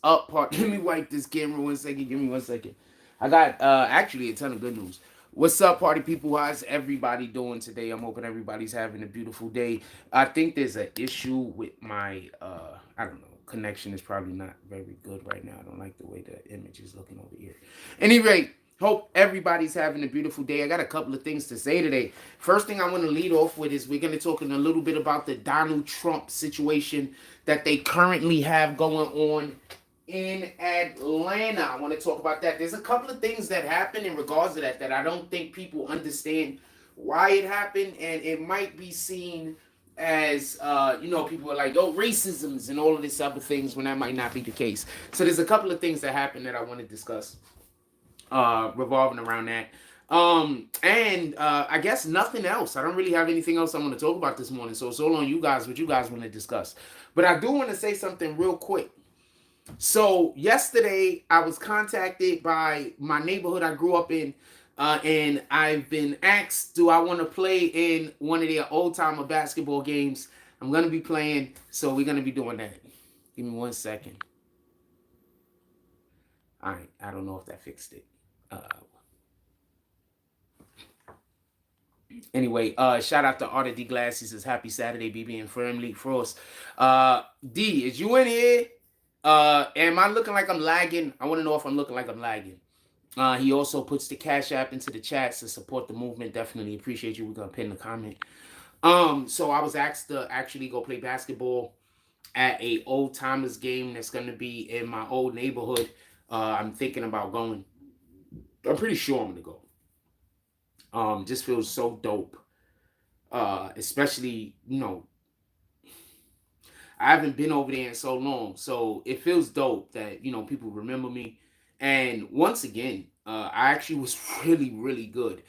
up, part? Let me wipe this camera 1 second. Give me 1 second. I got actually a ton of good news. What's up, party people? How's everybody doing today? I'm hoping everybody's having a beautiful day. I think there's an issue with my I don't know. Connection is probably not very good right now. I don't like the way the image is looking over here. Anyway, hope everybody's having a beautiful day. I got a couple of things to say today. First thing I want to lead off with is we're going to talk in a little bit about the Donald Trump situation that they currently have going on in Atlanta. I want to talk about that. There's a couple of things that happen in regards to that I don't think people understand why it happened, and it might be seen as people are like, oh, racisms and all of this other things, when that might not be the case. So there's a couple of things that happen that I want to discuss revolving around that. And I guess nothing else. I don't really have anything else I want to talk about this morning. So it's all on you guys, what you guys want to discuss. But I do want to say something real quick. So yesterday I was contacted by my neighborhood I grew up in, and I've been asked, do I want to play in one of their old timer basketball games? I'm gonna be playing, so we're gonna be doing that. Give me 1 second. All right, I don't know if that fixed it. Anyway, shout out to Artie D Glass. He says happy Saturday, BB and Firmly Frost. D, is you in here? Am I looking like I'm lagging? I want to know if I'm looking like I'm lagging. He also puts the Cash App into the chats to support the movement. Definitely appreciate you. We're gonna pin the comment. So I was asked to actually go play basketball at a old timers game that's gonna be in my old neighborhood. I'm thinking about going. I'm pretty sure I'm gonna go. Just feels so dope. Especially, I haven't been over there in so long, so it feels dope that people remember me. And once again, I actually was really, really good,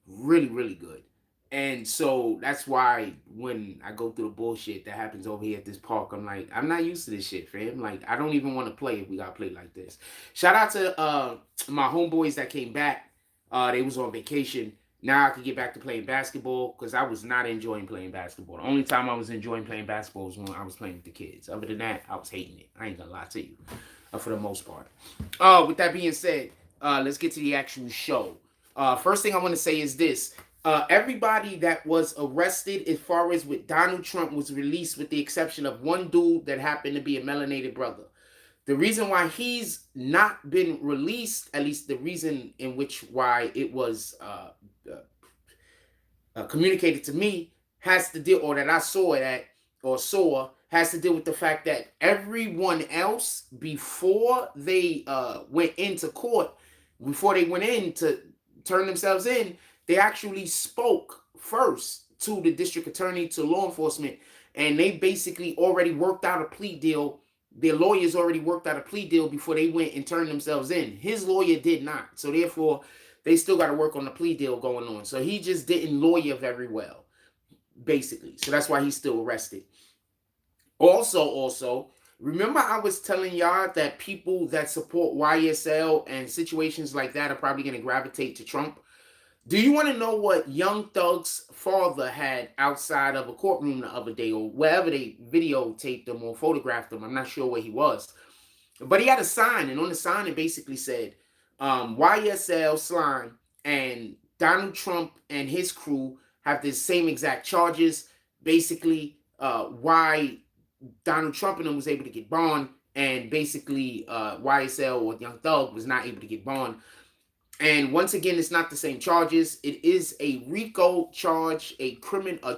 really, really good. And so that's why when I go through the bullshit that happens over here at this park, I'm like, I'm not used to this shit, fam. Like, I don't even want to play if we gotta play like this. Shout out to my homeboys that came back. They was on vacation. Now I could get back to playing basketball because I was not enjoying playing basketball. The only time I was enjoying playing basketball was when I was playing with the kids. Other than that, I was hating it. I ain't gonna lie to you, for the most part. With that being said, let's get to the actual show. First thing I want to say is this. Everybody that was arrested as far as with Donald Trump was released with the exception of one dude that happened to be a melanated brother. The reason why he's not been released, at least the reason in which why it was communicated to me, has to deal, or that I saw it at, or saw, has to deal with the fact that everyone else, before they went into court, before they went in to turn themselves in, they actually spoke first to the district attorney, to law enforcement, and they basically already worked out a plea deal. Their lawyers already worked out a plea deal before they went and turned themselves in. His lawyer did not. So therefore, they still got to work on the plea deal going on. So he just didn't lawyer very well, basically. So that's why he's still arrested. Also, remember I was telling y'all that people that support YSL and situations like that are probably going to gravitate to Trump? Do you want to know what Young Thug's father had outside of a courtroom the other day, or wherever they videotaped him or photographed him? I'm not sure where he was. But he had a sign, and on the sign it basically said, YSL Slime and Donald Trump and his crew have the same exact charges. Basically, why Donald Trump and them was able to get bond, and basically YSL or Young Thug was not able to get bond. And once again, it's not the same charges. It is a RICO charge, a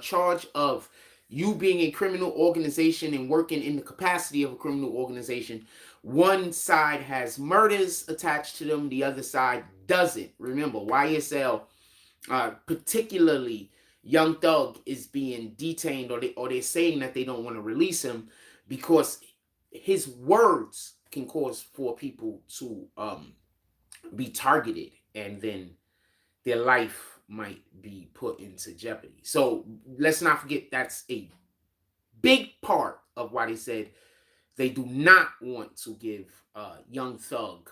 charge of you being a criminal organization and working in the capacity of a criminal organization. One side has murders attached to them, the other side doesn't. Remember, YSL, particularly Young Thug, is being detained, or they're saying that they don't want to release him because his words can cause for people to be targeted, and then their life might be put into jeopardy. So let's not forget that's a big part of why they said they do not want to give Young Thug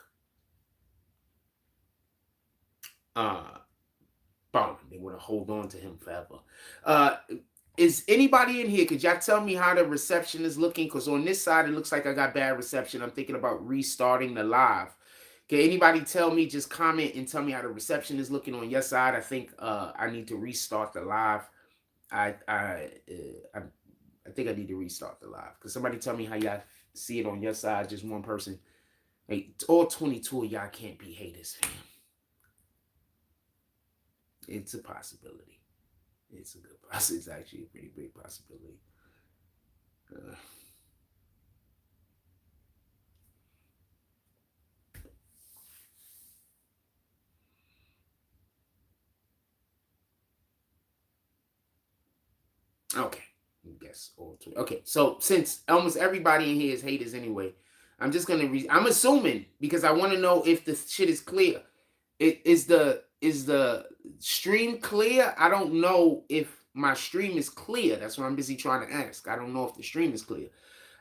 bond. They want to hold on to him forever. Is anybody in here? Could y'all tell me how the reception is looking? Because on this side, it looks like I got bad reception. I'm thinking about restarting the live. Can anybody tell me? Just comment and tell me how the reception is looking on your side. I think I need to restart the live. I I think I need to restart the live. Cause somebody tell me how y'all see it on your side. Just one person. Hey, all 22 of y'all can't be haters, fam. It's a possibility. It's a good possibility. It's actually a pretty big possibility. Uh, okay. I guess all 20. Okay. So since almost everybody in here is haters anyway, I'm just gonna I'm assuming because I want to know if the shit is clear. Is the stream clear? I don't know if my stream is clear. That's what I'm busy trying to ask. I don't know if the stream is clear.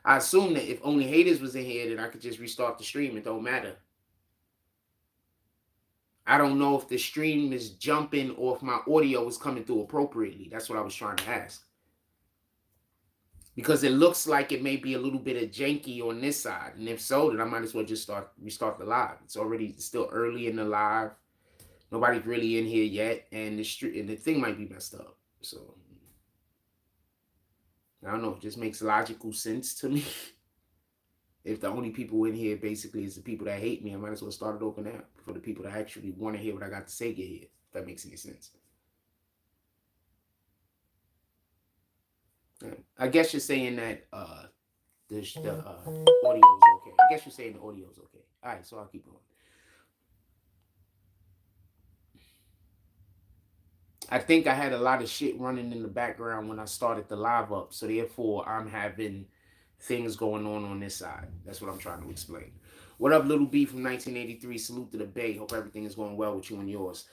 I assume that if only haters was in here, then I could just restart the stream. It don't matter. I don't know if the stream is jumping or if my audio is coming through appropriately. That's what I was trying to ask. Because it looks like it may be a little bit of janky on this side. And if so, then I might as well just restart the live. It's already still early in the live. Nobody's really in here yet. And the thing might be messed up. So I don't know. It just makes logical sense to me. If the only people in here basically is the people that hate me, I might as well start it over now for the people that actually want to hear what I got to say get here. If that makes any sense. I guess you're saying that the audio is okay. I guess you're saying the audio is okay. All right, so I'll keep going. I think I had a lot of shit running in the background when I started the live up, so therefore I'm having things going on this side. That's what I'm trying to explain. What up, Little B from 1983? Salute to the Bay. Hope everything is going well with you and yours.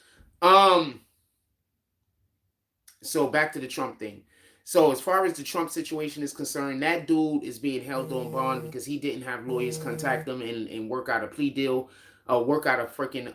So back to the Trump thing. So as far as the Trump situation is concerned, that dude is being held on bond because he didn't have lawyers contact him and work out a plea deal, work out a freaking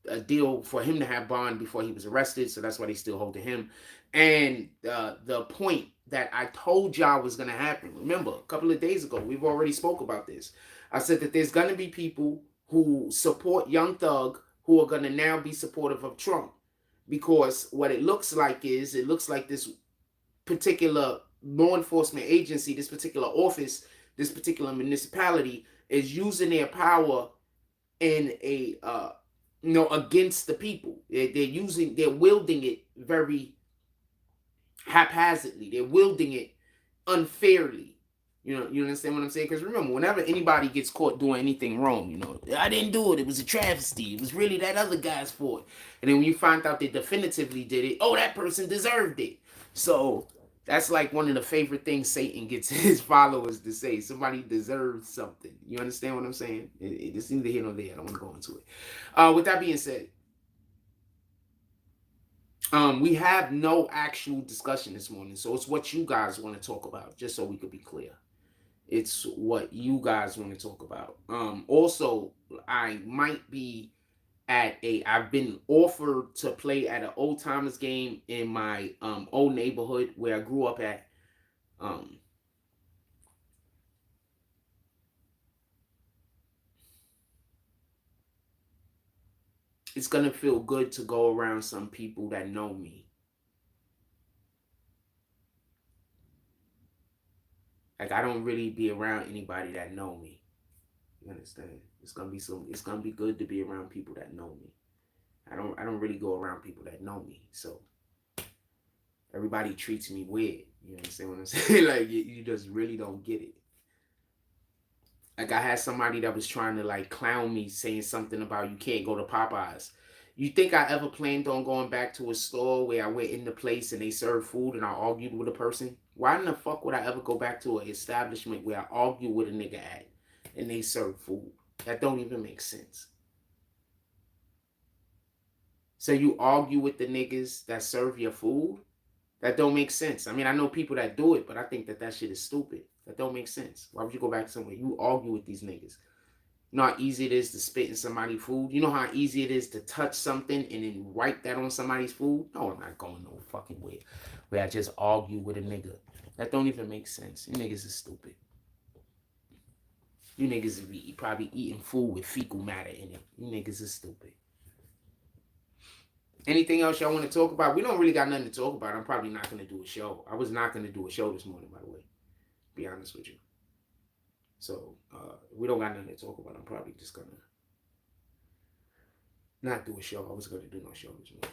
a deal for him to have bond before he was arrested. So that's why they still holding him. And the point that I told y'all was gonna happen. Remember, a couple of days ago, we've already spoke about this. I said that there's gonna be people who support Young Thug who are gonna now be supportive of Trump. Because what it looks like this particular law enforcement agency, this particular office, this particular municipality is using their power in a against the people. They're wielding it very haphazardly. They're wielding it unfairly. You understand what I'm saying? Because remember, whenever anybody gets caught doing anything wrong, I didn't do it. It was a travesty. It was really that other guy's fault. And then when you find out they definitively did it, oh, that person deserved it. So that's like one of the favorite things Satan gets his followers to say. Somebody deserves something. You understand what I'm saying? It's neither here nor there. I don't want to go into it. With that being said, we have no actual discussion this morning. So it's what you guys want to talk about, just so we could be clear. It's what you guys want to talk about. Also, I might be I've been offered to play at an old timers game in my old neighborhood where I grew up at. It's gonna feel good to go around some people that know me. Like I don't really be around anybody that know me. You understand? It's gonna be good to be around people that know me. I don't really go around people that know me. So everybody treats me weird. You understand what I'm saying? Like you just really don't get it. Like I had somebody that was trying to like clown me, saying something about you can't go to Popeyes. You think I ever planned on going back to a store where I went in the place and they served food and I argued with a person? Why in the fuck would I ever go back to an establishment where I argue with a nigga at and they serve food? That don't even make sense. So you argue with the niggas that serve your food? That don't make sense. I mean, I know people that do it, but I think that shit is stupid. That don't make sense. Why would you go back somewhere? You argue with these niggas. You know how easy it is to spit in somebody's food? You know how easy it is to touch something and then wipe that on somebody's food? No, I'm not going no fucking way. Where I just argue with a nigga. That don't even make sense. You niggas is stupid. You niggas be probably eating food with fecal matter in it. You niggas is stupid. Anything else y'all want to talk about? We don't really got nothing to talk about. I'm probably not going to do a show. I was not going to do a show this morning, by the way. To be honest with you. So, we don't got nothing to talk about. I'm probably just going to not do a show. I was going to do no show this morning.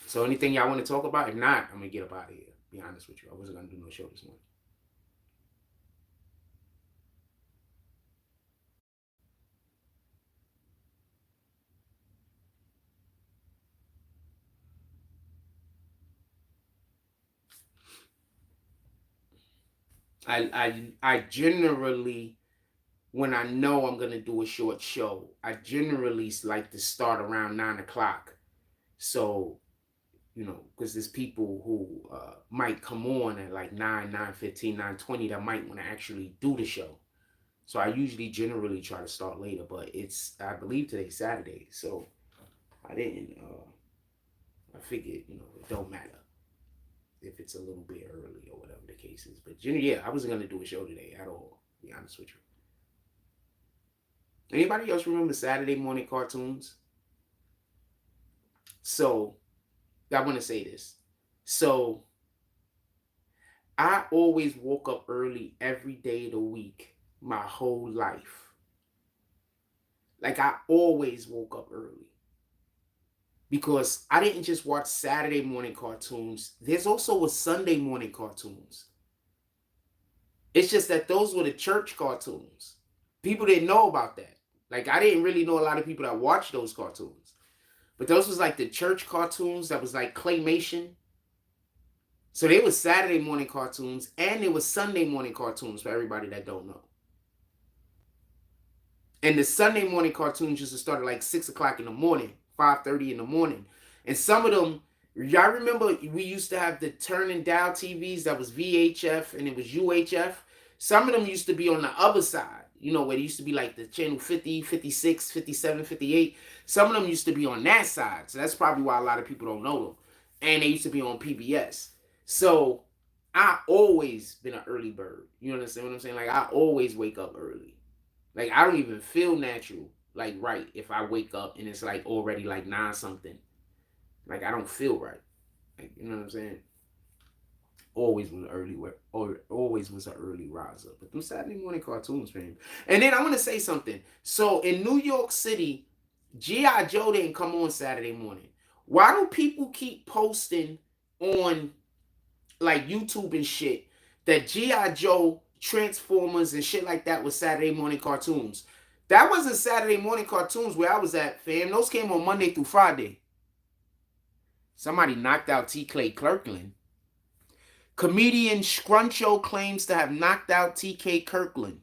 So, anything y'all want to talk about? If not, I'm going to get up out of here. Be honest with you. I wasn't going to do no show this morning. I generally, when I know I'm gonna do a short show, I generally like to start around 9 o'clock. So, you know, because there's people who might come on at like 9:15, 9:20 that might want to actually do the show. So I usually generally try to start later, but I believe today's Saturday, so I didn't. I figured, you know, it don't matter if it's a little bit early or whatever the case is. But yeah, I wasn't gonna do a show today at all. To be honest with you. Anybody else remember Saturday morning cartoons? So I want to say this. So I always woke up early every day of the week, my whole life. Like I always woke up early. Because I didn't just watch Saturday morning cartoons. There's also a Sunday morning cartoons. It's just that those were the church cartoons. People didn't know about that. Like I didn't really know a lot of people that watched those cartoons. But those was like the church cartoons that was like claymation. So they was Saturday morning cartoons and there was Sunday morning cartoons for everybody that don't know. And the Sunday morning cartoons used to start at like 6 o'clock in the morning, 5:30 in the morning. And some of them, y'all remember we used to have the turn and dial TVs that was VHF and it was UHF. Some of them used to be on the other side, you know, where it used to be like the channel 50, 56, 57, 58. Some of them used to be on that side. So that's probably why a lot of people don't know them. And they used to be on PBS. So I always been an early bird. You understand what I'm saying? Like I always wake up early. Like I don't even feel natural, like right, if I wake up and it's like already like 9 something. Like I don't feel right. Like, you know what I'm saying? Always was early or always was an early riser. But them Saturday morning cartoons, man. And then I want to say something. So in New York City, G.I. Joe didn't come on Saturday morning. Why do people keep posting on like YouTube and shit that G.I. Joe, Transformers, and shit like that was Saturday morning cartoons? That wasn't Saturday morning cartoons where I was at, fam. Those came on Monday through Friday. Somebody knocked out T. Clay Kirkland. Comedian Scruncho claims to have knocked out T.K. Kirkland.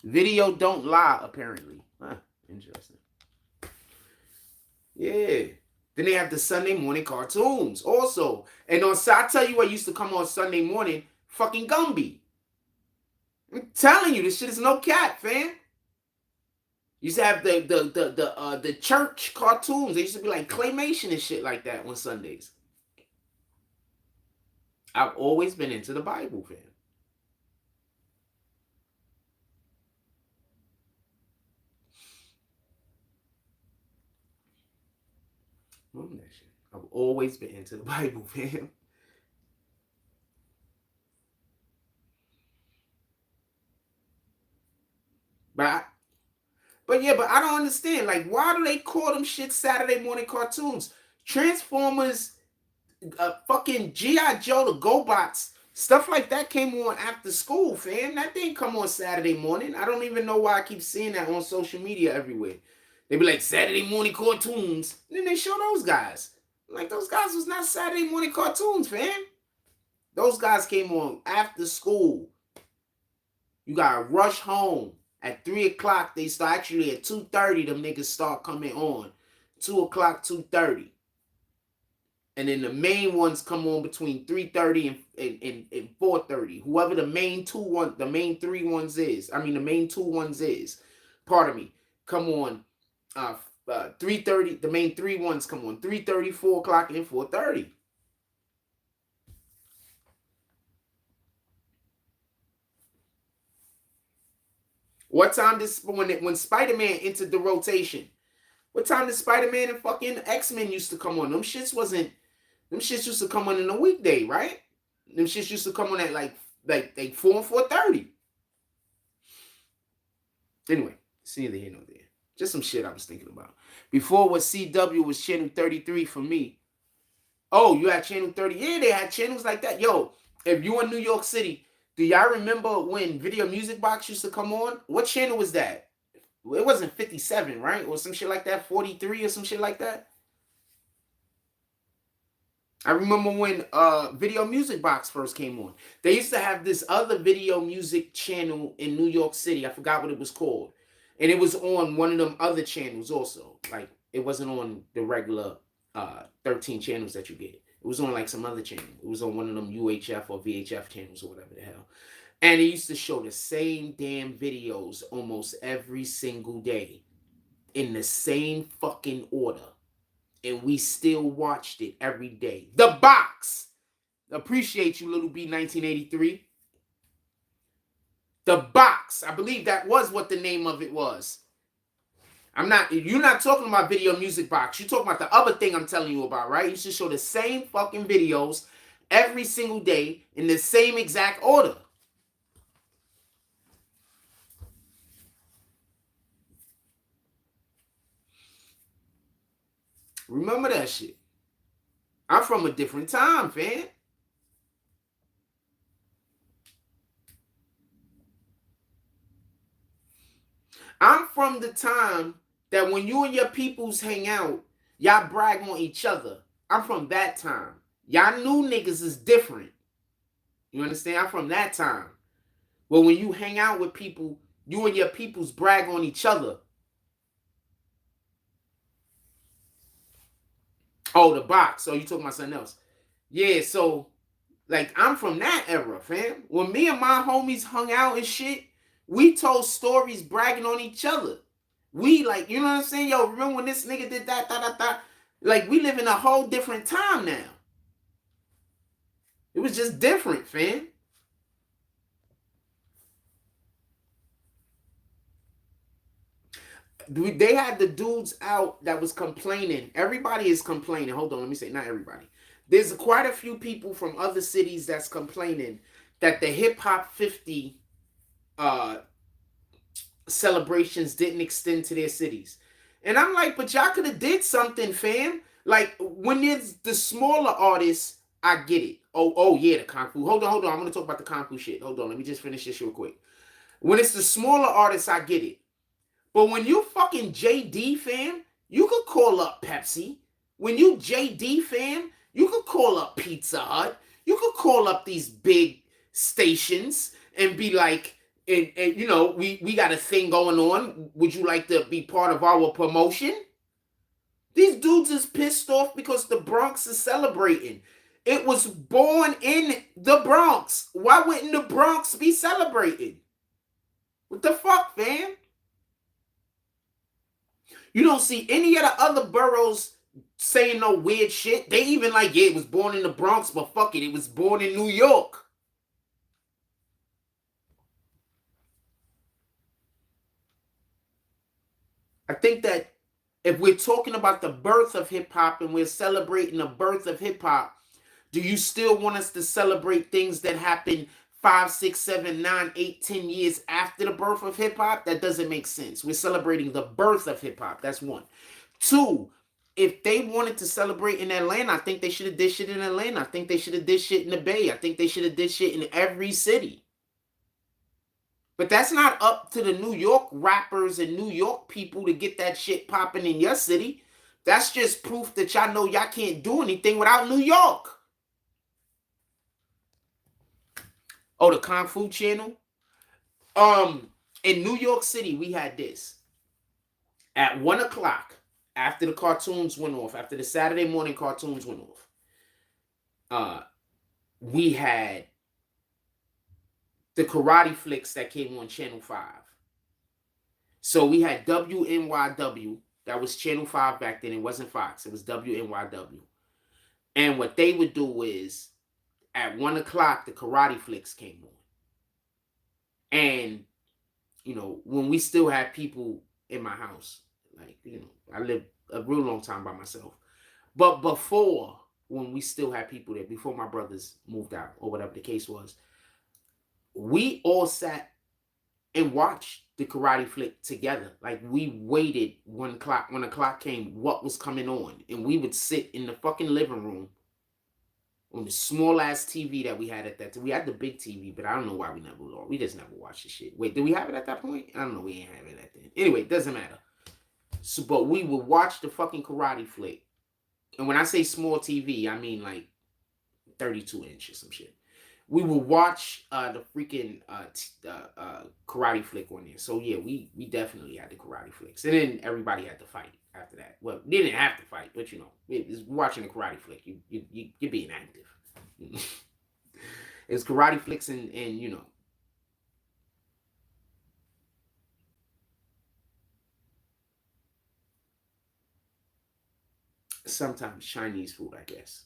Video don't lie, apparently. Interesting. Yeah. Then they have the Sunday morning cartoons also. And on, I tell you what used to come on Sunday morning, fucking Gumby. I'm telling you, this shit is no cap, fam. You used to have the church cartoons. They used to be like claymation and shit like that on Sundays. I've always been into the Bible, fam. I've always been into the Bible, fam. But yeah, but I don't understand. Like, why do they call them shit Saturday morning cartoons? Transformers, fucking G.I. Joe, the GoBots, stuff like that came on after school, fam. That didn't come on Saturday morning. I don't even know why I keep seeing that on social media everywhere. They be like, Saturday morning cartoons. And then they show those guys. Like, those guys was not Saturday morning cartoons, fam. Those guys came on after school. You gotta rush home. At 3 o'clock, they start, actually at 2:30, them niggas start coming on. 2 o'clock, 2:30. And then the main ones come on between 3:30 and 4:30. Whoever the main three ones is. I mean the main two ones is. Pardon me. Come on 3:30. The main three ones come on 3:30, 4 o'clock, and 4:30. What time does when Spider-Man entered the rotation? What time did Spider-Man and fucking X-Men used to come on? Them shits used to come on in a weekday, right? Them shits used to come on at like 4 and 4:30. Anyway, it's neither here nor there. Just some shit I was thinking about. Before was CW was channel 33 for me. Oh, you had channel 30? Yeah, they had channels like that. Yo, if you in New York City, do y'all remember when Video Music Box used to come on? What channel was that? It wasn't 57, right? Or some shit like that, 43 or some shit like that. I remember when Video Music Box first came on. They used to have this other video music channel in New York City. I forgot what it was called. And it was on one of them other channels also. Like, it wasn't on the regular 13 channels that you get. It was on like some other channel. It was on one of them UHF or VHF channels or whatever the hell. And it used to show the same damn videos almost every single day in the same fucking order. And we still watched it every day. The Box. Appreciate you, Little B 1983. The Box. I believe that was what the name of it was. You're not talking about Video Music Box. You're talking about the other thing I'm telling you about, right? You should show the same fucking videos every single day in the same exact order. Remember that shit. I'm from a different time, fam. I'm from the time that when you and your peoples hang out, y'all brag on each other. I'm from that time. Y'all new niggas is different. You understand? I'm from that time. But when you hang out with people, you and your peoples brag on each other. Oh, The Box. Oh, you talking about something else? Yeah, so, like, I'm from that era, fam. When me and my homies hung out and shit, we told stories bragging on each other. We, like, you know what I'm saying? Yo, remember when this nigga did that? Like, we live in a whole different time now. It was just different, fam. They had the dudes out that was complaining. Everybody is complaining. Hold on, let me say, not everybody. There's quite a few people from other cities that's complaining that the Hip Hop 50 celebrations didn't extend to their cities. And I'm like, but y'all could have did something, fam. Like, when it's the smaller artists, I get it. Oh yeah, the Kung Fu. Hold on. I'm going to talk about the Kung Fu shit. Hold on, let me just finish this real quick. When it's the smaller artists, I get it. But when you fucking JD, fam, you could call up Pepsi. When you JD, fam, you could call up Pizza Hut. You could call up these big stations and be like, and you know, we got a thing going on. Would you like to be part of our promotion? These dudes is pissed off because the Bronx is celebrating. It was born in the Bronx. Why wouldn't the Bronx be celebrating? What the fuck, fam? You don't see any of the other boroughs saying no weird shit. They even like, yeah, it was born in the Bronx, but fuck it, it was born in New York. I think that if we're talking about the birth of hip-hop and we're celebrating the birth of hip-hop, do you still want us to celebrate things that happened 5, 6, 7, 9, 8, 10 years after the birth of hip-hop? That doesn't make sense. We're celebrating the birth of hip-hop. That's one. Two, if they wanted to celebrate in Atlanta, I think they should have did shit in Atlanta. I think they should have did shit in the Bay. I think they should have did shit in every city. But that's not up to the New York rappers and New York people to get that shit popping in your city. That's just proof that y'all know y'all can't do anything without New York. Oh, the Kung Fu channel? In New York City, we had this. At 1 o'clock, after the cartoons went off, after the Saturday morning cartoons went off, uh, we had the karate flicks that came on Channel 5. So we had WNYW, that was Channel 5 back then. It wasn't Fox, it was WNYW. And what they would do is at 1 o'clock, the karate flicks came on. And, when we still had people in my house, like, I lived a real long time by myself. But before, when we still had people there, before my brothers moved out or whatever the case was, we all sat and watched the karate flick together. Like, we waited 1 o'clock. When the clock came, what was coming on? And we would sit in the fucking living room on the small ass TV that we had at that time. We had the big TV, but I don't know why we just never watched the shit. Wait, did we have it at that point? I don't know. We ain't have it at then. Anyway, it doesn't matter. So, but we would watch the fucking karate flick. And when I say small TV, I mean like 32-inch or some shit. We would watch the freaking karate flick on there. So yeah, we definitely had the karate flicks, and then everybody had to fight after that. Well, they didn't have to fight, but watching the karate flick, you're being active. It's karate flicks and sometimes Chinese food, I guess.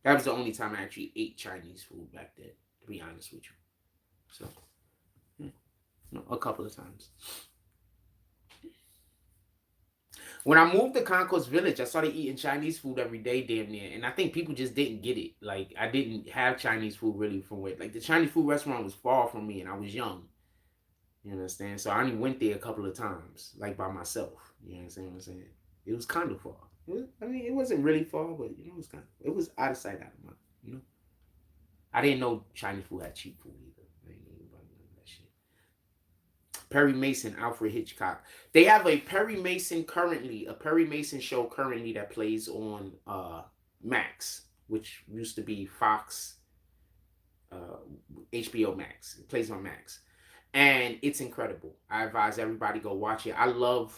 That was the only time I actually ate Chinese food back then, to be honest with you. So, a couple of times. When I moved to Concourse Village, I started eating Chinese food every day, damn near. And I think people just didn't get it. Like, I didn't have Chinese food really from where, like, the Chinese food restaurant was far from me and I was young. You understand? So I only went there a couple of times, like, by myself. You understand what I'm saying? It was kind of far. It wasn't really far, but, it was out of sight, out of mind. I didn't know Chinese food had cheap food either. I didn't know about none of that shit. Perry Mason, Alfred Hitchcock. They have a Perry Mason show currently that plays on Max, which used to be Fox, HBO Max. It plays on Max. And it's incredible. I advise everybody go watch it. I love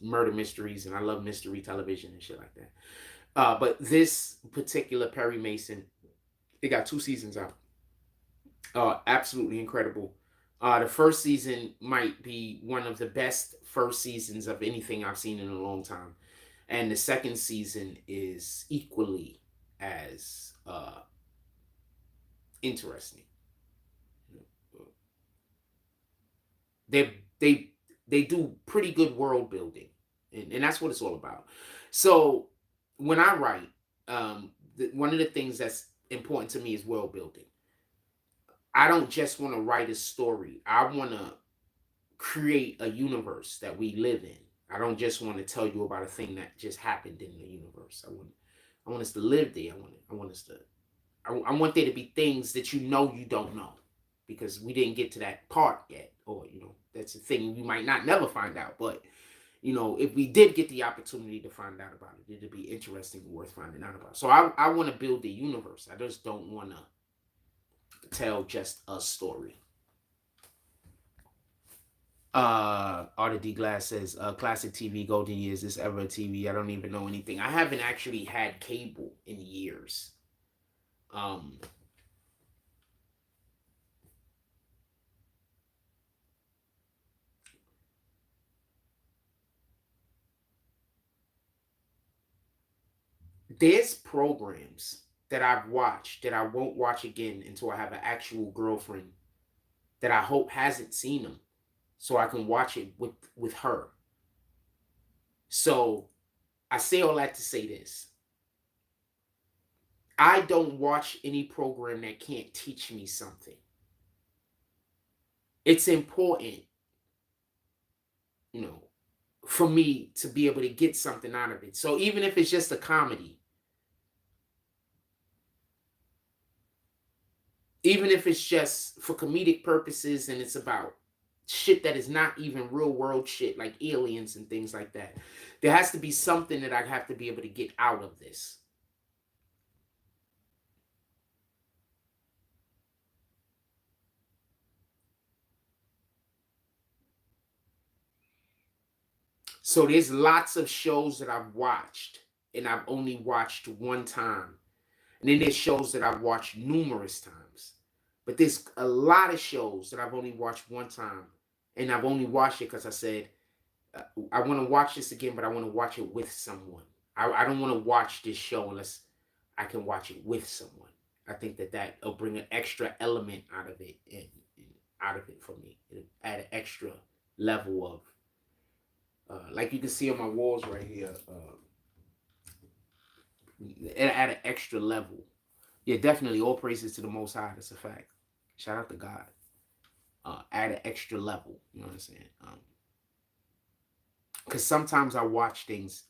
murder mysteries, and I love mystery television and shit like that. But this particular Perry Mason, they got 2 seasons out. Absolutely incredible. The first season might be one of the best first seasons of anything I've seen in a long time, and the second season is equally as interesting. They do pretty good world building, and that's what it's all about. So when I write, one of the things that's important to me is world building. I don't just want to write a story. I want to create a universe that we live in. I don't just want to tell you about a thing that just happened in the universe. I want us to live there. I want there to be things that you don't know, because we didn't get to that part yet, or that's a thing you might not never find out. But if we did get the opportunity to find out about it, it'd be interesting and worth finding out about. So I want to build the universe. I just don't want to tell just a story. Artie D Glass says, classic TV, golden years, this ever TV. I don't even know anything. I haven't actually had cable in years. There's programs that I've watched that I won't watch again until I have an actual girlfriend that I hope hasn't seen them, so I can watch it with her. So I say all that to say this. I don't watch any program that can't teach me something. It's important, for me to be able to get something out of it. So even if it's just a comedy, even if it's just for comedic purposes and it's about shit that is not even real world shit, like aliens and things like that, there has to be something that I have to be able to get out of this. So there's lots of shows that I've watched and I've only watched one time. And then there's shows that I've watched numerous times. But there's a lot of shows that I've only watched one time. And I've only watched it because I said, I want to watch this again, but I want to watch it with someone. I don't want to watch this show unless I can watch it with someone. I think that'll bring an extra element out of it and out of it for me. It'll add an extra level of, like you can see on my walls right here, it'll add an extra level. Yeah, definitely. All praises to the Most High. That's a fact. Shout out to God. Add an extra level. You know what I'm saying? Because sometimes I watch things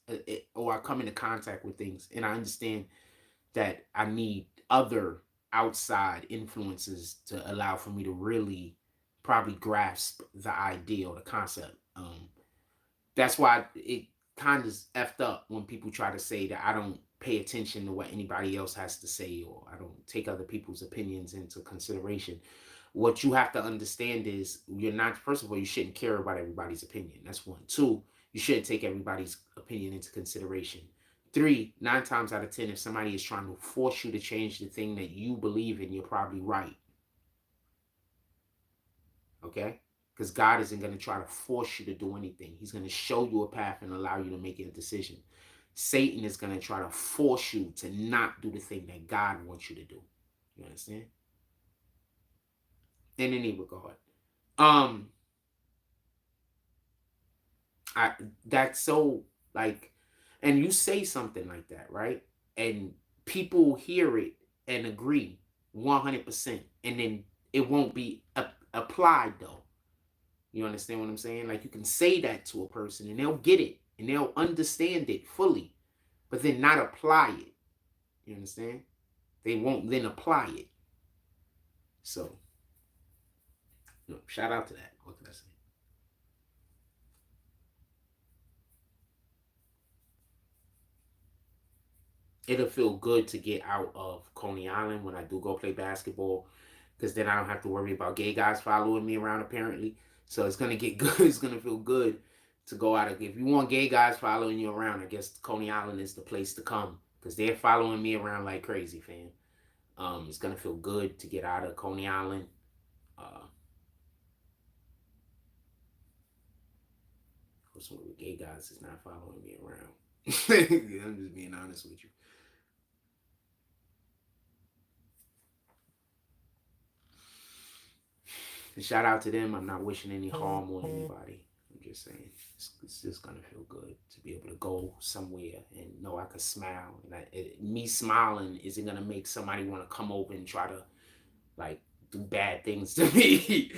or I come into contact with things and I understand that I need other outside influences to allow for me to really probably grasp the idea or the concept. That's why it kind of effed up when people try to say that I don't pay attention to what anybody else has to say or I don't take other people's opinions into consideration. What you have to understand is you're not, first of all, you shouldn't care about everybody's opinion. That's one. Two, you shouldn't take everybody's opinion into consideration. Three, 9 times out of 10, if somebody is trying to force you to change the thing that you believe in, you're probably right. Okay? Because God isn't going to try to force you to do anything. He's going to show you a path and allow you to make a decision. Satan is going to try to force you to not do the thing that God wants you to do. You understand? In any regard. That's so like, and you say something like that, right? And people hear it and agree 100%, and then it won't be applied though. You understand what I'm saying? Like you can say that to a person and they'll get it and they'll understand it fully, but then not apply it. You understand? They won't then apply it. So, shout out to that. What can I say? It'll feel good to get out of Coney Island when I do go play basketball, because then I don't have to worry about gay guys following me around apparently. So it's gonna get good. It's gonna feel good to go out of. If you want gay guys following you around, I guess Coney Island is the place to come because they're following me around like crazy, fam. It's gonna feel good to get out of Coney Island. Some of the gay guys is not following me around. I'm just being honest with you. And shout out to them. I'm not wishing any harm on anybody. I'm just saying it's just gonna feel good to be able to go somewhere and know I could smile. And me smiling isn't gonna make somebody want to come over and try to like do bad things to me.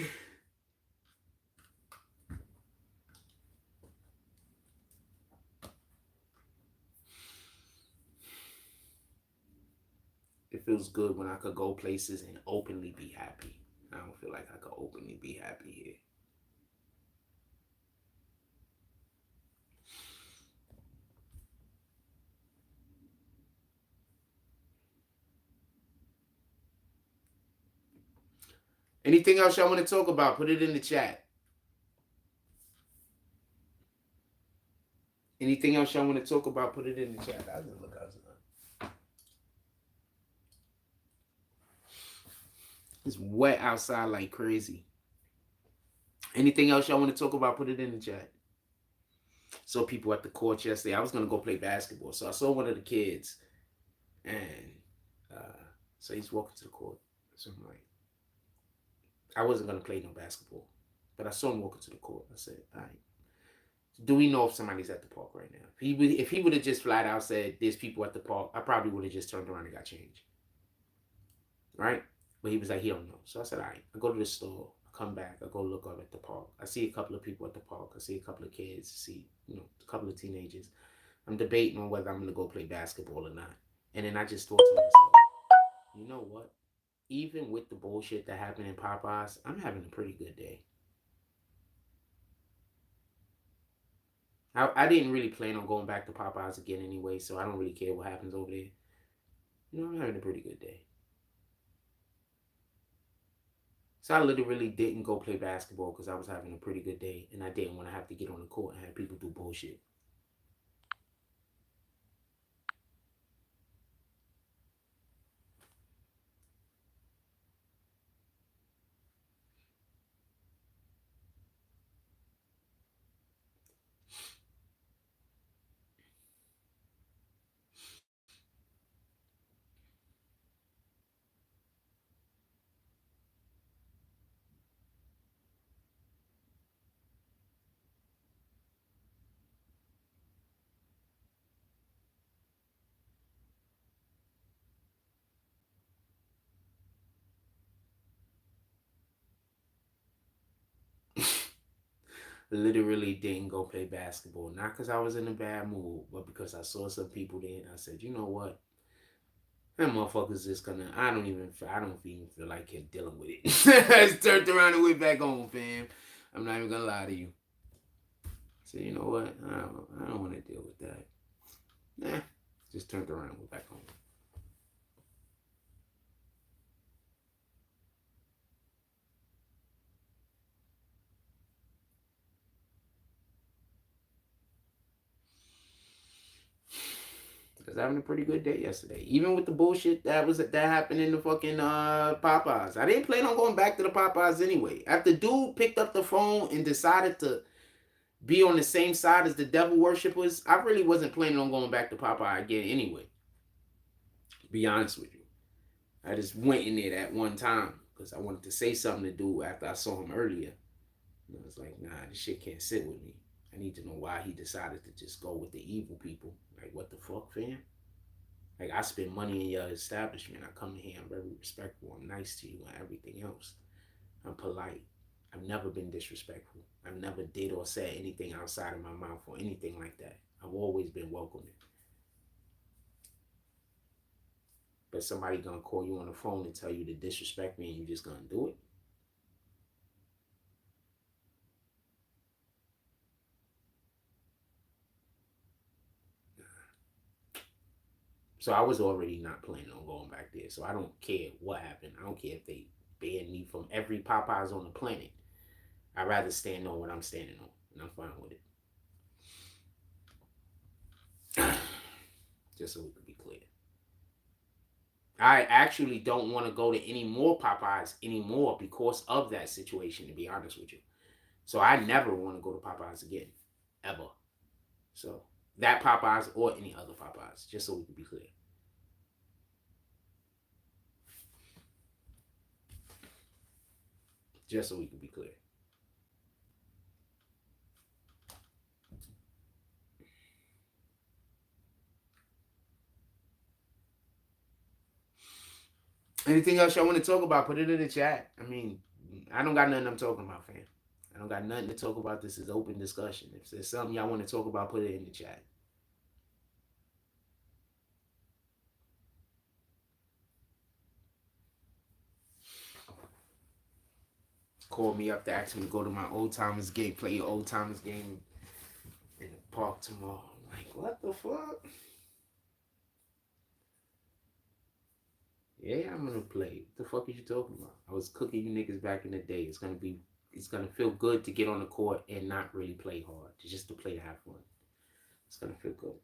It feels good when I could go places and openly be happy. I don't feel like I could openly be happy here. Anything else y'all want to talk about? Put it in the chat. Anything else y'all want to talk about? Put it in the chat. I just look outside. It's wet outside like crazy. Anything else y'all want to talk about? Put it in the chat. Saw people at the court yesterday. I was gonna go play basketball, so I saw one of the kids, and so he's walking to the court. So I'm like, I wasn't gonna play no basketball, but I saw him walking to the court. I said, all right. Do we know if somebody's at the park right now? If he would have just flat out said there's people at the park, I probably would have just turned around and got changed. Right? But he was like, he don't know. So I said, all right. I go to the store. I come back. I go look up at the park. I see a couple of people at the park. I see a couple of kids. I see, a couple of teenagers. I'm debating on whether I'm going to go play basketball or not. And then I just thought to myself, you know what? Even with the bullshit that happened in Popeyes, I'm having a pretty good day. I didn't really plan on going back to Popeyes again anyway, so I don't really care what happens over there. I'm having a pretty good day. So I literally didn't go play basketball because I was having a pretty good day and I didn't want to have to get on the court and have people do bullshit. Literally didn't go play basketball. Not because I was in a bad mood, but because I saw some people there and I said, you know what? That motherfuckers just gonna. I don't even feel like dealing with it. I just turned around and went back home, fam. I'm not even gonna lie to you. So you know what? I don't want to deal with that. Nah, just turned around and went back home. Cause having a pretty good day yesterday, even with the bullshit that happened in the fucking Popeyes. I didn't plan on going back to the Popeyes anyway. After dude picked up the phone and decided to be on the same side as the devil worshippers, I really wasn't planning on going back to Popeye again anyway. To be honest with you, I just went in there that one time because I wanted to say something to do after I saw him earlier. And I was like, nah, this shit can't sit with me. I need to know why he decided to just go with the evil people. Like, what the fuck, fam? Like, I spend money in your establishment. I come here, I'm very respectful. I'm nice to you and everything else. I'm polite. I've never been disrespectful. I've never did or said anything outside of my mouth or anything like that. I've always been welcoming. But somebody gonna call you on the phone and tell you to disrespect me and you just gonna do it? So I was already not planning on going back there. So I don't care what happened. I don't care if they ban me from every Popeyes on the planet. I'd rather stand on what I'm standing on. And I'm fine with it. Just so we can be clear. I actually don't want to go to any more Popeyes anymore because of that situation, to be honest with you. So I never want to go to Popeyes again. Ever. So that Popeyes or any other Popeyes, just so we can be clear. Just so we can be clear. Anything else y'all want to talk about? Put it in the chat. I mean, I don't got nothing I'm talking about, fam. I don't got nothing to talk about. This is open discussion. If there's something y'all want to talk about, put it in the chat. Call me up to ask me to go to my old timers game, play your old timers game in the park tomorrow. I'm like, what the fuck? Yeah, I'm gonna play. What the fuck are you talking about? I was cooking you niggas back in the day. It's gonna feel good to get on the court and not really play hard. Just to play to have fun. It's gonna feel good.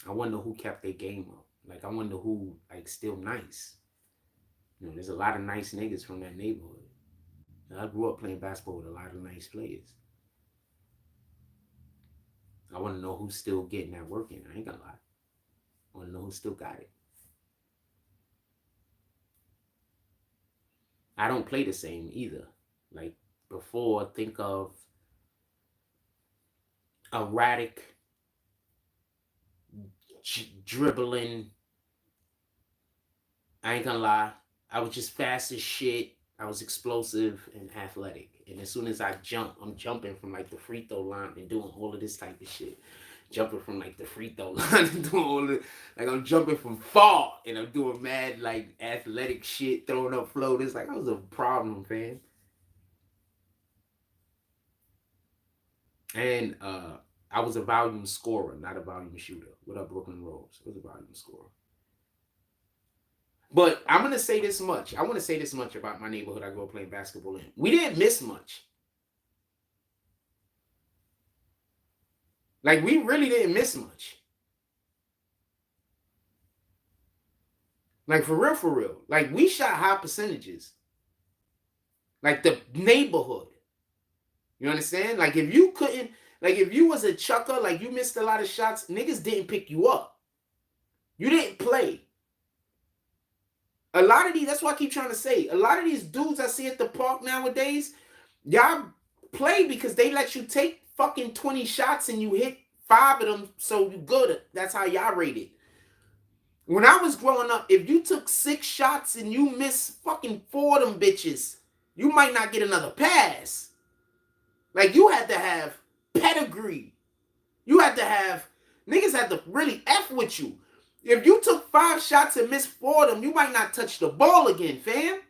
I wonder who kept their game up. Like I wonder who like still nice. You know, there's a lot of nice niggas from that neighborhood. I grew up playing basketball with a lot of nice players. I want to know who's still getting that work in. I ain't gonna lie. I want to know who still got it. I don't play the same either. Like before, think of erratic, dribbling. I ain't gonna lie. I was just fast as shit. I was explosive and athletic. And as soon as I jump, I'm jumping from like the free throw line and doing all of this type of shit. Jumping from like the free throw line and doing all the like I'm jumping from far and I'm doing mad like athletic shit, throwing up floaters. Like I was a problem, fam. And I was a volume scorer, not a volume shooter. What up, Brooklyn Rose? I was a volume scorer. But I'm going to say this much. I want to say this much about my neighborhood I grew up playing basketball in. We didn't miss much. Like, we really didn't miss much. Like, for real, for real. Like, we shot high percentages. Like, the neighborhood. You understand? Like, if you couldn't, like, if you was a chucker, like, you missed a lot of shots, niggas didn't pick you up. You didn't play. A lot of these, that's what I keep trying to say. A lot of these dudes I see at the park nowadays, y'all play because they let you take fucking 20 shots and you hit 5 of them, so you good. That's how y'all rated. When I was growing up, if you took 6 shots and you missed fucking 4 of them bitches, you might not get another pass. Like, you had to have pedigree. You had to have, niggas had to really F with you. If you took 5 shots and missed 4 of them, you might not touch the ball again, fam.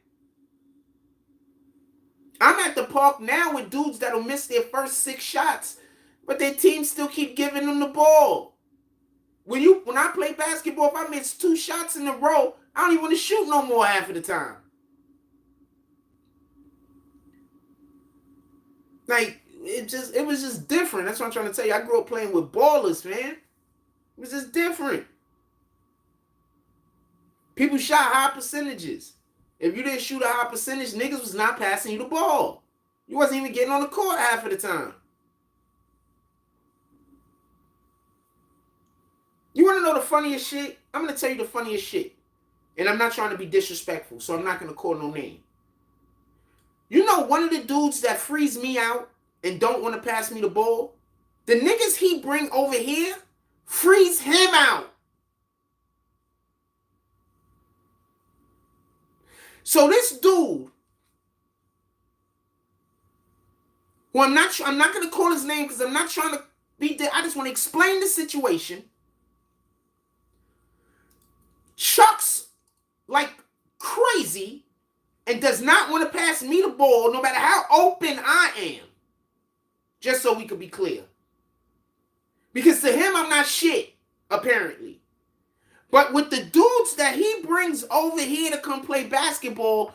I'm at the park now with dudes that'll miss their first 6 shots, but their team still keep giving them the ball. When I play basketball, if I miss 2 shots in a row, I don't even want to shoot no more half of the time. Like, it was just different. That's what I'm trying to tell you. I grew up playing with ballers, man. It was just different. People shot high percentages. If you didn't shoot a high percentage, niggas was not passing you the ball. You wasn't even getting on the court half of the time. You want to know the funniest shit? I'm going to tell you the funniest shit. And I'm not trying to be disrespectful, so I'm not going to call no name. You know one of the dudes that frees me out and don't want to pass me the ball? The niggas he bring over here frees him out. So this dude, who I'm not going to call his name because I'm not trying to be I just want to explain the situation. Chucks like crazy and does not want to pass me the ball no matter how open I am. Just so we could be clear. Because to him, I'm not shit, apparently. But with the dudes that he brings over here to come play basketball,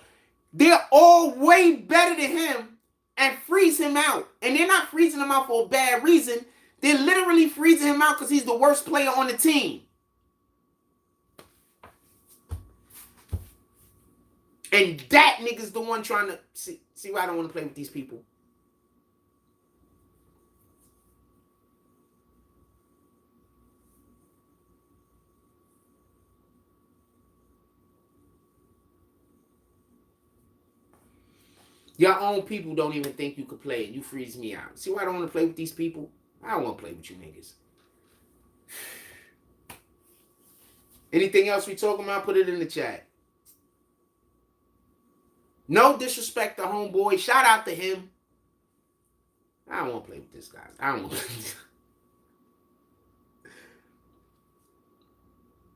they're all way better than him and freeze him out. And they're not freezing him out for a bad reason. They're literally freezing him out because he's the worst player on the team. And that nigga's the one trying to see why I don't want to play with these people. Your own people don't even think you could play and you freeze me out. See why I don't want to play with these people? I don't want to play with you niggas. Anything else we talking about? Put it in the chat. No disrespect to homeboy. Shout out to him. I don't want to play with this guy. I don't want to.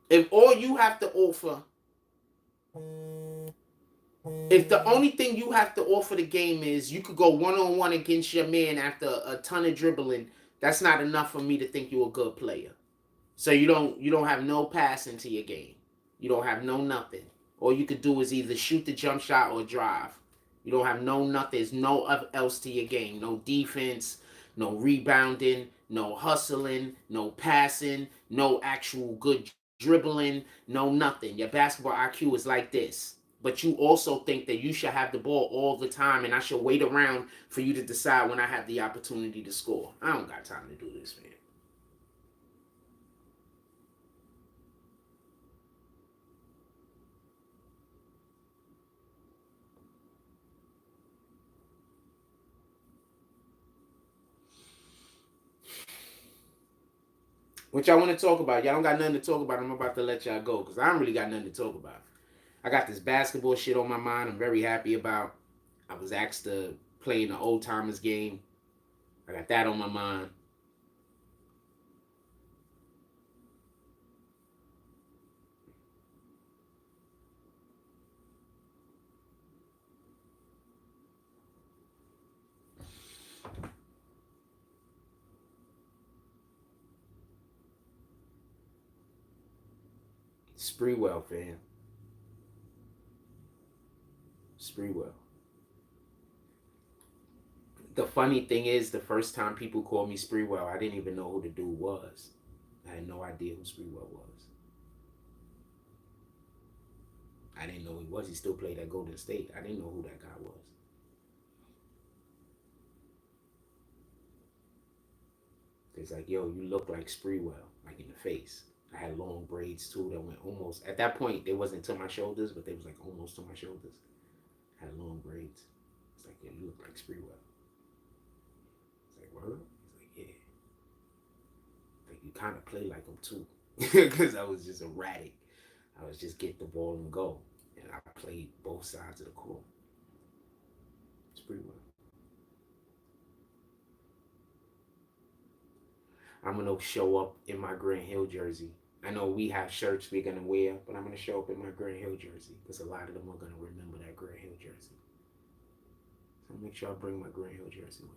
If all you have to offer, if the only thing you have to offer the game is you could go one-on-one against your man after a ton of dribbling, that's not enough for me to think you're a good player. So you don't have no passing to your game. You don't have no nothing. All you could do is either shoot the jump shot or drive. You don't have no nothing. There's no else to your game. No defense, no rebounding, no hustling, no passing, no actual good dribbling, no nothing. Your basketball IQ is like this. But you also think that you should have the ball all the time and I should wait around for you to decide when I have the opportunity to score. I don't got time to do this, man. What y'all want to talk about? Y'all don't got nothing to talk about. I'm about to let y'all go because I don't really got nothing to talk about. I got this basketball shit on my mind I'm very happy about. I was asked to play in the old timers game. I got that on my mind. Spreewell, fam. Spreewell. The funny thing is, the first time people called me Spreewell, I didn't even know who the dude was. I had no idea who Spreewell was. I didn't know who he was. He still played at Golden State. I didn't know who that guy was. It's like, yo, you look like Spreewell, like in the face. I had long braids too that went almost, at that point, they wasn't to my shoulders, but they was like almost to my shoulders. I had long braids. It's like, yeah, you look like Spreewell. It's like, word? He's like, yeah. Like, you kind of play like him too. Because I was just erratic. I was just get the ball and go. And I played both sides of the court. Spreewell. I'm going to show up in my Grant Hill jersey. I know we have shirts we're going to wear, but I'm going to show up in my Grant Hill jersey because a lot of them are going to remember that Grant Hill jersey. So make sure I bring my Grant Hill jersey with.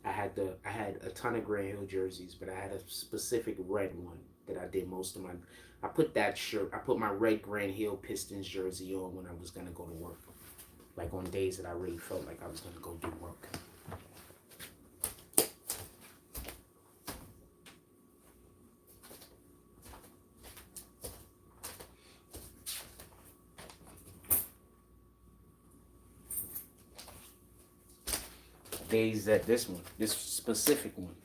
I had a ton of Grant Hill jerseys, but I had a specific red one that I did most of my. I put that shirt. I put my red Grant Hill Pistons jersey on when I was gonna go to work, like on days that I really felt like I was gonna go do work. Days that this specific one,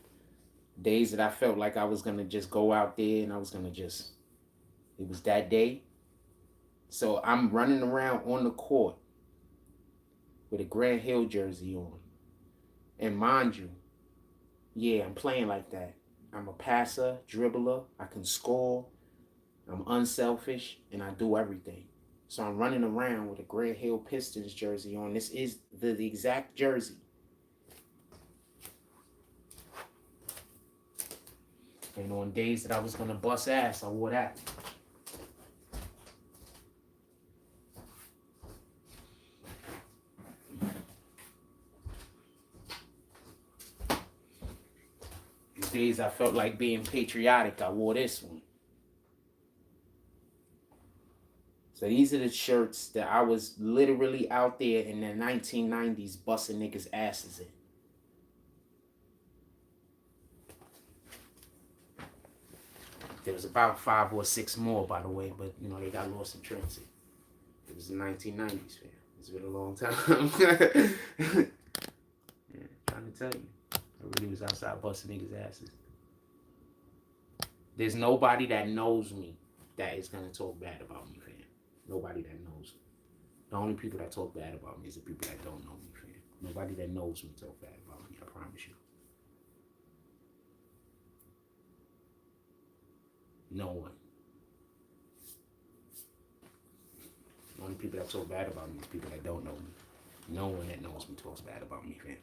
days that I felt like I was gonna just go out there and I was gonna just. It was that day. So I'm running around on the court with a Grant Hill jersey on. And mind you, yeah, I'm playing like that. I'm a passer, dribbler, I can score, I'm unselfish, and I do everything. So I'm running around with a Grant Hill Pistons jersey on. This is the exact jersey. And on days that I was gonna bust ass, I wore that. Days I felt like being patriotic, I wore this one. So these are the shirts that I was literally out there in the 1990s busting niggas' asses in. There was about 5 or 6 more, by the way, but you know they got lost in transit. It was the 1990s, fam. It's been a long time. Yeah, trying to tell you. I really was outside busting niggas' asses. There's nobody that knows me that is gonna talk bad about me, fam. Nobody that knows me. The only people that talk bad about me is the people that don't know me, fam. Nobody that knows me talk bad about me, I promise you. No one. The only people that talk bad about me is people that don't know me. No one that knows me talks bad about me, fam.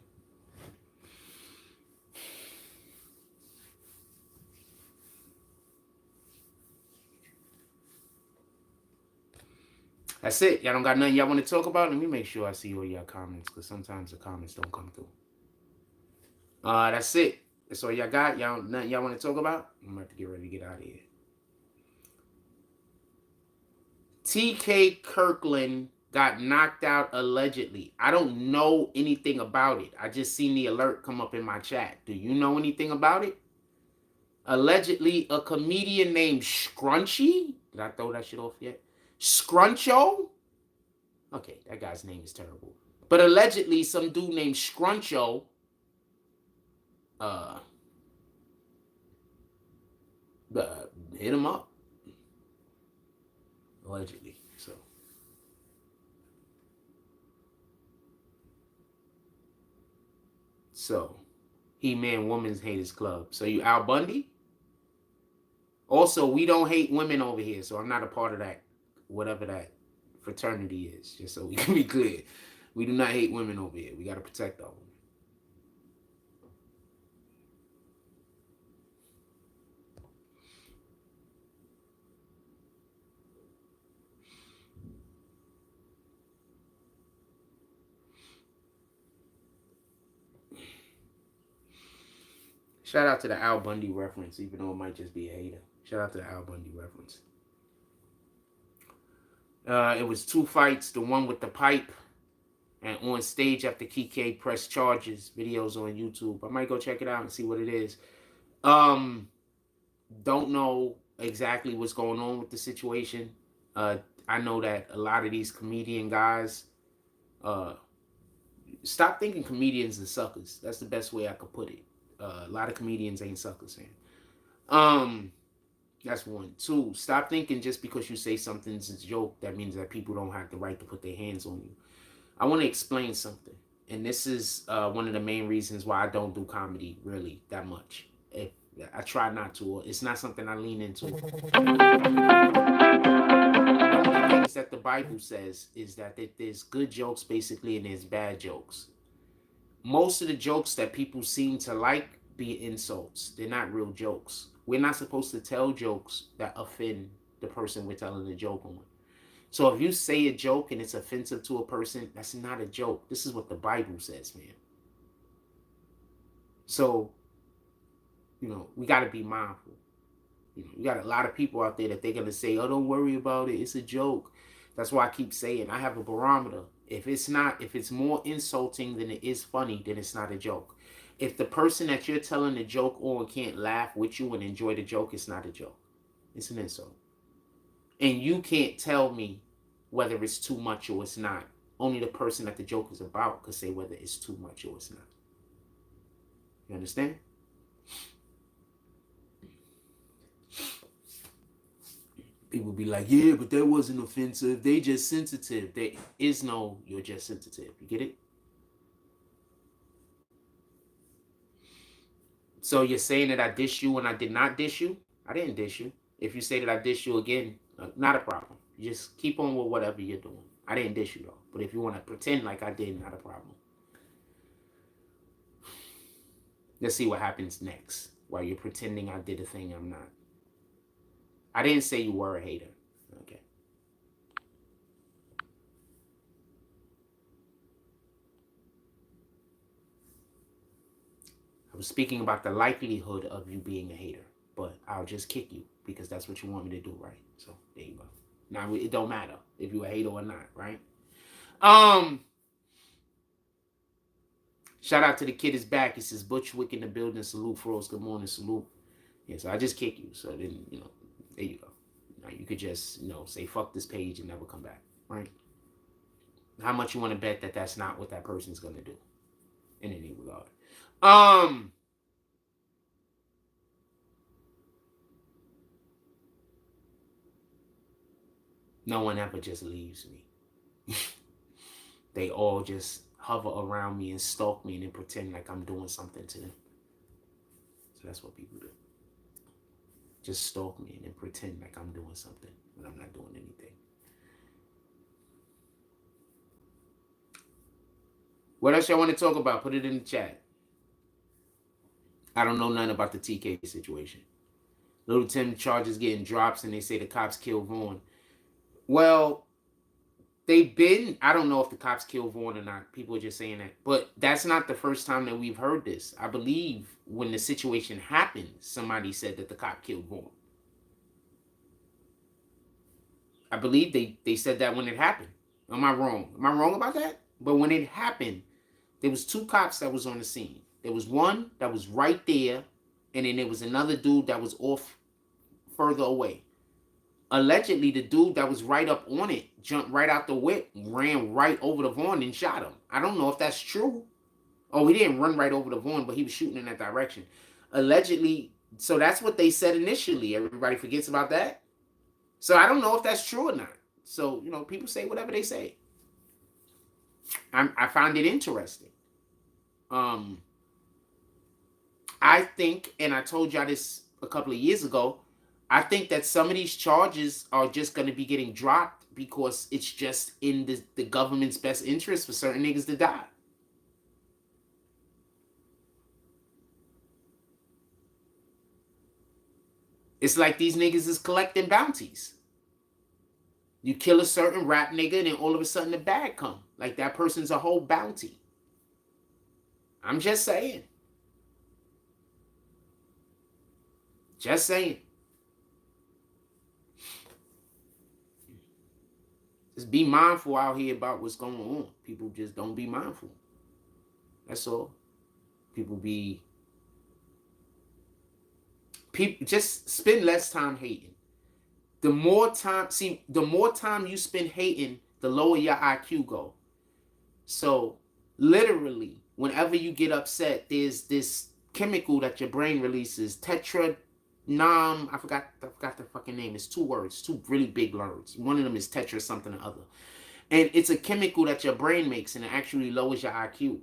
That's it. Y'all don't got nothing y'all want to talk about? Let me make sure I see all y'all comments, because sometimes the comments don't come through. That's it. That's all y'all got. Y'all nothing y'all want to talk about? I'm about to get ready to get out of here. TK Kirkland got knocked out allegedly. I don't know anything about it. I just seen the alert come up in my chat. Do you know anything about it? Allegedly, a comedian named Scrunchy. Did I throw that shit off yet? Scruncho? Okay, that guy's name is terrible. But allegedly, some dude named Scruncho hit him up. Allegedly. So, He-Man Women's Haters Club. So you Al Bundy? Also, we don't hate women over here, so I'm not a part of that, whatever that fraternity is, just so we can be clear. We do not hate women over here. We got to protect our women. Shout out to the Al Bundy reference, even though it might just be a hater. Shout out to the Al Bundy reference. It was 2 fights. The one with the pipe, and on stage after Kike pressed charges. Videos on YouTube. I might go check it out and see what it is. Don't know exactly what's going on with the situation. I know that a lot of these comedian guys, stop thinking comedians are suckers. That's the best way I could put it. A lot of comedians ain't suckers, man. That's one. 2, stop thinking just because you say something's a joke, that means that people don't have the right to put their hands on you. I want to explain something. And this is one of the main reasons why I don't do comedy really that much. I try not to. It's not something I lean into. One of the things that the Bible says is that there's good jokes basically and there's bad jokes. Most of the jokes that people seem to like be insults. They're not real jokes. We're not supposed to tell jokes that offend the person we're telling the joke on. So if you say a joke and it's offensive to a person, that's not a joke. This is what the Bible says, man. So, we got to be mindful. You got a lot of people out there that they're going to say, oh, don't worry about it. It's a joke. That's why I keep saying I have a barometer. If it's more insulting than it is funny, then it's not a joke. If the person that you're telling the joke on can't laugh with you and enjoy the joke, it's not a joke. It's an insult. And you can't tell me whether it's too much or it's not. Only the person that the joke is about could say whether it's too much or it's not. You understand? People be like, yeah, but that wasn't offensive. They just sensitive. There is no, you're just sensitive. You get it? So you're saying that I dissed you when I did not diss you? I didn't diss you. If you say that I dissed you again, not a problem. You just keep on with whatever you're doing. I didn't diss you though. But if you want to pretend like I did, not a problem. Let's see what happens next while you're pretending I did a thing I'm not. I didn't say you were a hater. Okay. I was speaking about the likelihood of you being a hater, but I'll just kick you because that's what you want me to do, right? So there you go. Now it don't matter if you're a hater or not, right? Shout out to the kid is back. It says Butchwick in the building. Salute, Froze. Good morning, salute. Yeah, so I just kick you. So then, there you go. Now you could just, say fuck this page and never come back, right? How much you want to bet that that's not what that person's going to do in any regard? No one ever just leaves me. They all just hover around me and stalk me and then pretend like I'm doing something to them. So that's what people do. Just stalk me and then pretend like I'm doing something when I'm not doing anything. What else y'all want to talk about? Put it in the chat. I don't know nothing about the TK situation. Little Tim charges getting drops and they say the cops killed Vaughn. Well, I don't know if the cops killed Vaughn or not. People are just saying that. But that's not the first time that we've heard this. I believe when the situation happened, somebody said that the cop killed Vaughn. I believe they said that when it happened. Am I wrong? Am I wrong about that? But when it happened, there was 2 cops that was on the scene. There was one that was right there, and then there was another dude that was off further away. Allegedly, the dude that was right up on it jumped right out the whip, ran right over the Vaughn and shot him. I don't know if that's true. Oh, he didn't run right over the Vaughn, but he was shooting in that direction. Allegedly, so that's what they said initially. Everybody forgets about that. So I don't know if that's true or not. So, people say whatever they say. I find it interesting. I think, and I told y'all this a couple of years ago, I think that some of these charges are just going to be getting dropped because it's just in the government's best interest for certain niggas to die. It's like these niggas is collecting bounties. You kill a certain rap nigga and then all of a sudden the bag come. Like that person's a whole bounty. I'm just saying. Just saying. Just be mindful out here about what's going on. People just don't be mindful. That's all. People just spend less time hating. The more time you spend hating, the lower your IQ go. So literally, whenever you get upset, there's this chemical that your brain releases, I forgot the fucking name. It's 2 words, 2 really big words. One of them is tetra something or other. And it's a chemical that your brain makes, and it actually lowers your IQ.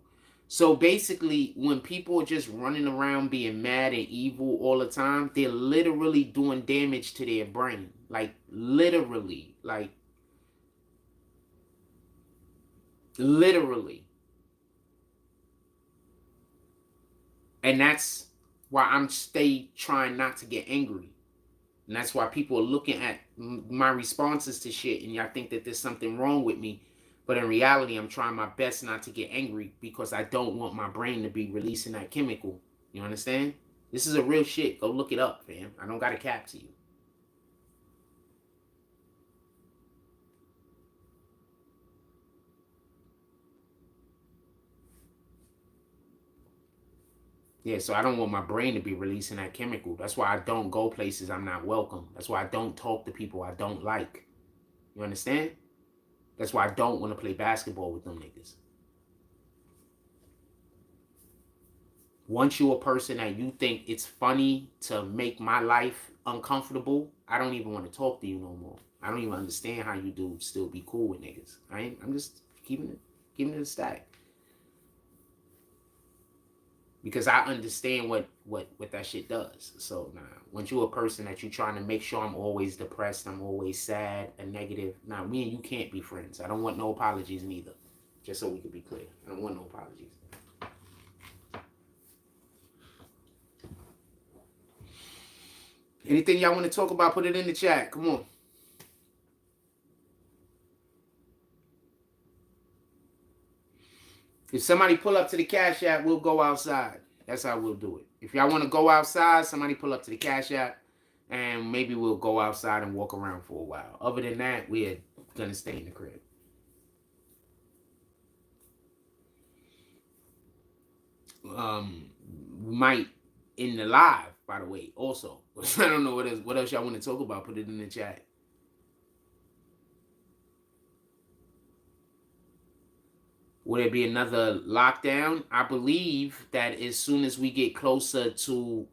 So basically, when people are just running around being mad and evil all the time, they're literally doing damage to their brain. Like literally. And that's why I'm stay trying not to get angry. And that's why people are looking at my responses to shit and y'all think that there's something wrong with me. But in reality, I'm trying my best not to get angry because I don't want my brain to be releasing that chemical. You understand? This is a real shit. Go look it up, fam. I don't got a cap to you. Yeah, so I don't want my brain to be releasing that chemical. That's why I don't go places I'm not welcome. That's why I don't talk to people I don't like. You understand? That's why I don't want to play basketball with them niggas. Once you're a person that you think it's funny to make my life uncomfortable, I don't even want to talk to you no more. I don't even understand how you do still be cool with niggas. I'm just keeping it a stack. Because I understand what that shit does. So nah, once you're a person that you're trying to make sure I'm always depressed, I'm always sad and negative, nah, me and you can't be friends. I don't want no apologies neither. Just so we can be clear. I don't want no apologies. Anything y'all want to talk about, put it in the chat. Come on. If somebody pull up to the Cash App, we'll go outside. That's how we'll do it. If y'all want to go outside, somebody pull up to the Cash App, and maybe we'll go outside and walk around for a while. Other than that, we're going to stay in the crib. We might in the live, by the way, also. I don't know what else y'all want to talk about. Put it in the chat. Will there be another lockdown? I believe that as soon as we get closer to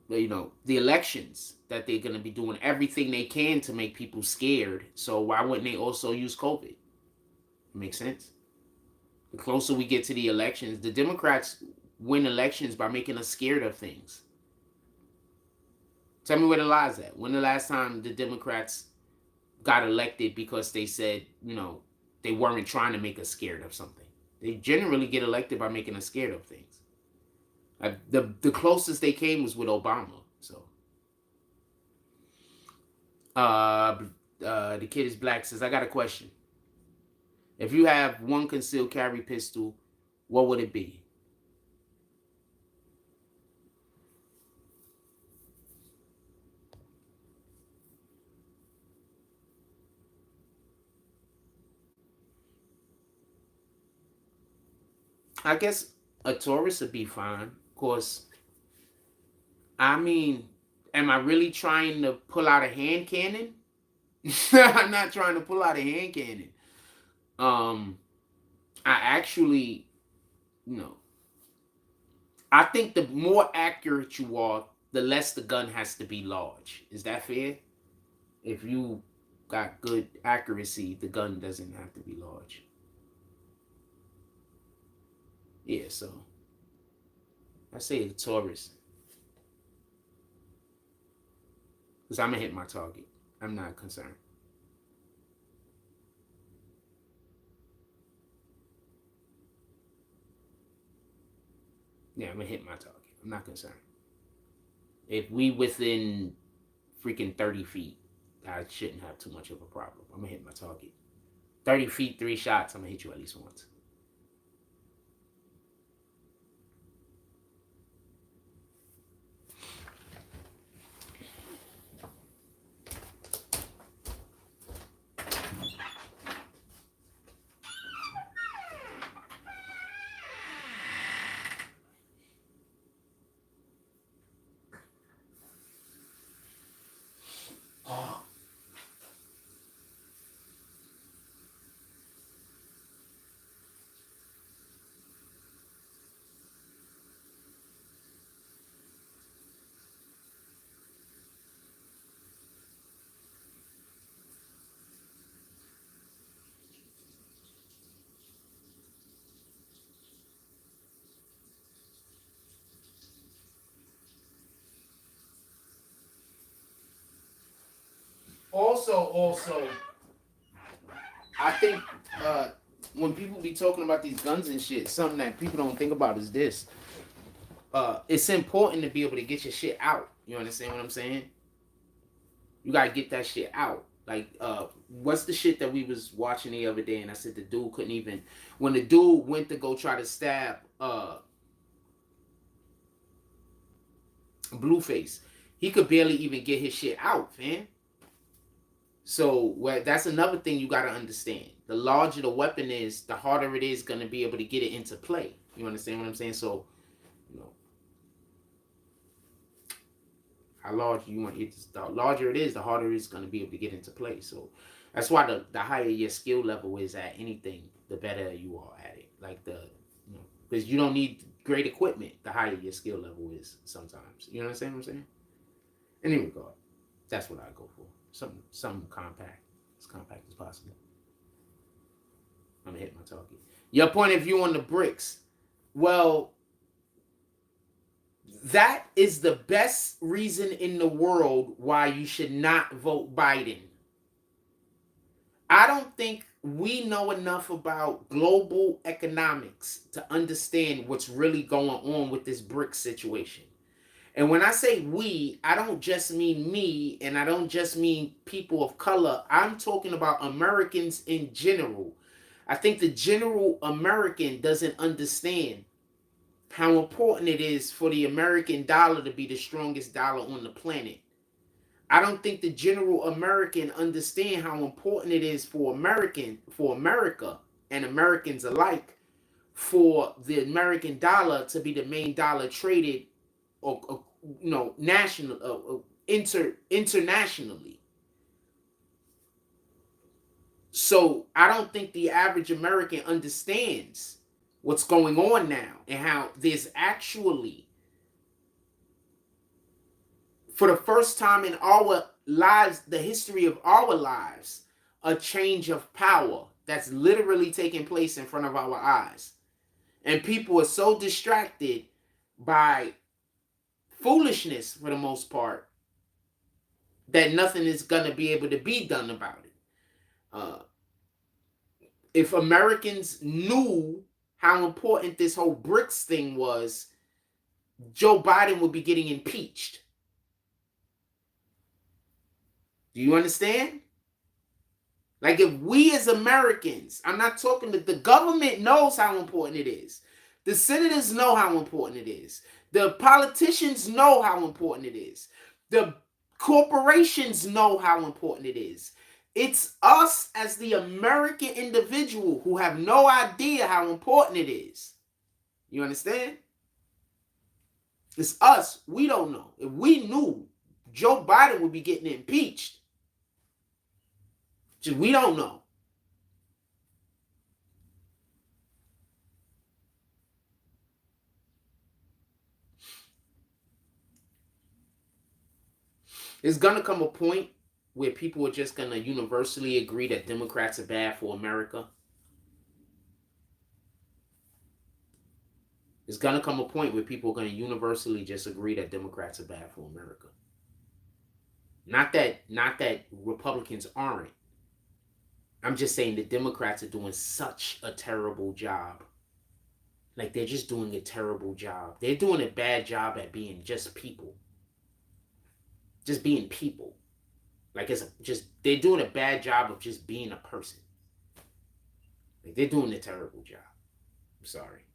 the elections, that they're gonna be doing everything they can to make people scared. So why wouldn't they also use COVID? It makes sense. The closer we get to the elections, the Democrats win elections by making us scared of things. Tell me where the lies at. When the last time the Democrats got elected because they said, they weren't trying to make us scared of something? They generally get elected by making us scared of things. The closest they came was with Obama. So, the kid is black says, I got a question. If you have one concealed carry pistol, what would it be? I guess a Taurus would be fine. Of course, I mean, am I really trying to pull out a hand cannon? I'm not trying to pull out a hand cannon. I actually, I think the more accurate you are, the less the gun has to be large. Is that fair? If you got good accuracy, the gun doesn't have to be large. Yeah, so I say a Taurus. Because I'm going to hit my target. I'm not concerned. Yeah, I'm going to hit my target. I'm not concerned. If we within freaking 30 feet, I shouldn't have too much of a problem. I'm going to hit my target. 30 feet, 3 shots, I'm going to hit you at least once. Also, I think when people be talking about these guns and shit, something that people don't think about is this. It's important to be able to get your shit out. You understand what I'm saying? You gotta get that shit out. Like, what's the shit that we was watching the other day? And I said the dude couldn't even. When the dude went to go try to stab Blueface, he could barely even get his shit out, man. So that's another thing you gotta understand. The larger the weapon is, the harder it is gonna be able to get it into play. You understand what I'm saying? So, you know, how large you want it, the larger it is, the harder it's gonna be able to get into play. So that's why the higher your skill level is at anything, the better you are at it. Like because you don't need great equipment. The higher your skill level is, sometimes. You understand what I'm saying? In any regard, that's what I go for. Something compact, as compact as possible. I'm gonna hit my target. Your point of view on the BRICS. Well, that is the best reason in the world why you should not vote Biden. I don't think we know enough about global economics to understand what's really going on with this BRICS situation. And when I say we, I don't just mean me, and I don't just mean people of color. I'm talking about Americans in general. I think the general American doesn't understand how important it is for the American dollar to be the strongest dollar on the planet. I don't think the general American understand how important it is for America and Americans alike, for the American dollar to be the main dollar traded or national internationally. So I don't think the average American understands what's going on now, and how there's actually, for the first time in our lives, the history of our lives, a change of power that's literally taking place in front of our eyes. And people are so distracted by foolishness, for the most part, that nothing is going to be able to be done about it. If Americans knew how important this whole BRICS thing was, Joe Biden would be getting impeached. Do you understand? Like, if we as Americans, I'm not talking that the government knows how important it is. The senators know how important it is. The politicians know how important it is. The corporations know how important it is. It's us as the American individual who have no idea how important it is. You understand? It's us. We don't know. If we knew, Joe Biden would be getting impeached. Just we don't know. There's going to come a point where people are just going to universally agree that Democrats are bad for America. There's going to come a point where people are going to universally just agree that Democrats are bad for America. Not that Republicans aren't. I'm just saying the Democrats are doing such a terrible job. Like, they're just doing a terrible job. They're doing a bad job at being just people. Just being people. Like, they're doing a bad job of just being a person. Like, they're doing a terrible job. I'm sorry.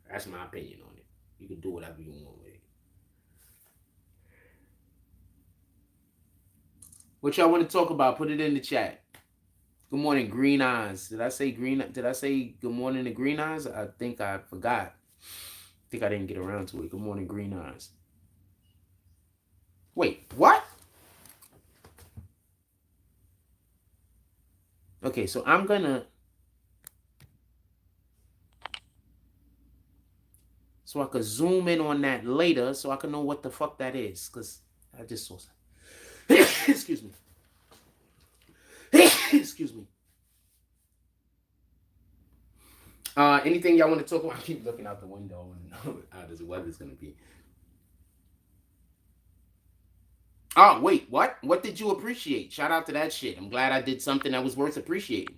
That's my opinion on it. You can do whatever you want with it. What y'all want to talk about? Put it in the chat. Good morning, Green Eyes. Did I say good morning to Green Eyes? I think I forgot. I think I didn't get around to it. Good morning, Green Eyes. Wait, what? Okay, so I'm gonna. So I could zoom in on that later, so I can know what the fuck that is, because I just saw something. Excuse me. Excuse me. Anything y'all want to talk about? I keep looking out the window and how the weather's gonna be. Oh, wait, what? What did you appreciate? Shout out to that shit. I'm glad I did something that was worth appreciating.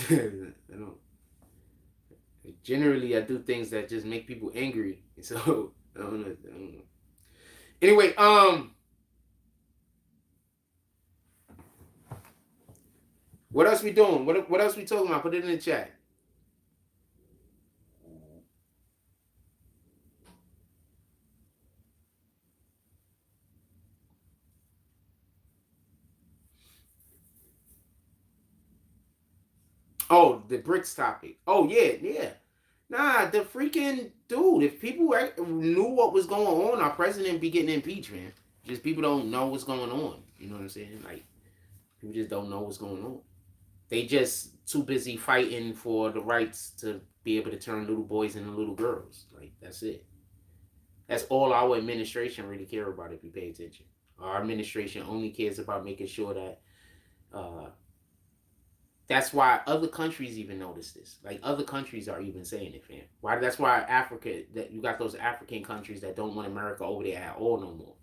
I don't, generally, I do things that just make people angry. So, I don't know. I don't know. Anyway, what else we doing? What else we talking about? Put it in the chat. Oh, the BRICS topic. Oh yeah, yeah. Nah, the freaking dude. If people knew what was going on, our president be getting impeached, man. Just people don't know what's going on. You know what I'm saying? Like people just don't know what's going on. They just too busy fighting for the rights to be able to turn little boys into little girls. Like that's it. That's all our administration really care about if you pay attention. Our administration only cares about making sure that uh, that's why other countries even notice this. Like other countries are even saying it, fam. Why? That's why Africa. That you got those African countries that don't want America over there at all no more,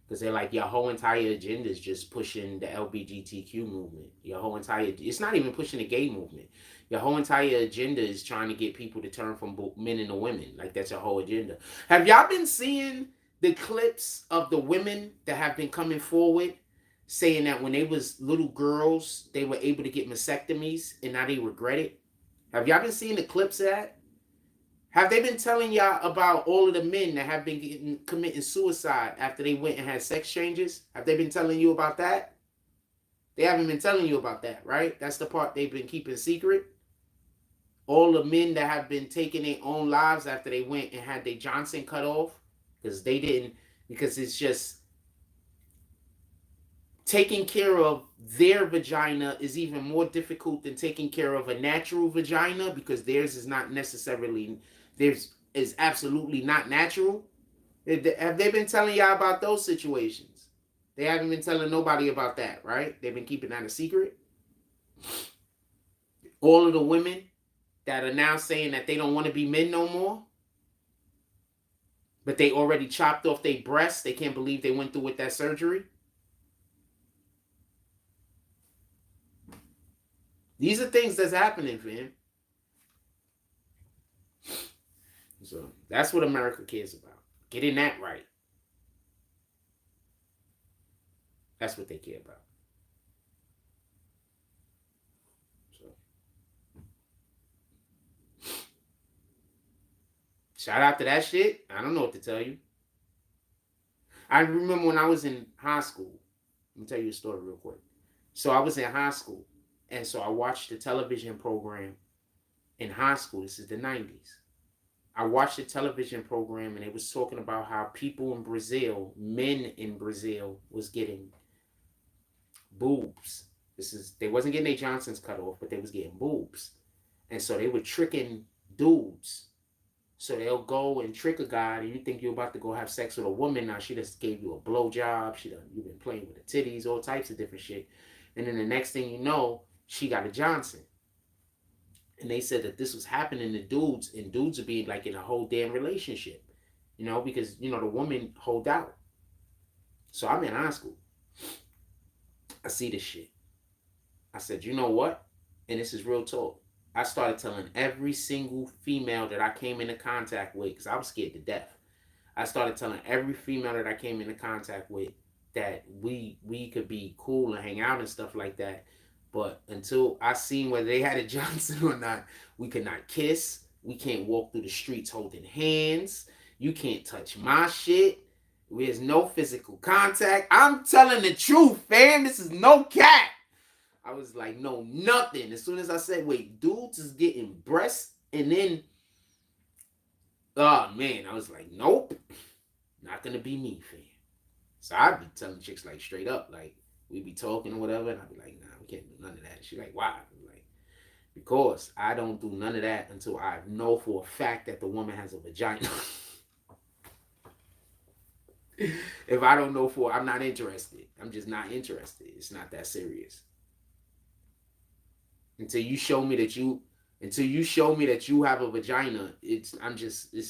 because they're like your whole entire agenda is just pushing the LGBTQ movement. Your whole entire it's not even pushing the gay movement. Your whole entire agenda is trying to get people to turn from men into women. Like that's your whole agenda. Have y'all been seeing the clips of the women that have been coming forward saying that when they was little girls, they were able to get mastectomies and now they regret it? Have y'all been seeing the clips of that? Have they been telling y'all about all of the men that have been committing suicide after they went and had sex changes? Have they been telling you about that? They haven't been telling you about that, right? That's the part they've been keeping secret. All the men that have been taking their own lives after they went and had their Johnson cut off because they didn't, because it's just taking care of their vagina is even more difficult than taking care of a natural vagina because theirs is not necessarily, theirs is absolutely not natural. Have they been telling y'all about those situations? They haven't been telling nobody about that, right? They've been keeping that a secret. All of the women that are now saying that they don't want to be men no more, but they already chopped off their breasts. They can't believe they went through with that surgery. These are things that's happening, fam. So that's what America cares about. Getting that right. That's what they care about. So shout out to that shit. I don't know what to tell you. I remember when I was in high school. Let me tell you a story real quick. So I was in high school, and so I watched the television program in high school. This is the 90s. I watched the television program, and it was talking about how people in Brazil, men in Brazil, was getting boobs. They wasn't getting their Johnsons cut off, but they was getting boobs. And so they were tricking dudes. So they'll go and trick a guy, and you think you're about to go have sex with a woman. Now she just gave you a blowjob. You've been playing with the titties, all types of different shit. And then the next thing you know, she got a Johnson. And they said that this was happening to dudes, and dudes would be like in a whole damn relationship, because the woman hold out. So I'm in high school. I see this shit. I said, you know what? And this is real talk. I started telling every single female that I came into contact with, because I was scared to death. I started telling every female that I came into contact with that we could be cool and hang out and stuff like that. But until I seen whether they had a Johnson or not, we could not kiss. We can't walk through the streets holding hands. You can't touch my shit. There's no physical contact. I'm telling the truth, fam. This is no cap. I was like, no, nothing. As soon as I said, wait, dudes is getting breasts, and then, oh man, I was like, nope, not gonna be me, fam. So I'd be telling chicks like straight up, like we'd be talking or whatever, and I'd be like, nah, we can't do none of that. She like, why? I'm like, because I don't do none of that until I know for a fact that the woman has a vagina. If I don't know I'm not interested. I'm just not interested. It's not that serious. Until you show me that you until you show me that you have a vagina, it's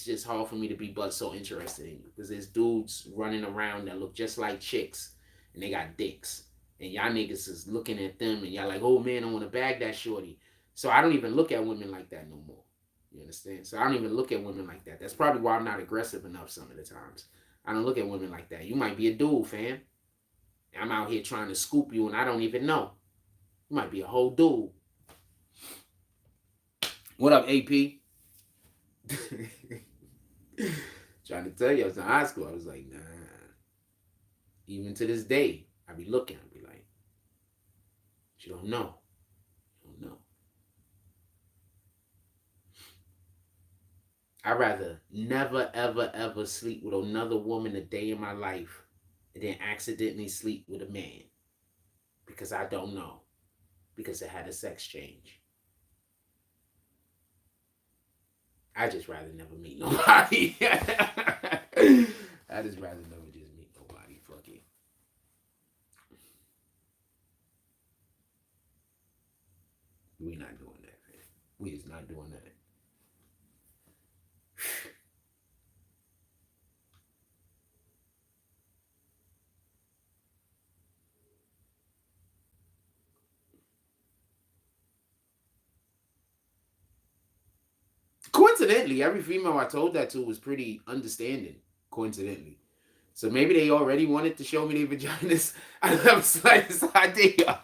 just hard for me to be but so interested in you. Because there's dudes running around that look just like chicks and they got dicks. And y'all niggas is looking at them and y'all like, oh man, I want to bag that shorty. So I don't even look at women like that no more. You understand? So I don't even look at women like that. That's probably why I'm not aggressive enough some of the times. I don't look at women like that. You might be a dude, fam. I'm out here trying to scoop you and I don't even know. You might be a whole dude. What up, AP? Trying to tell you, I was in high school. I was like, nah. Even to this day, I be looking. I be like, you don't know. You don't know. I'd rather never, ever, ever sleep with another woman a day in my life and then accidentally sleep with a man because I don't know. Because it had a sex change. I just rather never meet nobody. I just rather never just meet nobody. Fuck it. We not doing that, man. We is not doing that. Coincidentally, every female I told that to was pretty understanding. Coincidentally. So maybe they already wanted to show me their vaginas. I don't have the slightest idea.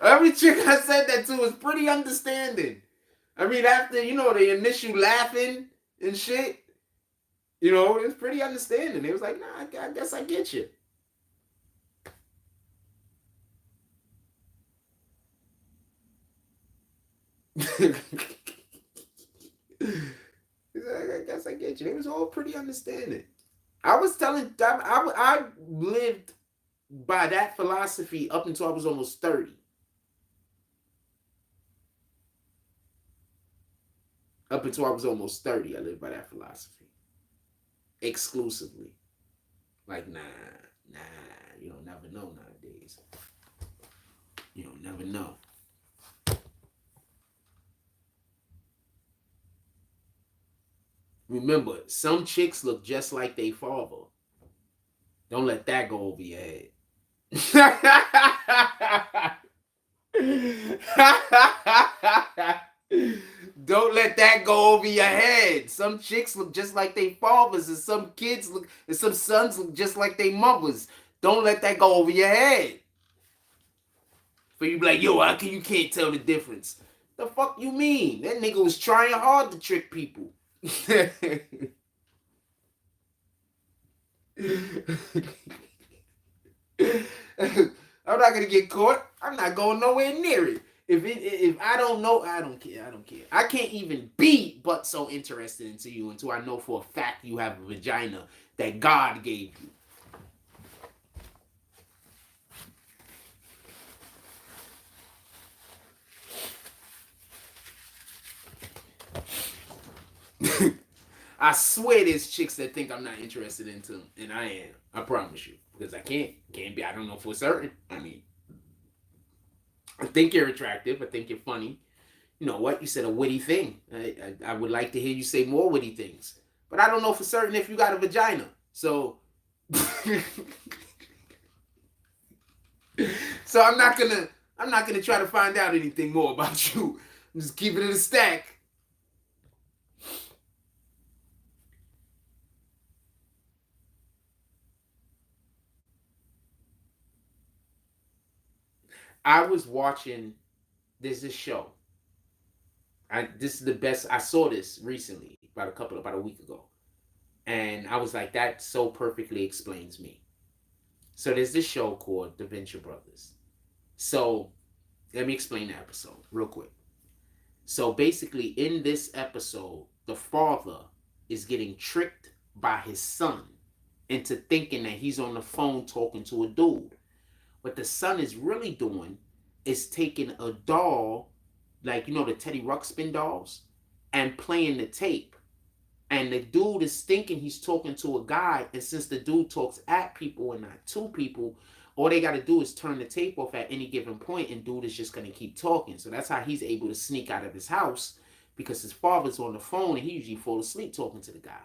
Every chick I said that to was pretty understanding. I mean, after, the initial laughing and shit, it was pretty understanding. It was like, nah, I guess I get you. I guess I get you. It was all pretty understanding. I was telling, I lived by that philosophy up until I was almost 30. Up until I was almost 30, I lived by that philosophy. Exclusively. Like, nah, you don't never know nowadays. You don't never know. Remember, some chicks look just like they father. Don't let that go over your head. Don't let that go over your head. Some chicks look just like they fathers, and some kids look, and some sons look just like they mothers. Don't let that go over your head. For you be like, yo, how can you can't tell the difference? The fuck you mean? That nigga was trying hard to trick people. I'm not gonna get caught. I'm not going nowhere near it. If I don't know, I don't care. I don't care. I can't even be but so interested into you until I know for a fact you have a vagina that God gave you. I swear there's chicks that think I'm not interested into, and I am. I promise you, because I can't be. I don't know for certain. I mean, I think you're attractive. I think you're funny. You know what? You said a witty thing. I would like to hear you say more witty things, but I don't know for certain if you got a vagina. So, so I'm not gonna try to find out anything more about you. I'm just keeping it a stack. I was watching. There's this show. This is the best. I saw this recently, about a week ago, and I was like, that so perfectly explains me. So there's this show called The Venture Brothers. So let me explain the episode real quick. So basically, in this episode, the father is getting tricked by his son into thinking that he's on the phone talking to a dude. What the son is really doing is taking a doll, like the Teddy Ruxpin dolls, and playing the tape And the dude is thinking he's talking to a guy, and since the dude talks at people and not to people, all they got to do is turn the tape off at any given point, and dude is just going to keep talking. So that's how he's able to sneak out of his house, because his father's on the phone, and he usually fall asleep talking to the guy,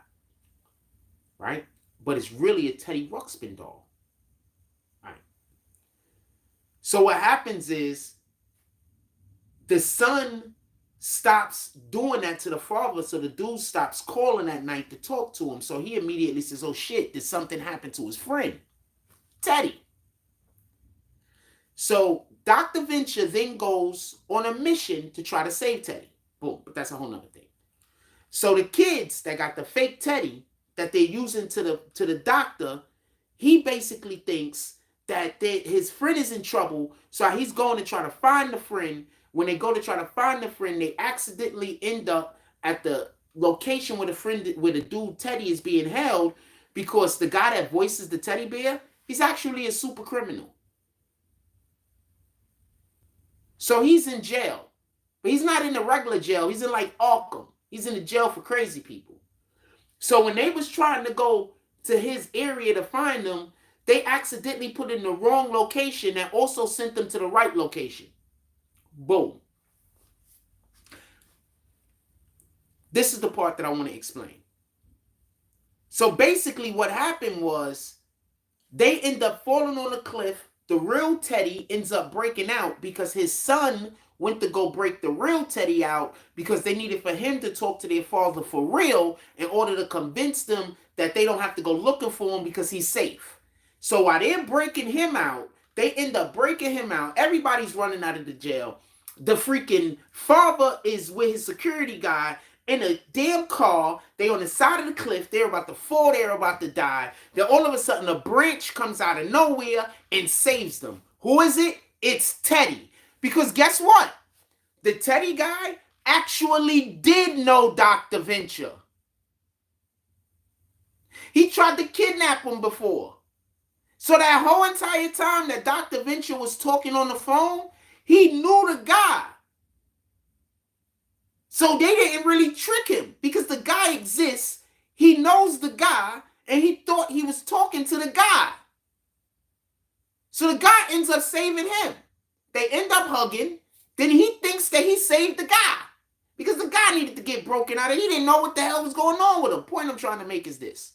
right? But it's really a Teddy Ruxpin doll, right? So what happens is the son stops doing that to the father, so the dude stops calling at night to talk to him. So he immediately says, oh shit, did something happen to his friend Teddy? So Dr. Venture then goes on a mission to try to save Teddy. Boom, but that's a whole nother thing. So the kids that got the fake Teddy that they're using to the doctor, he basically thinks that his friend is in trouble, so he's going to try to find the friend. When they go to try to find the friend, they accidentally end up at the location where the dude Teddy is being held, because the guy that voices the teddy bear, he's actually a super criminal. So he's in jail, but he's not in the regular jail. He's in like Arkham. He's in the jail for crazy people. So when they was trying to go to his area to find them, they accidentally put in the wrong location that also sent them to the right location. Boom. This is the part that I want to explain. So basically what happened was they end up falling on a cliff. The real Teddy ends up breaking out because his son went to go break the real Teddy out, because they needed for him to talk to their father for real in order to convince them that they don't have to go looking for him because he's safe. So while they're breaking him out, they end up breaking him out. Everybody's running out of the jail. The freaking father is with his security guy in a damn car. They on the side of the cliff. They're about to fall. They're about to die. Then all of a sudden a branch comes out of nowhere and saves them. Who is it? It's Teddy. Because guess what? The Teddy guy actually did know Dr. Venture. He tried to kidnap him before. So that whole entire time that Dr. Venture was talking on the phone, he knew the guy. So they didn't really trick him, because the guy exists. He knows the guy, and he thought he was talking to the guy. So the guy ends up saving him. They end up hugging. Then he thinks that he saved the guy, because the guy needed to get broken out, and he didn't know what the hell was going on with him. The point I'm trying to make is this.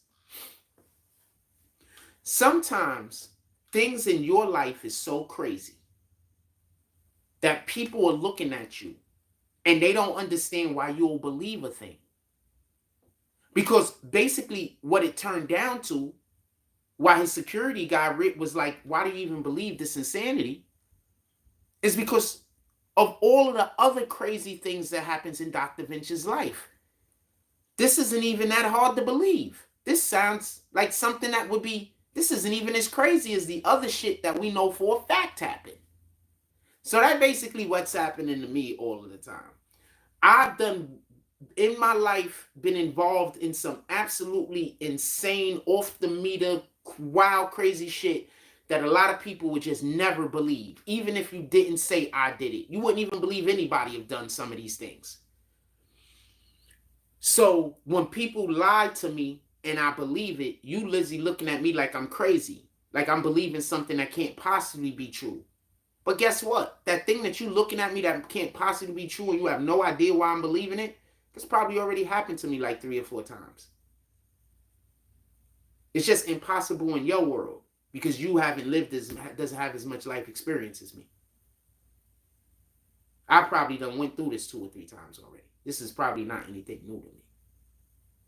Sometimes things in your life is so crazy that people are looking at you and they don't understand why you'll believe a thing. Because basically what it turned down to, why his security guy was like, why do you even believe this insanity? Is because of all of the other crazy things that happens in Dr. Venture's life. This isn't even that hard to believe. This sounds like something that would be, this isn't even as crazy as the other shit that we know for a fact happened. So that's basically what's happening to me all of the time. I've done, in my life, been involved in some absolutely insane, off the meter, wild, crazy shit that a lot of people would just never believe. Even if you didn't say I did it. You wouldn't even believe anybody have done some of these things. So when people lie to me and I believe it, you, Lizzie, looking at me like I'm crazy. Like I'm believing something that can't possibly be true. But guess what? That thing that you looking at me that can't possibly be true and you have no idea why I'm believing it, that's probably already happened to me like 3 or 4 times. It's just impossible in your world because you haven't lived doesn't have as much life experience as me. I probably done went through this 2 or 3 times already. This is probably not anything new to me.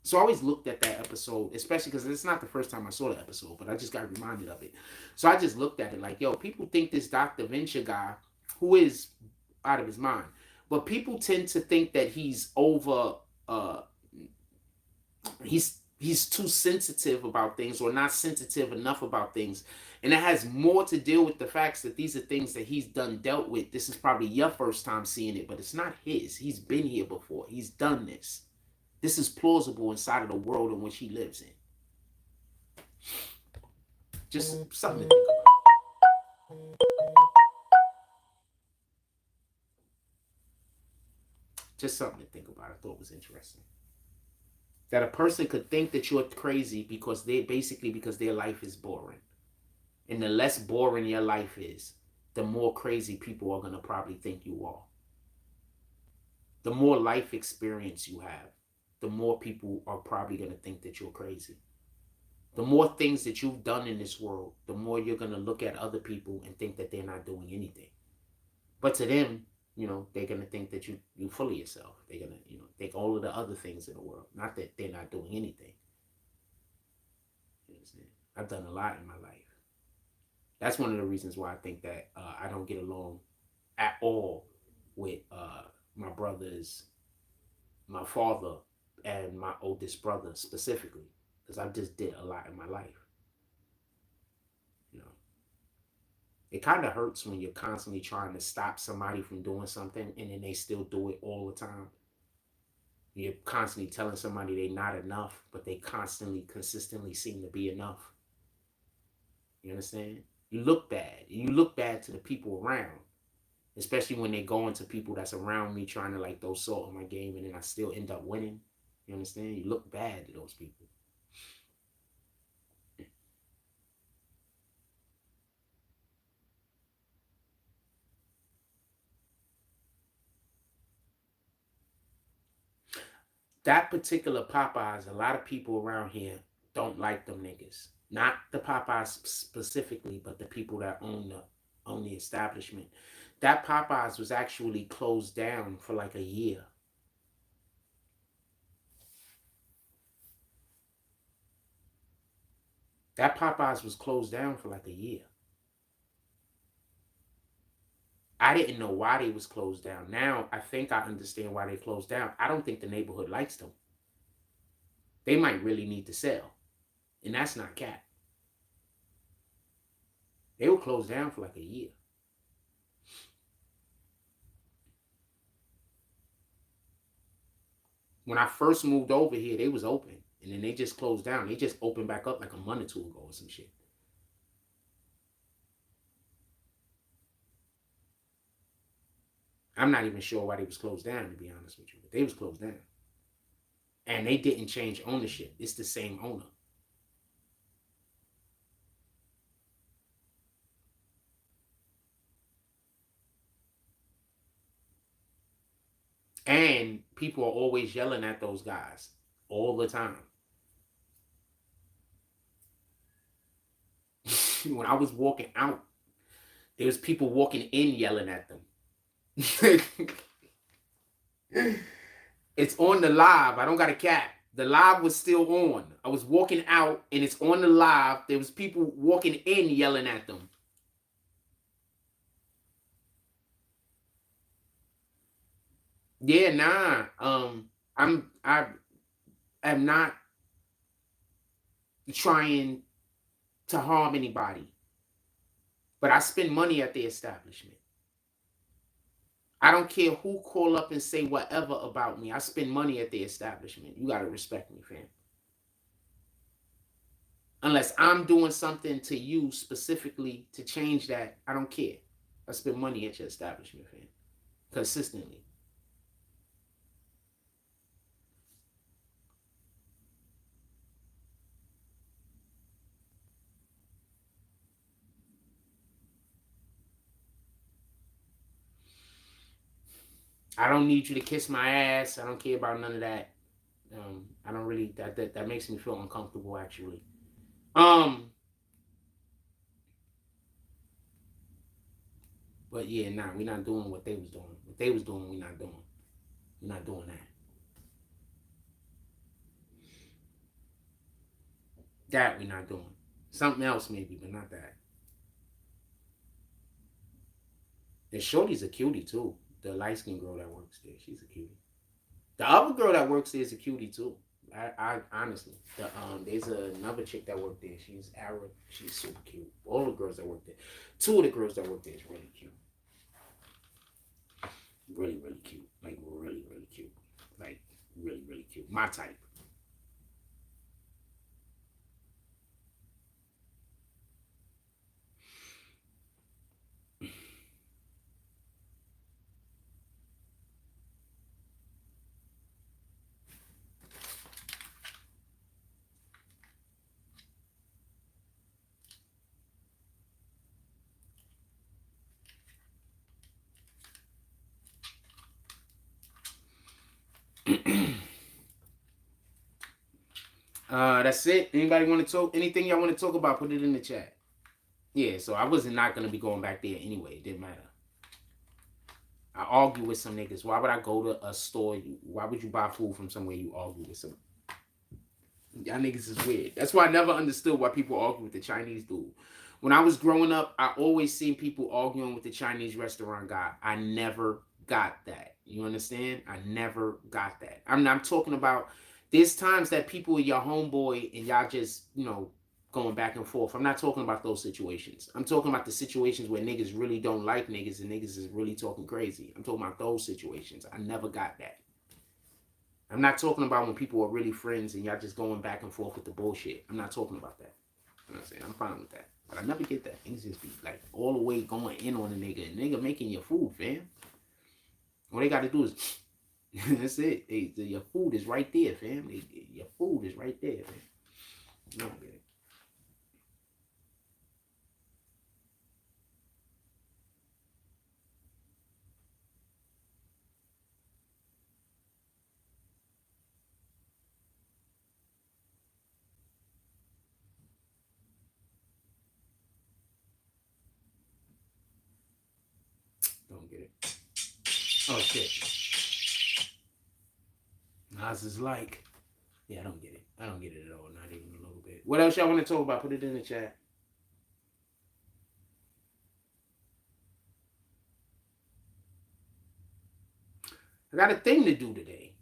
So I always looked at that episode, especially because it's not the first time I saw the episode, but I just got reminded of it. So I just looked at it like, yo, people think this Dr. Venture guy, who is out of his mind, but people tend to think that he's over, he's too sensitive about things or not sensitive enough about things. And it has more to deal with the facts that these are things that he's dealt with. This is probably your first time seeing it, but it's not his. He's been here before. He's done this. This is plausible inside of the world in which he lives in. Just something to think about. Just something to think about. I thought it was interesting. That a person could think that you're crazy because because their life is boring. And the less boring your life is, the more crazy people are gonna probably think you are. The more life experience you have, the more people are probably gonna think that you're crazy. The more things that you've done in this world, the more you're gonna look at other people and think that they're not doing anything. But to them, they're gonna think that you full of yourself. They're gonna, think all of the other things in the world. Not that they're not doing anything. You understand? I've done a lot in my life. That's one of the reasons why I think that I don't get along at all with my brothers, my father, and my oldest brother specifically, because I just did a lot in my life. You know, it kind of hurts when you're constantly trying to stop somebody from doing something and then they still do it all the time. You're constantly telling somebody they're not enough, but they constantly, consistently seem to be enough. You understand? You look bad. You look bad to the people around, especially when they go into people that's around me trying to like throw salt on my game, and then I still end up winning. You understand? You look bad to those people. That particular Popeyes, a lot of people around here don't like them niggas. Not the Popeyes specifically, but the people that own the establishment. That Popeyes was actually closed down for like a year. That Popeyes was closed down for like a year. I didn't know why they was closed down. Now I think I understand why they closed down. I don't think the neighborhood likes them. They might really need to sell, and that's not cap. They were closed down for like a year. When I first moved over here, they was open, and then they just closed down. They just opened back up like a month or two ago or some shit. I'm not even sure why they was closed down, to be honest with you, but they was closed down, and they didn't change ownership. It's the same owner. And people are always yelling at those guys all the time. When I was walking out, there was people walking in yelling at them. It's on the live. I don't got a cap. The live was still on. I was walking out and it's on the live. There was people walking in yelling at them. Yeah, nah. I am not trying to harm anybody, but I spend money at the establishment. I don't care who call up and say whatever about me. I spend money at the establishment. You gotta respect me, fam. Unless I'm doing something to you specifically to change that, I don't care. I spend money at your establishment, fam. Consistently. I don't need you to kiss my ass. I don't care about none of that. I don't really that makes me feel uncomfortable actually. Um, but yeah, nah, we're not doing what they was doing. What they was doing, we're not doing. We're not doing that. That we're not doing. Something else maybe, but not that. And Shorty's a cutie too. The light skinned girl that works there, she's a cutie. The other girl that works there is a cutie too. I honestly, there's another chick that worked there. She's Arab. She's super cute. All the girls that work there, two of the girls that work there is really cute. Really, really cute. Like really, really cute. Like really, really cute. My type. That's it. Anybody want to talk? Anything y'all want to talk about? Put it in the chat. Yeah. So I was not gonna be going back there anyway. It didn't matter. I argue with some niggas. Why would I go to a store? Why would you buy food from somewhere you argue with some? Y'all niggas is weird. That's why I never understood why people argue with the Chinese dude. When I was growing up, I always seen people arguing with the Chinese restaurant guy. I never got that. You understand? I never got that. I'm talking about there's times that people are your homeboy and y'all just, going back and forth. I'm not talking about those situations. I'm talking about the situations where niggas really don't like niggas and niggas is really talking crazy. I'm talking about those situations. I never got that. I'm not talking about when people are really friends and y'all just going back and forth with the bullshit. I'm not talking about that. You know what I'm saying? I'm fine with that. But I never get that. Niggas just be like all the way going in on a nigga. And nigga making your food, fam. All they got to do is, that's it. Your food is right there, fam. Your food is right there, fam. I don't get it. Don't get it. Oh, shit. Nas is like, yeah, I don't get it. I don't get it at all. Not even a little bit. What else y'all want to talk about? Put it in the chat. I got a thing to do today.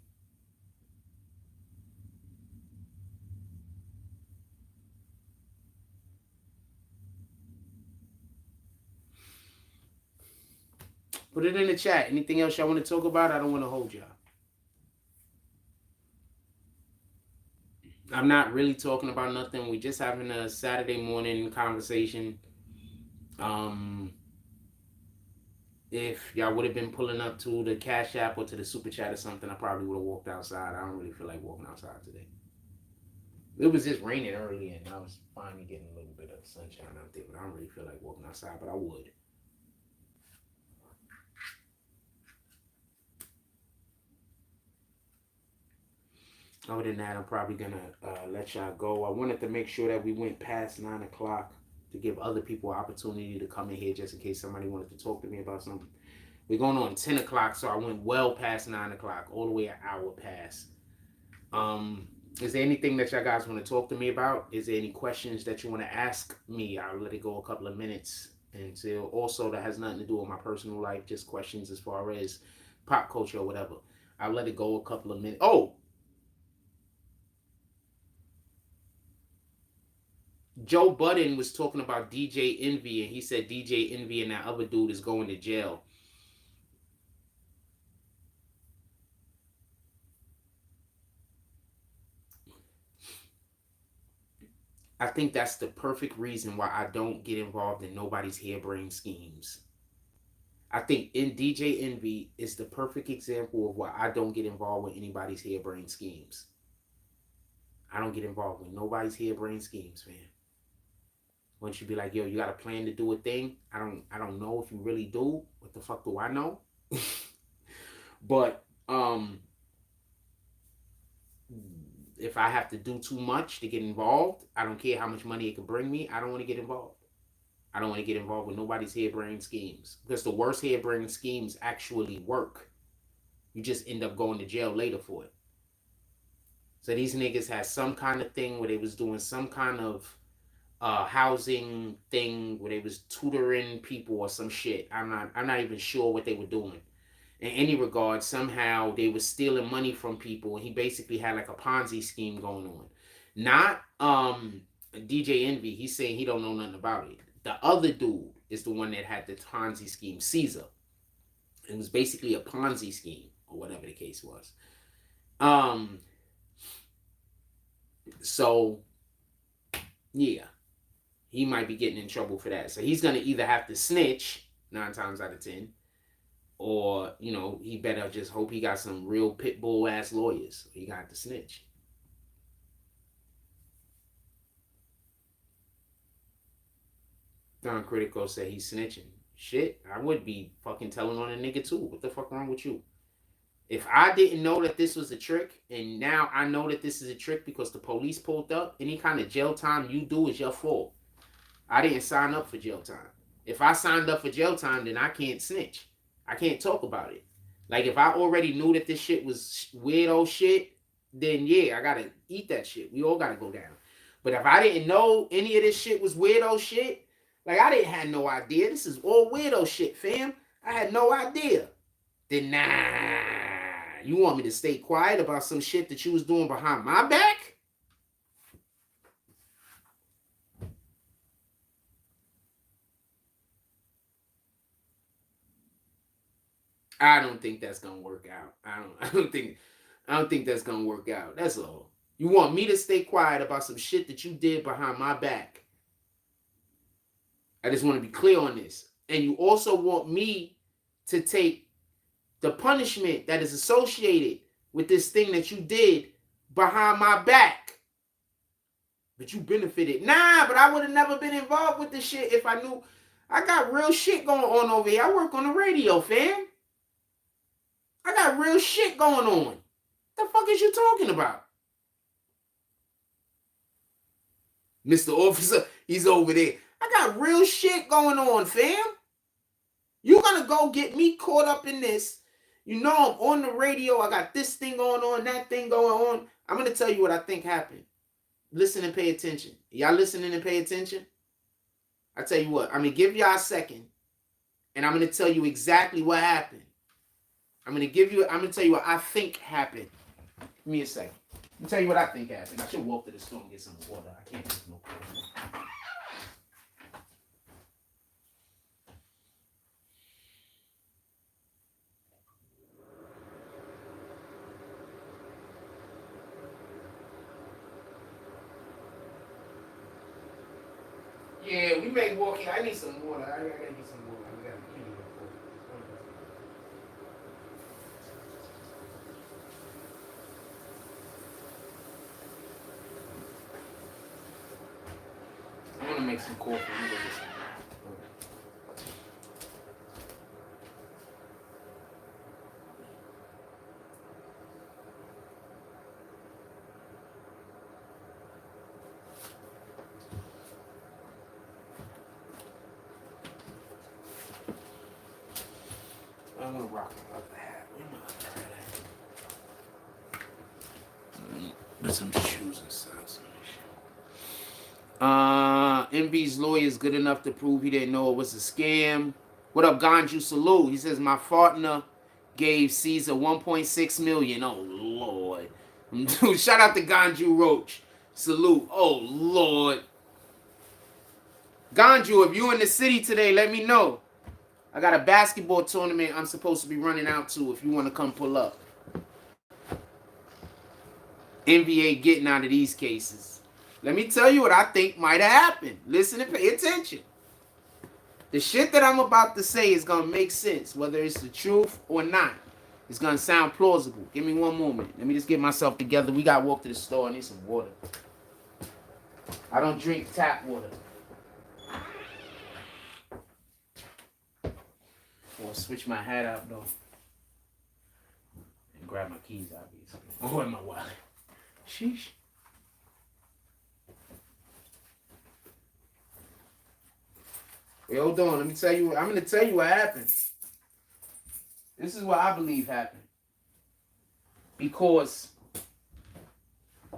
Put it in the chat. Anything else y'all want to talk about? I don't want to hold y'all. I'm not really talking about nothing. We just having a Saturday morning conversation. If y'all would have been pulling up to the Cash App or to the Super Chat or something, I probably would have walked outside. I don't really feel like walking outside today. It was just raining early and I was finally getting a little bit of sunshine out there, but I don't really feel like walking outside, but I would. Other than that, I'm probably gonna let y'all go. I wanted to make sure that we went past 9 o'clock to give other people an opportunity to come in here just in case somebody wanted to talk to me about something. We're going on 10 o'clock, so I went well past 9 o'clock, all the way an hour past. Is there anything that y'all guys want to talk to me about? Is there any questions that you want to ask me? I'll let it go a couple of minutes until also that has nothing to do with my personal life, just questions as far as pop culture or whatever. I'll let it go a couple of minutes. Oh, Joe Budden was talking about DJ Envy, and he said DJ Envy and that other dude is going to jail. I think that's the perfect reason why I don't get involved in nobody's harebrained schemes. I think in DJ Envy is the perfect example of why I don't get involved with anybody's harebrained schemes. I don't get involved with nobody's harebrained schemes, man. Once you be like, yo, you got a plan to do a thing, I don't know if you really do. What the fuck do I know? But if I have to do too much to get involved, I don't care how much money it can bring me. I don't want to get involved. I don't want to get involved with nobody's harebrained schemes because the worst harebrained schemes actually work. You just end up going to jail later for it. So these niggas had some kind of thing where they was doing some kind of housing thing where they was tutoring people or some shit. I'm not even sure what they were doing. In any regard, somehow they were stealing money from people, and he basically had like a Ponzi scheme going on. Not DJ Envy. He's saying he don't know nothing about it. The other dude is the one that had the Ponzi scheme, Caesar. It was basically a Ponzi scheme or whatever the case was. Um. So yeah, he might be getting in trouble for that. So he's gonna either have to snitch 9 times out of 10, or he better just hope he got some real pit bull ass lawyers. He got to snitch. Don Critical said he's snitching. Shit, I would be fucking telling on a nigga too. What the fuck wrong with you? If I didn't know that this was a trick, and now I know that this is a trick because the police pulled up, any kind of jail time you do is your fault. I didn't sign up for jail time. If I signed up for jail time, then I can't snitch. I can't talk about it. Like, if I already knew that this shit was weirdo shit, then yeah, I gotta eat that shit. We all gotta go down. But if I didn't know any of this shit was weirdo shit, like, I didn't have no idea. This is all weirdo shit, fam. I had no idea. Then nah, you want me to stay quiet about some shit that you was doing behind my back? I don't think that's gonna work out. I don't think that's gonna work out. That's all. You want me to stay quiet about some shit that you did behind my back. I just want to be clear on this. And you also want me to take the punishment that is associated with this thing that you did behind my back. But you benefited. Nah, but I would have never been involved with this shit if I knew. I got real shit going on over here. I work on the radio, fam. I got real shit going on. The fuck is you talking about? Mr. Officer, he's over there. I got real shit going on, fam. You gonna go get me caught up in this. You know I'm on the radio. I got this thing going on, that thing going on. I'm gonna tell you what I think happened. Listen and pay attention. Y'all listening and pay attention? I tell you what, I'm gonna give y'all a second, and I'm gonna tell you exactly what happened. I'm gonna tell you what I think happened. Give me a second. Let me tell you what I think happened. I should walk to the store and get some water. I can't drink no water. Yeah, we may walk in. I need some water. I gotta get some water. I gotta get some water. I want to make some coffee. Let me go get some. I'm gonna rock my other hat. Where my other hat at? Put some shoes and socks on. Envy's lawyer is good enough to prove he didn't know it was a scam. What up, Ganju Salute? He says my partner gave Caesar 1.6 million. Oh Lord. Dude, shout out to Ganju Roach. Salute. Oh Lord. Ganju, if you in the city today, let me know. I got a basketball tournament I'm supposed to be running out to if you want to come pull up. NBA getting out of these cases. Let me tell you what I think might have happened. Listen and pay attention. The shit that I'm about to say is going to make sense, whether it's the truth or not. It's going to sound plausible. Give me one moment. Let me just get myself together. We got to walk to the store. I need some water. I don't drink tap water. I'll switch my hat out, though. And grab my keys, obviously. Oh, and my wallet. Sheesh. Hey, hold on. Let me tell you. I'm going to tell you what happened. This is what I believe happened. Because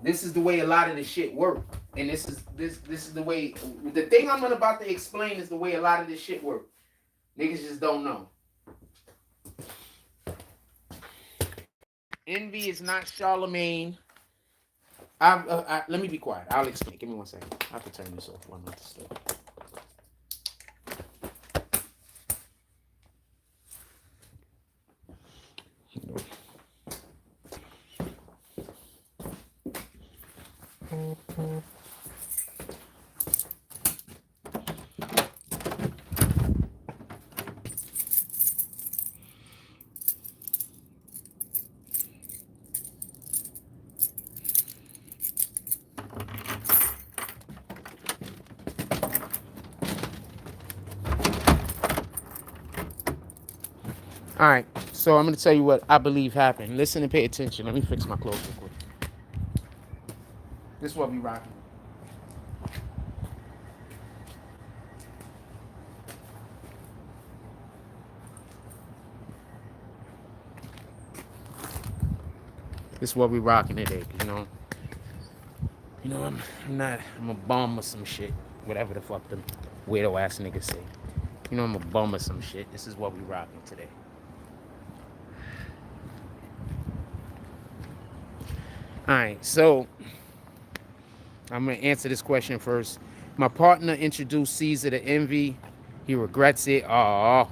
this is the way a lot of this shit work. And this is the way. The thing I'm about to explain is the way a lot of this shit work. Niggas just don't know. Envy is not Charlemagne. Let me be quiet. I'll explain. Give me 1 second. I have to turn this off while I'm at the store. All right, so I'm gonna tell you what I believe happened. Listen and pay attention. Let me fix my clothes real quick. This is what we rocking. This is what we rocking today. I'm a bum or some shit. Whatever the fuck them weirdo ass niggas say. I'm a bum or some shit. This is what we rocking today. All right, so I'm gonna answer this question first. My partner introduced Caesar to Envy. He regrets it. Oh,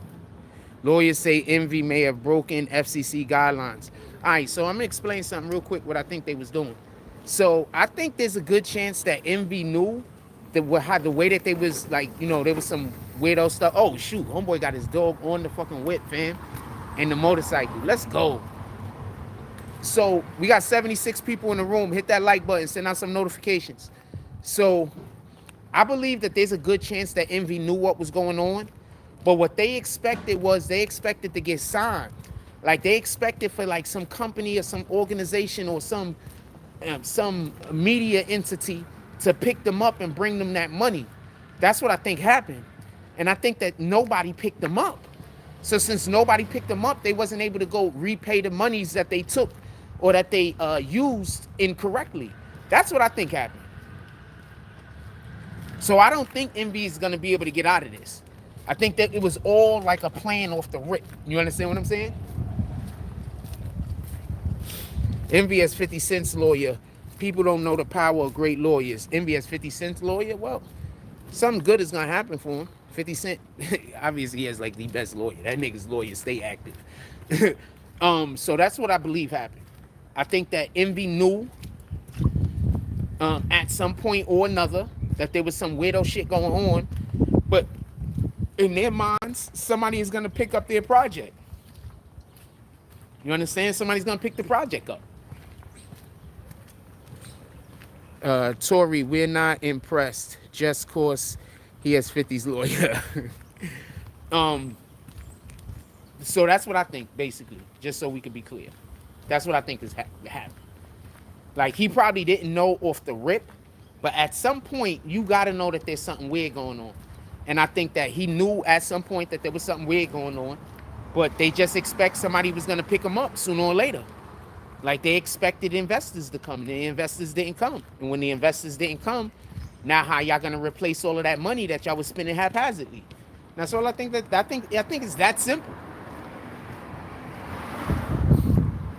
lawyers say Envy may have broken FCC guidelines. All right, so I'm gonna explain something real quick. What I think they was doing. So I think there's a good chance that Envy knew how the way that they was like, there was some weirdo stuff. Oh shoot, homeboy got his dog on the fucking whip, fam, and the motorcycle. Let's go. So we got 76 people in the room. Hit that like button, send out some notifications. So I believe that there's a good chance that Envy knew what was going on. But what they expected was they expected to get signed. Like they expected for like some company or some organization or some media entity to pick them up and bring them that money. That's what I think happened. And I think that nobody picked them up. So since nobody picked them up, they wasn't able to go repay the monies that they took or that they used incorrectly. That's what I think happened. So I don't think Envy is going to be able to get out of this. I think that it was all like a plan off the rip. You understand what I'm saying? Envy as 50 Cent's lawyer. People don't know the power of great lawyers. Envy as 50 Cent's lawyer? Well, something good is going to happen for him. 50 Cent, obviously, he has like the best lawyer. That nigga's lawyers stay active. So that's what I believe happened. I think that Envy knew at some point or another that there was some weirdo shit going on. But in their minds, somebody is going to pick up their project. You understand? Somebody's going to pick the project up. Tory, we're not impressed. Just cause he has 50's lawyer. So that's what I think, basically. Just so we can be clear. That's what I think is happening. Like, he probably didn't know off the rip, but at some point, you got to know that there's something weird going on. And I think that he knew at some point that there was something weird going on, but they just expect somebody was going to pick him up sooner or later. Like, they expected investors to come, and the investors didn't come. And when the investors didn't come, now how y'all going to replace all of that money that y'all was spending haphazardly? That's all I think. I think it's that simple.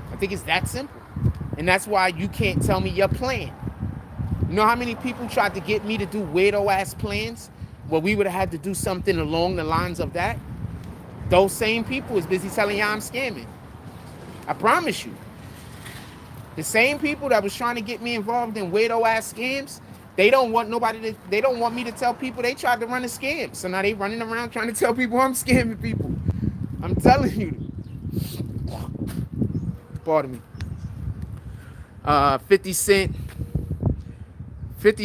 I think it's that simple. And that's why you can't tell me your plan. You know how many people tried to get me to do weirdo ass plans where we would have had to do something along the lines of that? Those same people is busy telling y'all I'm scamming. I promise you. The same people that was trying to get me involved in weirdo ass scams, they don't want me to tell people they tried to run a scam. So now they running around trying to tell people I'm scamming people. I'm telling you. Pardon me. 50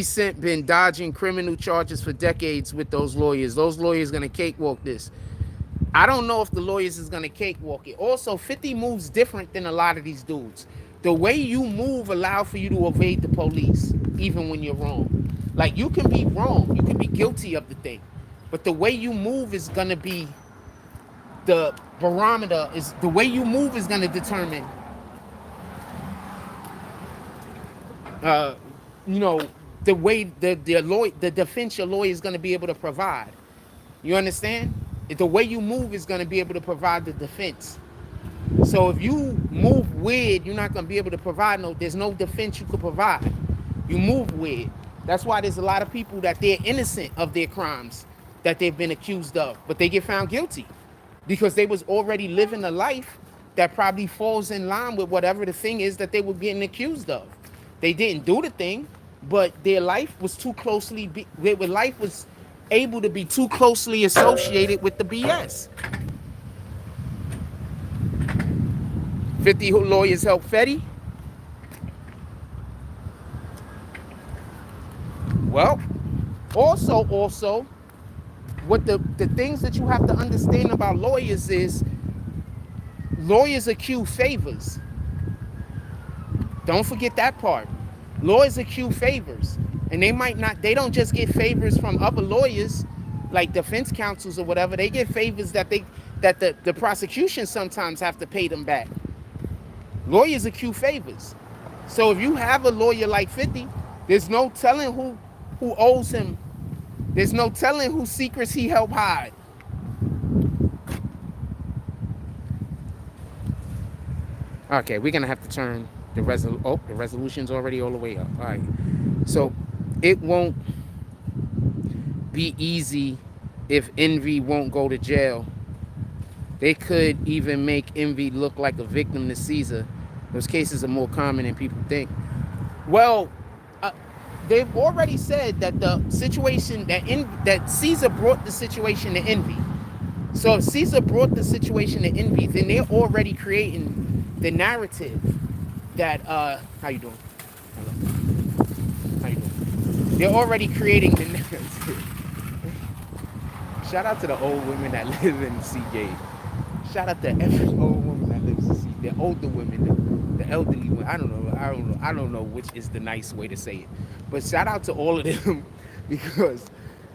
Cent been dodging criminal charges for decades with those lawyers. Those lawyers gonna cakewalk this. I don't know if the lawyers is gonna cakewalk it. Also, 50 moves different than a lot of these dudes. The way you move allow for you to evade the police, even when you're wrong. Like, you can be wrong, you can be guilty of the thing, but the way you move is gonna be the barometer. Is the way you move is gonna determine the way the defense your lawyer is going to be able to provide. You understand? The way you move is going to be able to provide the defense. So if you move weird, you're not going to be able to provide there's no defense you could provide. You move weird. That's why there's a lot of people that they're innocent of their crimes that they've been accused of, but they get found guilty because they was already living a life that probably falls in line with whatever the thing is that they were getting accused of. They didn't do the thing, but their life was life was able to be too closely associated with the BS. 50 lawyers help Fetty. Well, also, what the things that you have to understand about lawyers is lawyers accrue favors. Don't forget that part. Lawyers accrue favors. And they don't just get favors from other lawyers, like defense counsels or whatever. They get favors that the prosecution sometimes have to pay them back. Lawyers accrue favors. So if you have a lawyer like 50, there's no telling who owes him. There's no telling whose secrets he helped hide. Okay, we're gonna have to turn the resolution's already all the way up. All right, so it won't be easy if Envy won't go to jail. They could even make Envy look like a victim to Caesar. Those cases are more common than people think. Well, they've already said that the situation that Caesar brought the situation to Envy. So if Caesar brought the situation to Envy, then they're already creating the narrative that how you doing? Hello. How you doing? They're already creating the narrative. Shout out to the old women that live in Seagate. Shout out to every old woman that lives in Seagate. The older women, the elderly women. I don't know which is the nice way to say it. But shout out to all of them because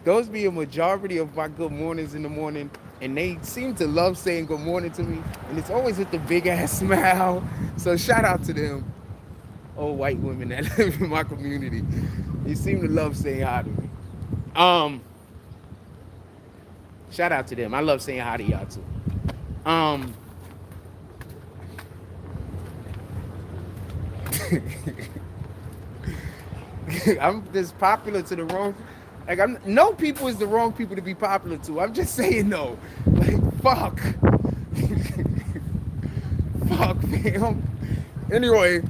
those be a majority of my good mornings in the morning. And they seem to love saying good morning to me. And it's always with the big ass smile. So shout out to them old white women that live in my community. They seem to love saying hi to me. Shout out to them. I love saying hi to y'all too. I'm just popular to the wrong. Like no people is the wrong people to be popular to. I'm just saying no. Like fuck. Fuck man. Anyway,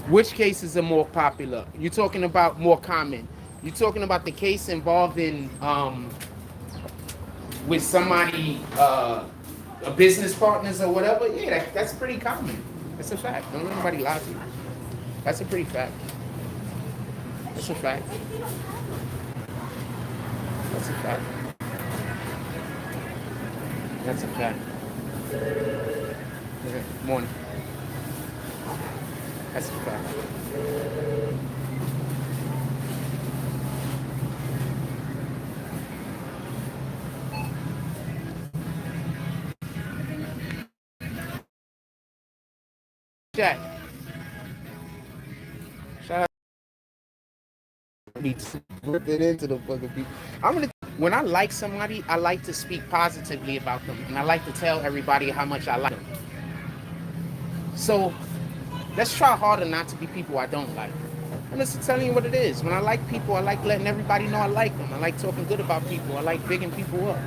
which cases are more popular? You're talking about more common. You're talking about the case involving with somebody, a business partners or whatever. Yeah, that's pretty common. That's a fact. Don't let anybody lie to you. That's a pretty fact. That's a fact. That's a fact. That's a fact. Okay. Morning. That's a fact. Jack. Shout out to Beatz. Rip it into the fucking people. When I like somebody, I like to speak positively about them. And I like to tell everybody how much I like them. So let's try harder not to be people I don't like. I'm just telling you what it is. When I like people, I like letting everybody know I like them. I like talking good about people. I like bigging people up.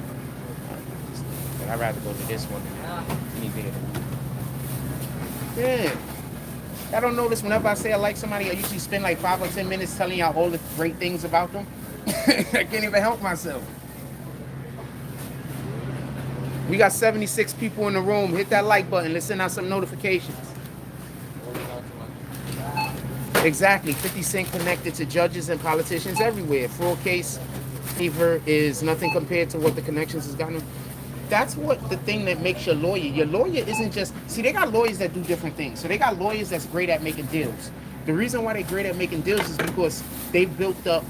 But I'd rather go to this one than any bigger. Yeah. I don't notice whenever I say I like somebody, I usually spend like 5 or 10 minutes telling y'all all the great things about them. I can't even help myself. We got 76 people in the room. Hit that like button. Let's send out some notifications. Exactly. 50 Cent connected to judges and politicians everywhere. Fraud case fever is nothing compared to what the connections has gotten. That's what the thing that makes your lawyer. Your lawyer isn't just... See, they got lawyers that do different things. So they got lawyers that's great at making deals. The reason why they're great at making deals is because they built up...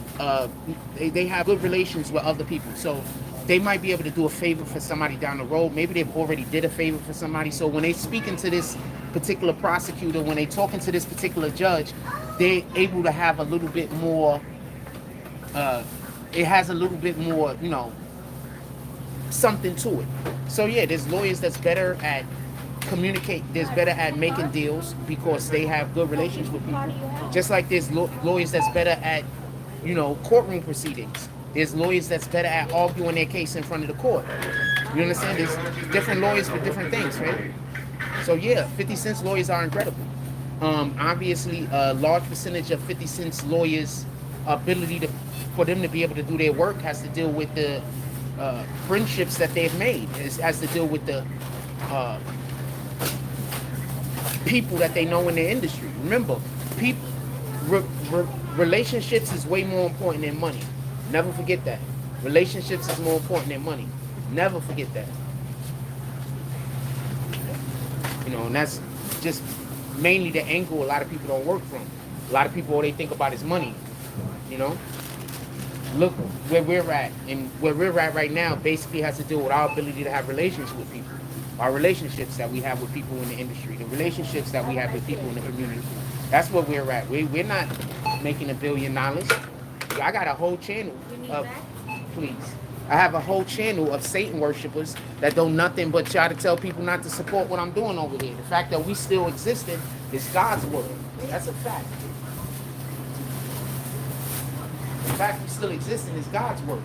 they have good relations with other people. So they might be able to do a favor for somebody down the road. Maybe they've already did a favor for somebody. So when they speaking to this particular prosecutor, when they talking to this particular judge, they're able to have a little bit more... it has a little bit more, you know... something to it. So yeah, there's lawyers that's better at communicate. There's better at making deals because they have good relations with people. Just like there's lawyers that's better at, you know, courtroom proceedings. There's lawyers that's better at arguing their case in front of the court. You understand? There's different lawyers for different things, right? So yeah, 50 Cent's lawyers are incredible. Obviously, a large percentage of 50 Cent's lawyers' ability for them to be able to do their work has to deal with the friendships that they've made. It has to deal with the people that they know in their industry. Remember, relationships is way more important than money. Never forget that. Relationships is more important than money. Never forget that. You know, and that's just mainly the angle a lot of people don't work from. A lot of people, all they think about is money. You know, look where we're at, and where we're at right now basically has to do with our ability to have relations with people, our relationships that we have with people in the industry, the relationships that we have with people in the community. That's what we're at. We're not making $1 billion. I got a whole channel of, please. I have a whole channel of Satan worshipers that do nothing but try to tell people not to support what I'm doing over there. The fact that we still existing is God's word. That's a fact. The fact we still existing is God's word.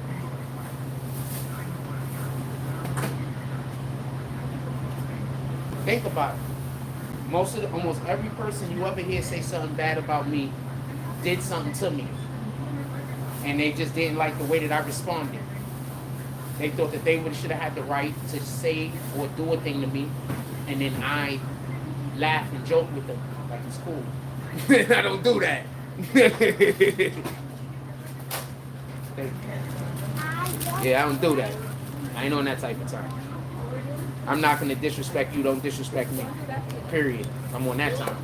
Think about it. Almost every person you ever hear say something bad about me did something to me, and they just didn't like the way that I responded. They thought that they should have had the right to say or do a thing to me, and then I laugh and joke with them like it's cool. I don't do that. Yeah, I don't do that. I ain't on that type of time. I'm not gonna disrespect you, don't disrespect me. Period. I'm on that time.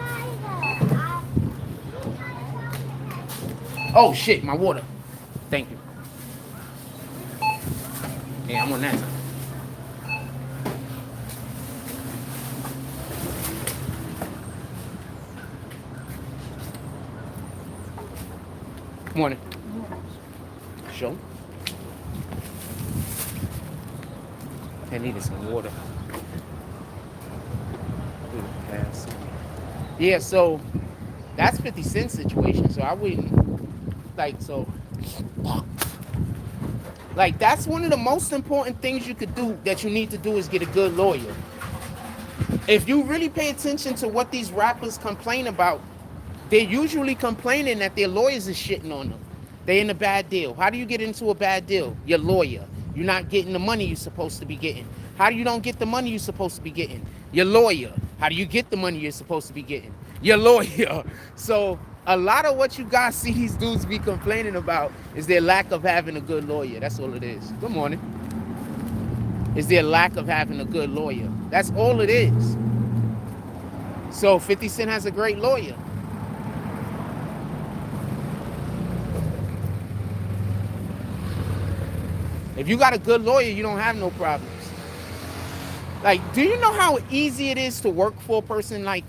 Oh shit, my water. Thank you. Yeah, I'm on that time. Morning. Sure. I needed some water. Yeah, so that's 50 Cent's situation. So I wouldn't like that's one of the most important things you could do that you need to do is get a good lawyer. If you really pay attention to what these rappers complain about, they're usually complaining that their lawyers is shitting on them. They in a bad deal. How do you get into a bad deal? Your lawyer. You're not getting the money you're supposed to be getting. How do you don't get the money you're supposed to be getting? Your lawyer. How do you get the money you're supposed to be getting? Your lawyer. So a lot of what you guys see these dudes be complaining about is their lack of having a good lawyer. That's all it is. Good morning. Is their lack of having a good lawyer. That's all it is. So 50 Cent has a great lawyer. If you got a good lawyer, you don't have no problems. Like, do you know how easy it is to work for a person? Like,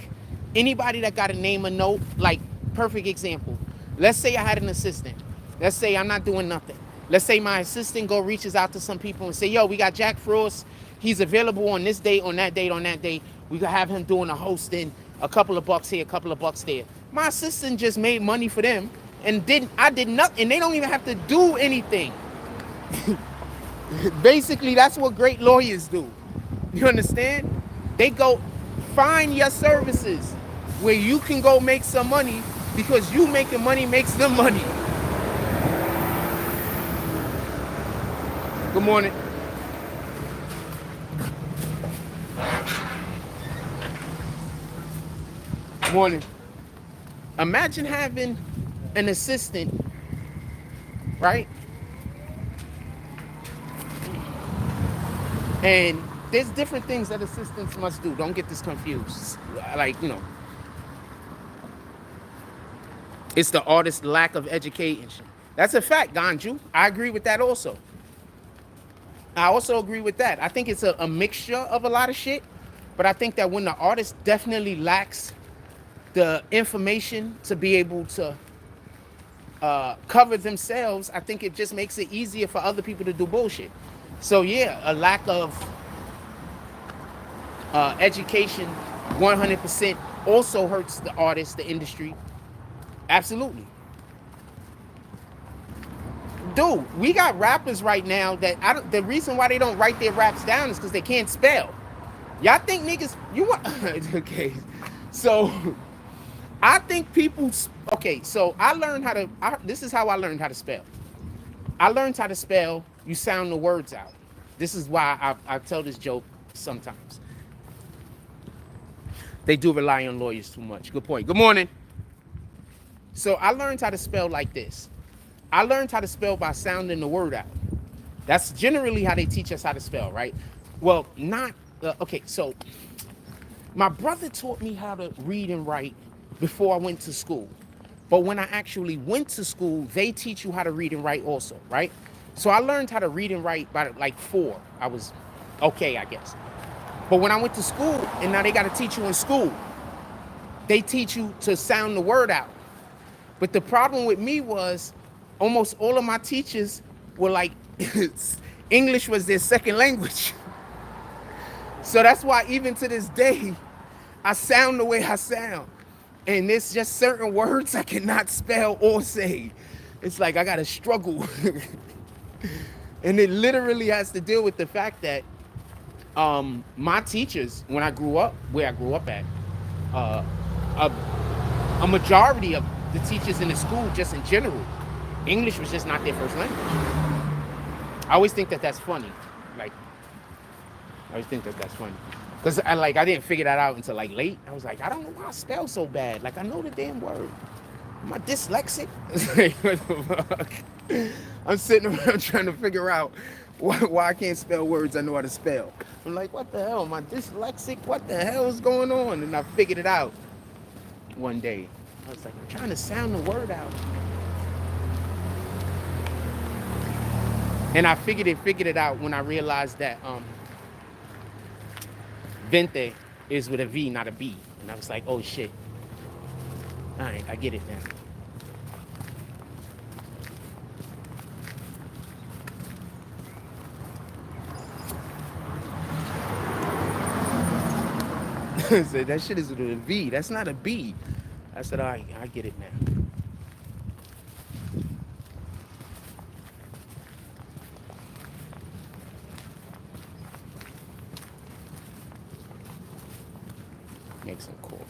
anybody that got to name a note, like, perfect example. Let's say I had an assistant. Let's say I'm not doing nothing. Let's say my assistant reaches out to some people and say, yo, we got Jack Frost. He's available on this date, on that date, on that date. We could have him doing a hosting, a couple of bucks here, a couple of bucks there. My assistant just made money for them and I did nothing. And they don't even have to do anything. Basically, that's what great lawyers do. You understand? They go find your services where you can go make some money because you making money makes them money. Good morning. Morning. Imagine having an assistant, right? And there's different things that assistants must do. Don't get this confused. Like, you know, it's the artist's lack of education. That's a fact, Ganju. I agree with that also. I also agree with that. I think it's a mixture of a lot of shit. But I think that when the artist definitely lacks the information to be able to cover themselves, I think it just makes it easier for other people to do bullshit. So yeah, a lack of education 100% also hurts the artist, the industry. Absolutely. Dude, we got rappers right now that the reason why they don't write their raps down is because they can't spell. Y'all think niggas, you want, okay. So I think people, okay, so I learned how to, this is how I learned how to spell. I learned how to spell, you sound the words out. This is why I tell this joke sometimes. They do rely on lawyers too much. Good point. Good morning. So I learned how to spell like this. I learned how to spell by sounding the word out. That's generally how they teach us how to spell, right? Well, not okay. So my brother taught me how to read and write before I went to school. But when I actually went to school, they teach you how to read and write also, right? So I learned how to read and write by like 4. I was okay, I guess. But when I went to school, and now they got to teach you in school, they teach you to sound the word out. But the problem with me was almost all of my teachers were like, English was their second language. So that's why even to this day, I sound the way I sound. And there's just certain words I cannot spell or say. It's like I gotta struggle. And it literally has to deal with the fact that my teachers, when I grew up, where I grew up at, uh, a, a majority of the teachers in the school, just in general, English was just not their first language. I always think that that's funny. Like, I always think that that's funny. Because I didn't figure that out until like late. I was like, I don't know why I spell so bad. Like, I know the damn word. Am I dyslexic? What the fuck? I'm sitting around trying to figure out why I can't spell words I know how to spell. I'm like, what the hell? Am I dyslexic? What the hell is going on? And I figured it out one day. I was like, I'm trying to sound the word out. And I figured it out when I realized that Vente is with a V, not a B. And I was like, oh shit. All right, I get it now. I said, that shit is with a V. That's not a B. I said, all right, I get it now. Make some coffee.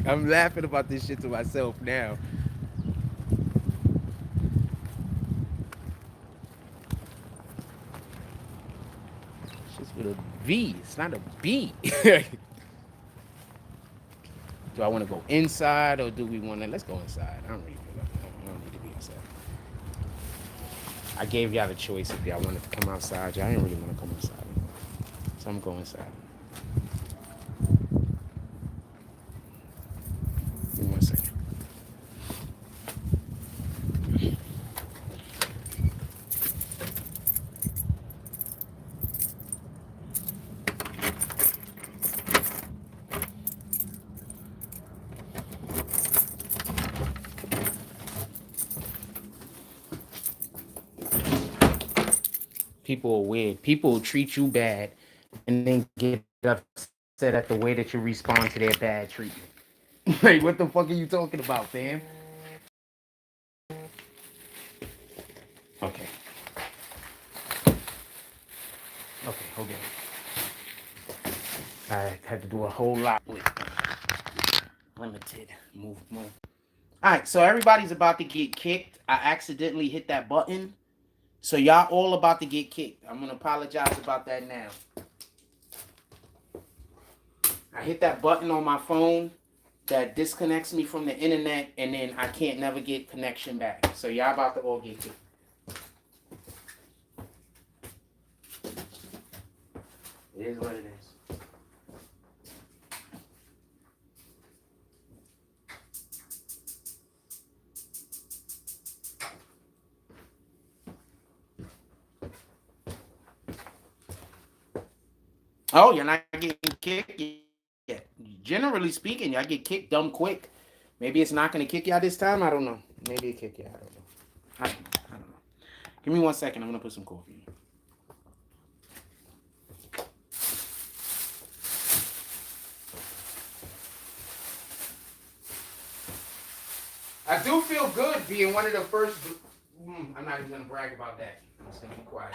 I'm laughing about this shit to myself now. It's just with a V. It's not a B. Do I want to go inside or do we want to? Let's go inside. I don't really feel like I don't need to be inside. I gave y'all the choice if y'all wanted to come outside. Y'all didn't really want to come outside. So I'm going inside. Give me 1 second. People are weird. People will treat you bad and then get upset at the way that you respond to their bad treatment. Like, what the fuck are you talking about, fam? Okay. Okay, hold on. I had to do a whole lot with limited movement. All right, so everybody's about to get kicked. I accidentally hit that button. So y'all all about to get kicked. I'm going to apologize about that now. I hit that button on my phone that disconnects me from the internet, and then I can't never get connection back. So y'all about to all get kicked. It is what it is. Oh, you're not getting kicked yet. Generally speaking, y'all get kicked dumb quick. Maybe it's not going to kick y'all this time. I don't know. Maybe it kick y'all. I don't know. I don't know. Give me 1 second. I'm going to put some coffee in. I do feel good being one of the first. I'm not even going to brag about that. I'm just going to be quiet.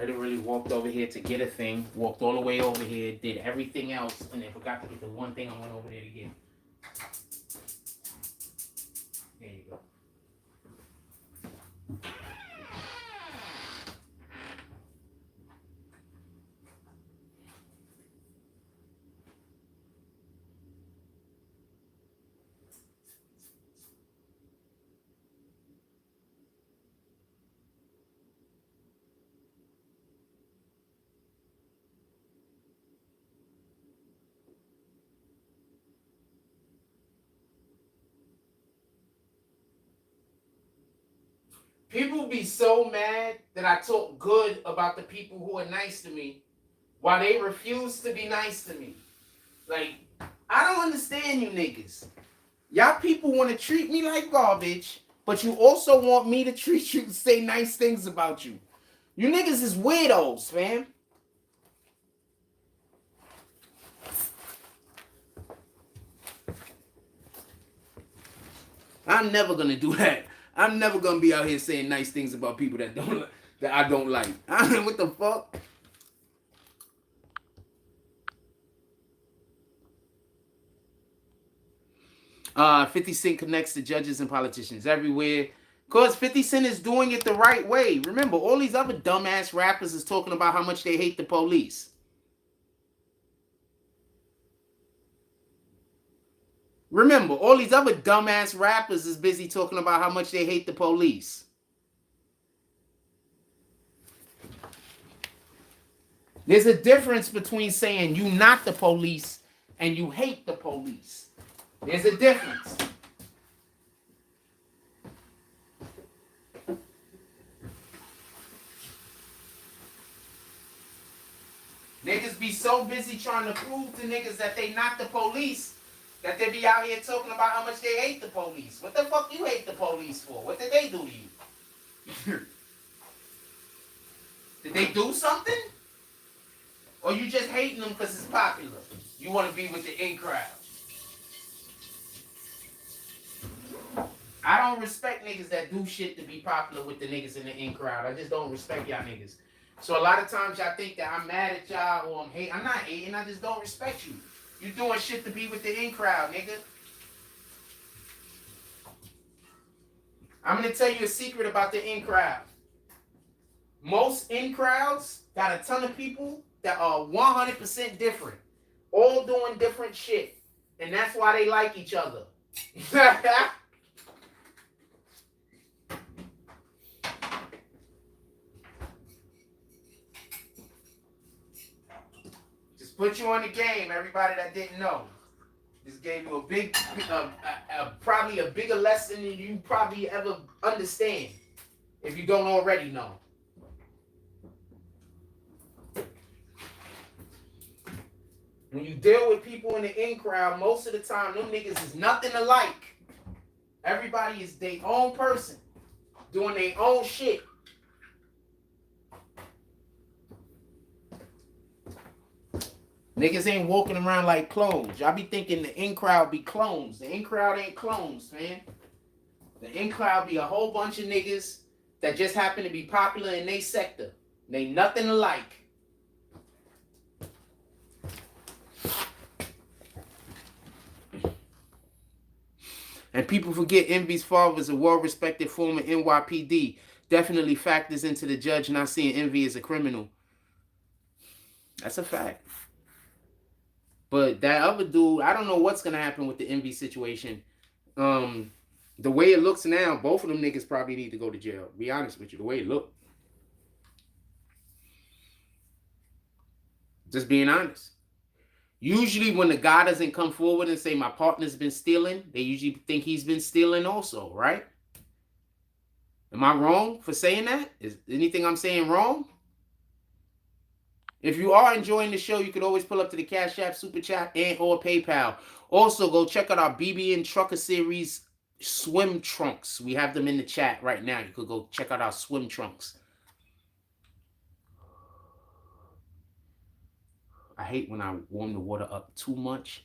Literally walked over here to get a thing, walked all the way over here, did everything else, and then forgot to get the one thing I went over there to get. There you go. People be so mad that I talk good about the people who are nice to me while they refuse to be nice to me. Like, I don't understand you niggas. Y'all people want to treat me like garbage, but you also want me to treat you and say nice things about you. You niggas is weirdos, fam. I'm never gonna do that. I'm never gonna be out here saying nice things about people that I don't like. I mean, what the fuck? 50 Cent connects to judges and politicians everywhere. Because 50 Cent is doing it the right way. Remember, all these other dumbass rappers is talking about how much they hate the police. Remember, all these other dumbass rappers is busy talking about how much they hate the police. There's a difference between saying you not the police and you hate the police. There's a difference. Niggas be so busy trying to prove to niggas that they not the police that they be out here talking about how much they hate the police. What the fuck you hate the police for? What did they do to you? Did they do something? Or you just hating them because it's popular? You want to be with the in crowd. I don't respect niggas that do shit to be popular with the niggas in the in crowd. I just don't respect y'all niggas. So a lot of times y'all think that I'm mad at y'all or I'm hating. I'm not hating. I just don't respect you. You doing shit to be with the in crowd, nigga. I'm going to tell you a secret about the in crowd. Most in crowds got a ton of people that are 100% different. All doing different shit. And that's why they like each other. Just put you on the game, everybody that didn't know. This gave you a big, probably a bigger lesson than you probably ever understand if you don't already know. When you deal with people in the in crowd, most of the time, them niggas is nothing alike. Everybody is their own person, doing their own shit. Niggas ain't walking around like clones. Y'all be thinking the in crowd be clones. The in crowd ain't clones, man. The in crowd be a whole bunch of niggas that just happen to be popular in their sector. They nothing alike. And people forget Envy's father was a well-respected former NYPD. Definitely factors into the judge not seeing Envy as a criminal. That's a fact. But that other dude, I don't know what's going to happen with the Envy situation. The way it looks now, both of them niggas probably need to go to jail. Be honest with you, the way it looked. Just being honest. Usually when the guy doesn't come forward and say my partner's been stealing, they usually think he's been stealing also, right? Am I wrong for saying that? Is anything I'm saying wrong? If you are enjoying the show, you could always pull up to the Cash App, Super Chat, and or PayPal. Also, go check out our BBN Trucker Series swim trunks. We have them in the chat right now. You could go check out our swim trunks. I hate when I warm the water up too much.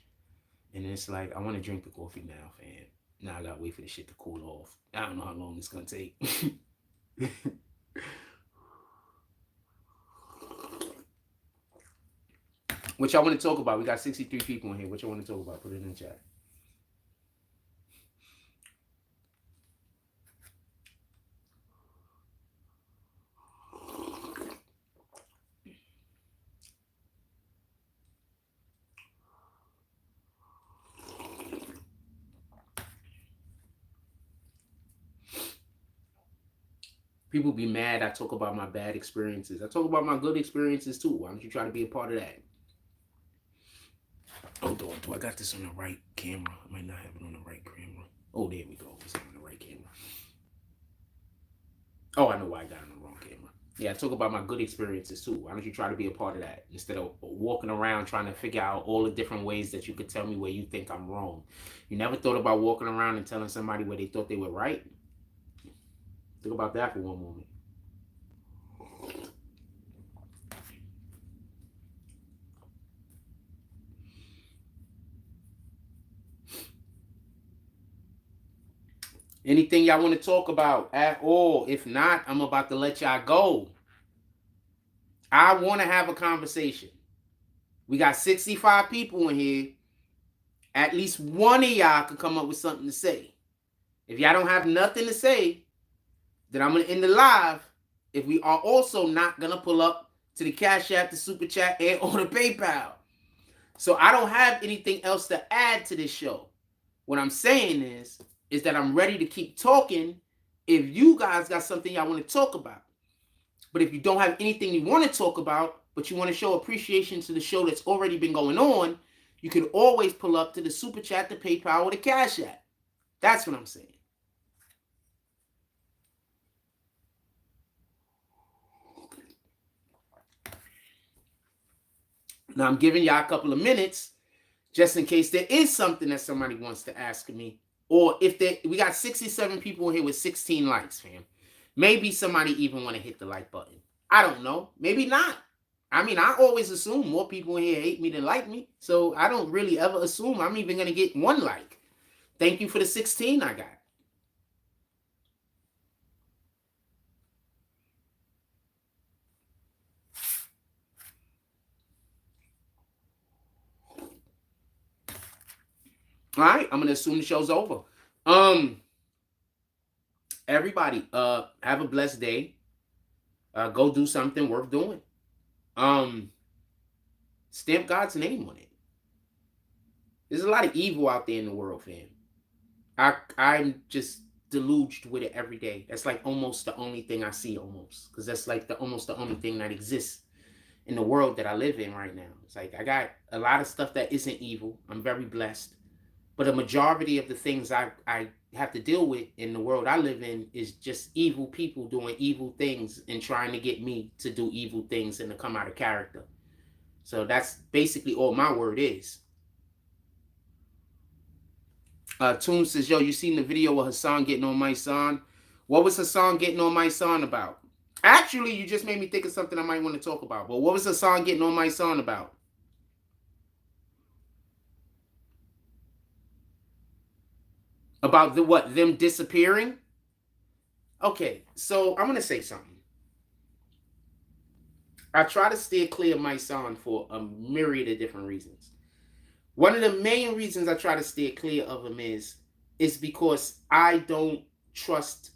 And it's like, I want to drink the coffee now, fam. Now I got to wait for the shit to cool off. I don't know how long it's going to take. What y'all want to talk about? We got 63 people in here. What y'all want to talk about? Put it in the chat. People be mad I talk about my bad experiences. I talk about my good experiences too. Why don't you try to be a part of that? Hold on, do I got this on the right camera? I might not have it on the right camera. Oh, there we go. It's on the right camera. Oh, I know why I got it on the wrong camera. Yeah, I talk about my good experiences too. Why don't you try to be a part of that instead of walking around trying to figure out all the different ways that you could tell me where you think I'm wrong? You never thought about walking around and telling somebody where they thought they were right? Think about that for one moment. Anything y'all want to talk about at all? If not, I'm about to let y'all go. I want to have a conversation. We got 65 people in here. At least one of y'all could come up with something to say. If y'all don't have nothing to say, then I'm going to end the live. If we are also not going to pull up to the Cash App, the Super Chat, and or the PayPal. So I don't have anything else to add to this show. What I'm saying is that I'm ready to keep talking if you guys got something y'all want to talk about. But if you don't have anything you want to talk about, but you want to show appreciation to the show that's already been going on, you can always pull up to the Super Chat, the PayPal, or the Cash App. That's what I'm saying. Now I'm giving y'all a couple of minutes just in case there is something that somebody wants to ask me. Or if we got 67 people in here with 16 likes, fam. Maybe somebody even want to hit the like button. I don't know. Maybe not. I mean, I always assume more people in here hate me than like me. So I don't really ever assume I'm even going to get one like. Thank you for the 16 I got. All right, I'm going to assume the show's over. Everybody, have a blessed day. Go do something worth doing. Stamp God's name on it. There's a lot of evil out there in the world, fam. I'm just deluged with it every day. That's like almost the only thing I see, almost, because that's like almost the only thing that exists in the world that I live in right now. It's like I got a lot of stuff that isn't evil. I'm very blessed, but a majority of the things I have to deal with in the world I live in is just evil people doing evil things and trying to get me to do evil things and to come out of character. So that's basically all my word is. Toon says, yo, you seen the video of Hassan getting on my son? What was Hassan getting on my son about? Actually, you just made me think of something I might want to talk about. But what was Hassan getting on my son about? About the what? Them disappearing? Okay, so I'm going to say something. I try to steer clear of my son for a myriad of different reasons. One of the main reasons I try to steer clear of him is because I don't trust.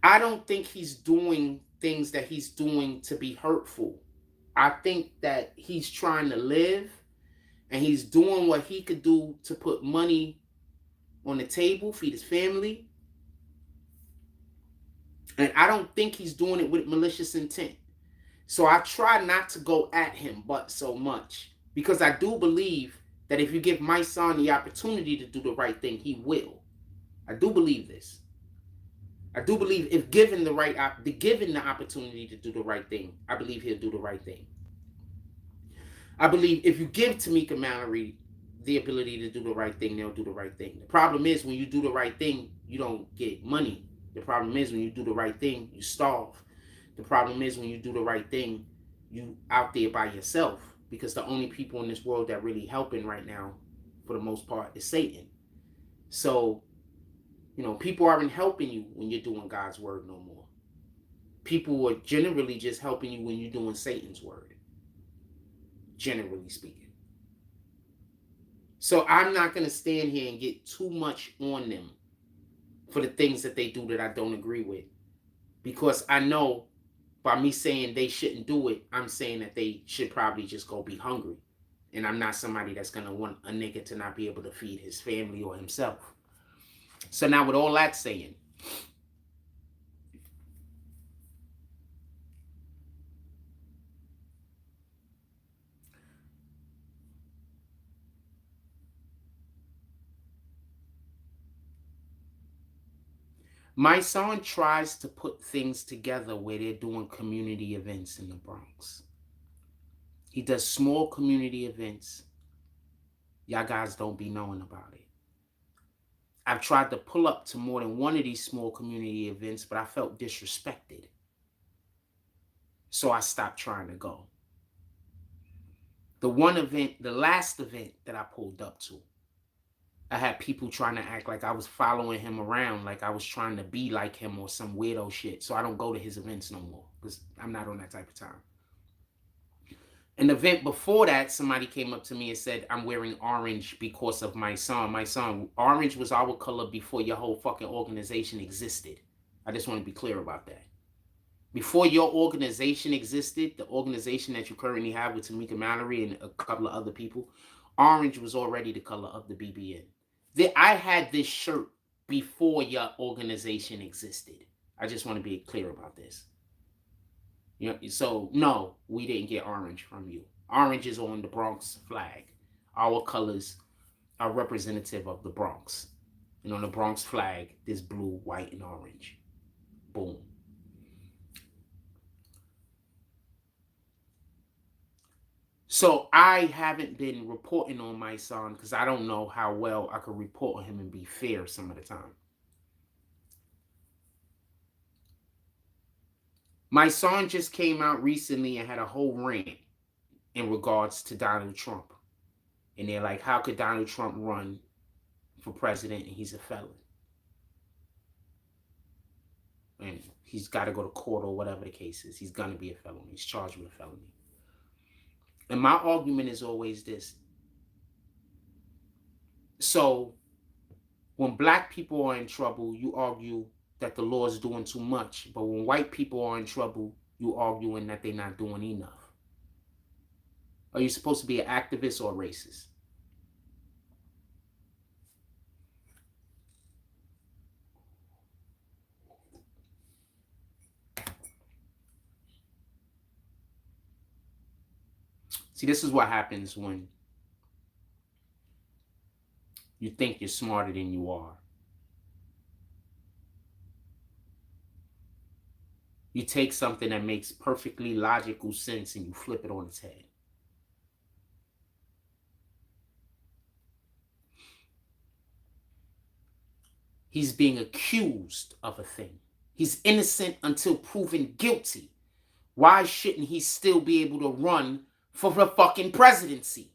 I don't think he's doing things that he's doing to be hurtful. I think that he's trying to live and he's doing what he could do to put money on the table, feed his family. And I don't think he's doing it with malicious intent. So I try not to go at him but so much, because I do believe that if you give my son the opportunity to do the right thing, he will. I do believe this. I do believe if given the opportunity to do the right thing, I believe he'll do the right thing. I believe if you give Tamika Mallory the ability to do the right thing, they'll do the right thing. The problem is when you do the right thing, you don't get money. The problem is when you do the right thing, you starve. The problem is when you do the right thing, you out there by yourself, because the only people in this world that really helping right now, for the most part, is Satan. So, people aren't helping you when you're doing God's word no more. People are generally just helping you when you're doing Satan's word. generally speaking. So I'm not going to stand here and get too much on them for the things that they do that I don't agree with. Because I know by me saying they shouldn't do it, I'm saying that they should probably just go be hungry. And I'm not somebody that's going to want a nigga to not be able to feed his family or himself. So now with all that saying, my son tries to put things together where they're doing community events in the Bronx. He does small community events. Y'all guys don't be knowing about it. I've tried to pull up to more than one of these small community events, but I felt disrespected. So I stopped trying to go. The one event, the last event that I pulled up to, I had people trying to act like I was following him around, like I was trying to be like him or some weirdo shit. So I don't go to his events no more because I'm not on that type of time. An event before that, somebody came up to me and said, I'm wearing orange because of my son. My son, orange was our color before your whole fucking organization existed. I just want to be clear about that. Before your organization existed, the organization that you currently have with Tamika Mallory and a couple of other people, orange was already the color of the BBN. I had this shirt before your organization existed. I just want to be clear about this. You know, so no, we didn't get orange from you. Orange is on the Bronx flag. Our colors are representative of the Bronx. And on the Bronx flag, there's blue, white, and orange. Boom. So I haven't been reporting on my son because I don't know how well I could report on him and be fair some of the time. My son just came out recently and had a whole rant in regards to Donald Trump. And they're like, how could Donald Trump run for president and he's a felon? And he's got to go to court or whatever the case is. He's going to be a felon. He's charged with a felony. And my argument is always this. So when black people are in trouble, you argue that the law is doing too much. But when white people are in trouble, you arguing that they're not doing enough. Are you supposed to be an activist or a racist? See, this is what happens when you think you're smarter than you are. You take something that makes perfectly logical sense and you flip it on its head. He's being accused of a thing. He's innocent until proven guilty. Why shouldn't he still be able to run for the fucking presidency?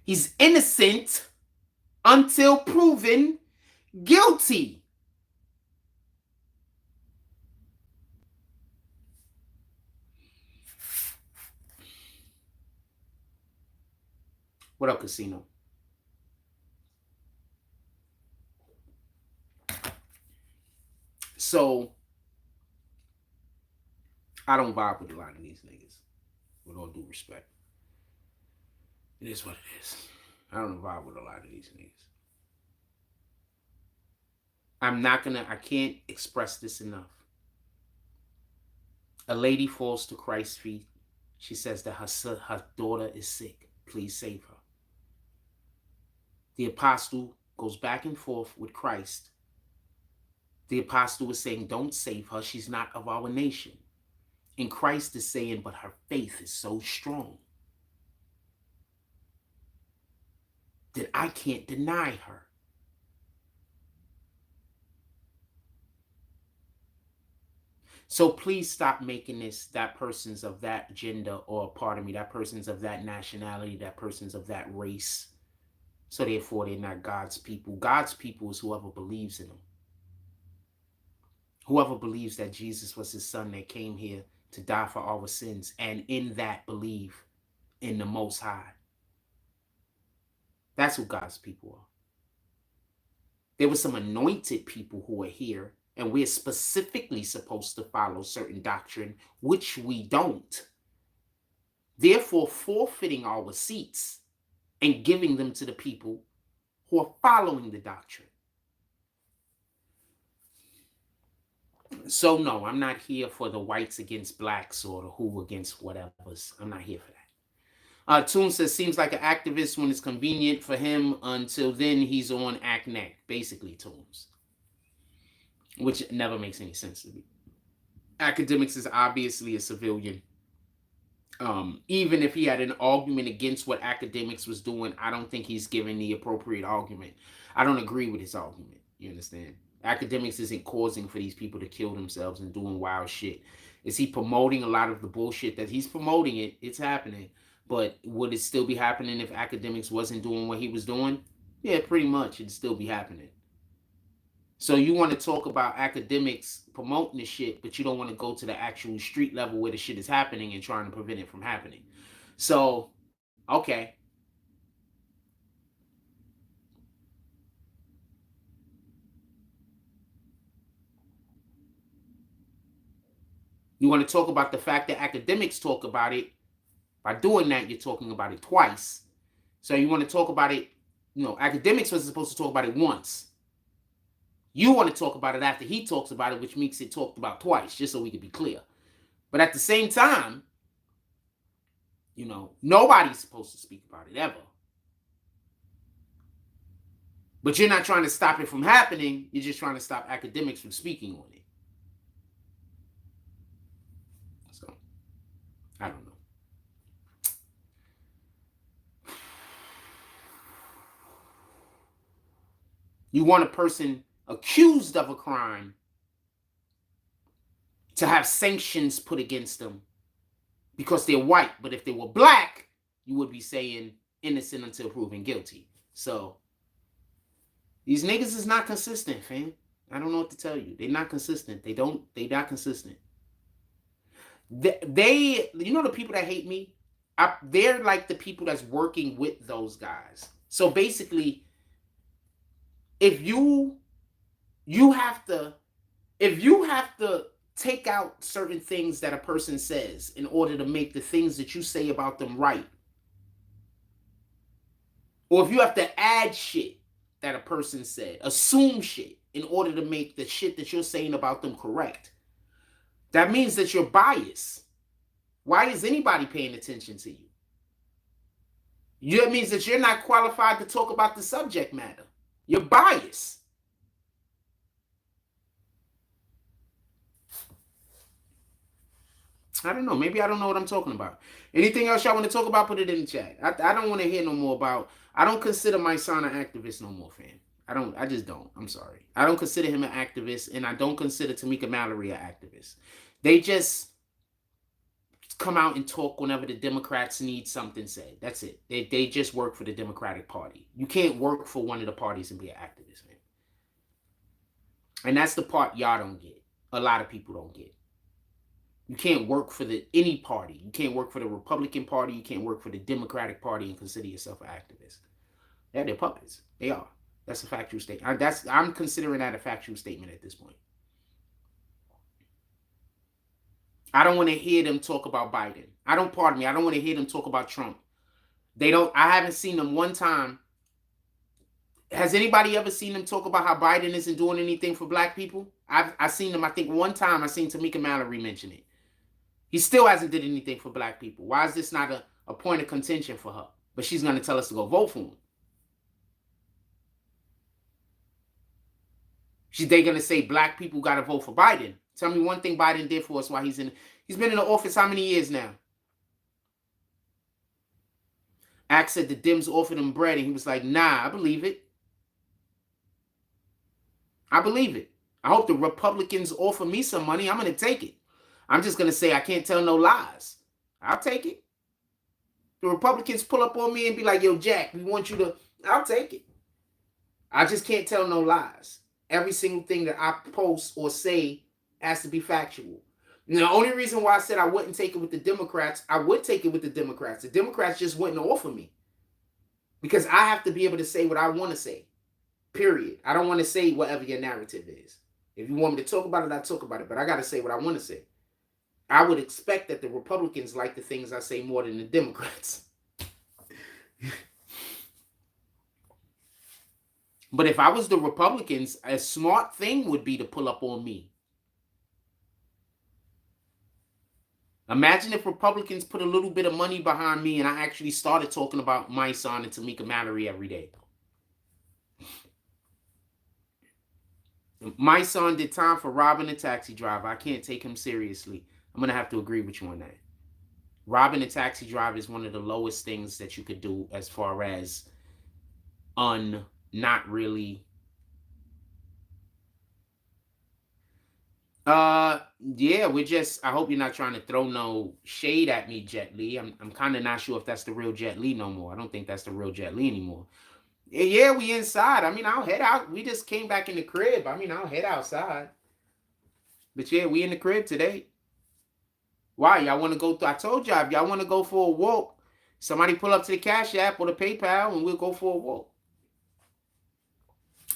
He's innocent until proven guilty. What up, Casino? So, I don't vibe with a lot of these niggas, with all due respect. It is what it is. I don't vibe with a lot of these niggas. I can't express this enough. A lady falls to Christ's feet. She says that her daughter is sick. Please save her. The apostle goes back and forth with Christ. The apostle is saying, don't save her. She's not of our nation. And Christ is saying, but her faith is so strong that I can't deny her. So please stop making this, that person's of that gender, or pardon me, that person's of that nationality, that person's of that race. So therefore, they're not God's people. God's people is whoever believes in them. Whoever believes that Jesus was his son that came here to die for our sins, and in that believe in the Most High. That's who God's people are. There were some anointed people who are here, and we're specifically supposed to follow certain doctrine, which we don't. Therefore, forfeiting our seats and giving them to the people who are following the doctrine. So no, I'm not here for the whites against blacks or the who against whatever's. I'm not here for that. Toon says, seems like an activist when it's convenient for him. Until then, he's on act neck. Basically, Toons. Which never makes any sense to me. Academics is obviously a civilian. Even if he had an argument against what academics was doing, I don't think he's giving the appropriate argument. I don't agree with his argument. You understand? Academics isn't causing for these people to kill themselves and doing wild shit. Is he promoting a lot of the bullshit that he's promoting? It's happening. But would it still be happening if academics wasn't doing what he was doing? Yeah, pretty much. It'd still be happening. So you want to talk about academics promoting the shit, but you don't want to go to the actual street level where the shit is happening and trying to prevent it from happening. So, okay. You want to talk about the fact that academics talk about it. By doing that, you're talking about it twice. So you want to talk about it, academics was supposed to talk about it once. You want to talk about it after he talks about it, which makes it talked about twice, just so we can be clear. But at the same time, nobody's supposed to speak about it ever. But you're not trying to stop it from happening. You're just trying to stop academics from speaking on it. So, I don't know. You want a person accused of a crime to have sanctions put against them because they're white. But if they were black, you would be saying innocent until proven guilty. So these niggas is not consistent, fam. I don't know what to tell you. They're not consistent. They're not consistent. They the people that hate me, they're like the people that's working with those guys. So basically, if you have to take out certain things that a person says in order to make the things that you say about them right. Or if you have to add shit that a person said, assume shit in order to make the shit that you're saying about them correct, that means that you're biased. Why is anybody paying attention to you? That means that you're not qualified to talk about the subject matter. You're biased. I don't know. Maybe I don't know what I'm talking about. Anything else y'all want to talk about, put it in the chat. I don't want to hear no more about... I don't consider my son an activist no more, fam. I just don't. I'm sorry. I don't consider him an activist, and I don't consider Tamika Mallory an activist. They just come out and talk whenever the Democrats need something said. That's it. They just work for the Democratic Party. You can't work for one of the parties and be an activist, man. And that's the part y'all don't get. A lot of people don't get. You can't work for any party. You can't work for the Republican Party. You can't work for the Democratic Party and consider yourself an activist. Yeah, they're puppets. They are. That's a factual statement. I'm considering that a factual statement at this point. I don't want to hear them talk about Biden. I don't want to hear them talk about Trump. I haven't seen them one time. Has anybody ever seen them talk about how Biden isn't doing anything for black people? I've seen them, I think one time I seen Tamika Mallory mention it. He still hasn't did anything for black people. Why is this not a point of contention for her? But she's going to tell us to go vote for him. They're going to say black people got to vote for Biden. Tell me one thing Biden did for us while he's been in the office how many years now? Axe said the Dems offered him bread and he was like, nah, I believe it. I believe it. I hope the Republicans offer me some money. I'm going to take it. I'm just going to say I can't tell no lies. I'll take it. The Republicans pull up on me and be like, yo, Jack, we want you to... I'll take it. I just can't tell no lies. Every single thing that I post or say has to be factual. And the only reason why I said I wouldn't take it with the Democrats, I would take it with the Democrats. The Democrats just wouldn't offer me. Because I have to be able to say what I want to say. Period. I don't want to say whatever your narrative is. If you want me to talk about it, I talk about it. But I got to say what I want to say. I would expect that the Republicans like the things I say more than the Democrats. But if I was the Republicans, a smart thing would be to pull up on me. Imagine if Republicans put a little bit of money behind me and I actually started talking about my son and Tamika Mallory every day. My son did time for robbing a taxi driver. I can't take him seriously. I'm going to have to agree with you on that. Robbing a taxi driver is one of the lowest things that you could do as far as not really. Yeah, I hope you're not trying to throw no shade at me, Jet Li. I'm kind of not sure if that's the real Jet Li no more. I don't think that's the real Jet Li anymore. Yeah, we inside. I mean, I'll head out. We just came back in the crib. I mean, I'll head outside. But yeah, we in the crib today. Why? Y'all want to go through? I told y'all, if y'all want to go for a walk, somebody pull up to the Cash App or the PayPal and we'll go for a walk.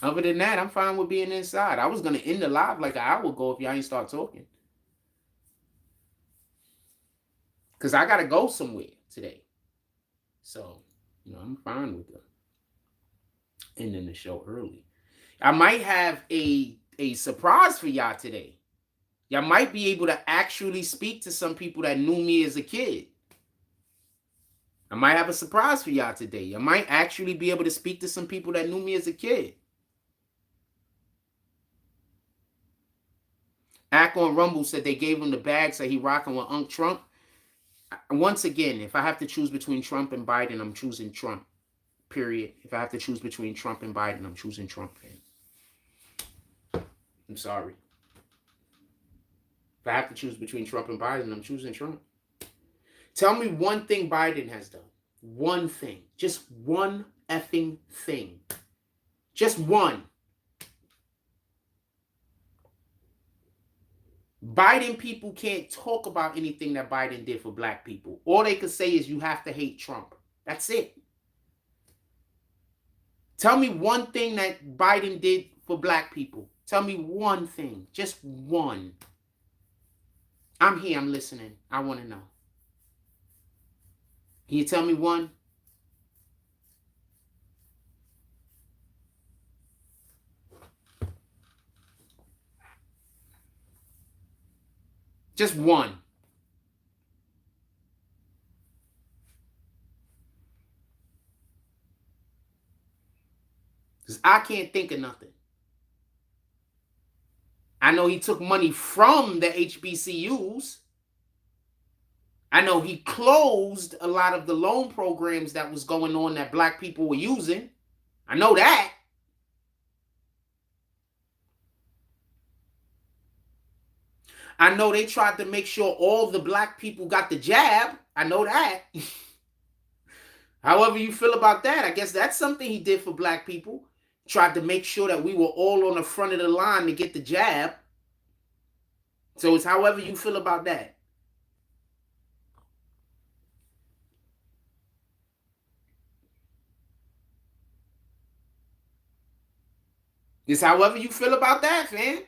Other than that, I'm fine with being inside. I was going to end the live like an hour ago if y'all ain't start talking. Because I got to go somewhere today. So, I'm fine with ending the show early. I might have a surprise for y'all today. Y'all might be able to actually speak to some people that knew me as a kid. I might have a surprise for y'all today. I might actually be able to speak to some people that knew me as a kid. Ack on Rumble said they gave him the bag, so he rocking with Unc Trump. Once again, if I have to choose between Trump and Biden, I'm choosing Trump. Period. If I have to choose between Trump and Biden, I'm choosing Trump. I'm sorry. If I have to choose between Trump and Biden, I'm choosing Trump. Tell me one thing Biden has done. One thing. Just one effing thing. Just one. Biden people can't talk about anything that Biden did for black people. All they could say is you have to hate Trump. That's it. Tell me one thing that Biden did for black people. Tell me one thing. Just one. I'm here. I'm listening. I want to know. Can you tell me one? Just one. Because I can't think of nothing. I know he took money from the HBCUs. I know he closed a lot of the loan programs that was going on that black people were using. I know that. I know they tried to make sure all the black people got the jab. I know that. However you feel about that, I guess that's something he did for black people. Tried to make sure that we were all on the front of the line to get the jab. So it's however you feel about that. It's however you feel about that, fam.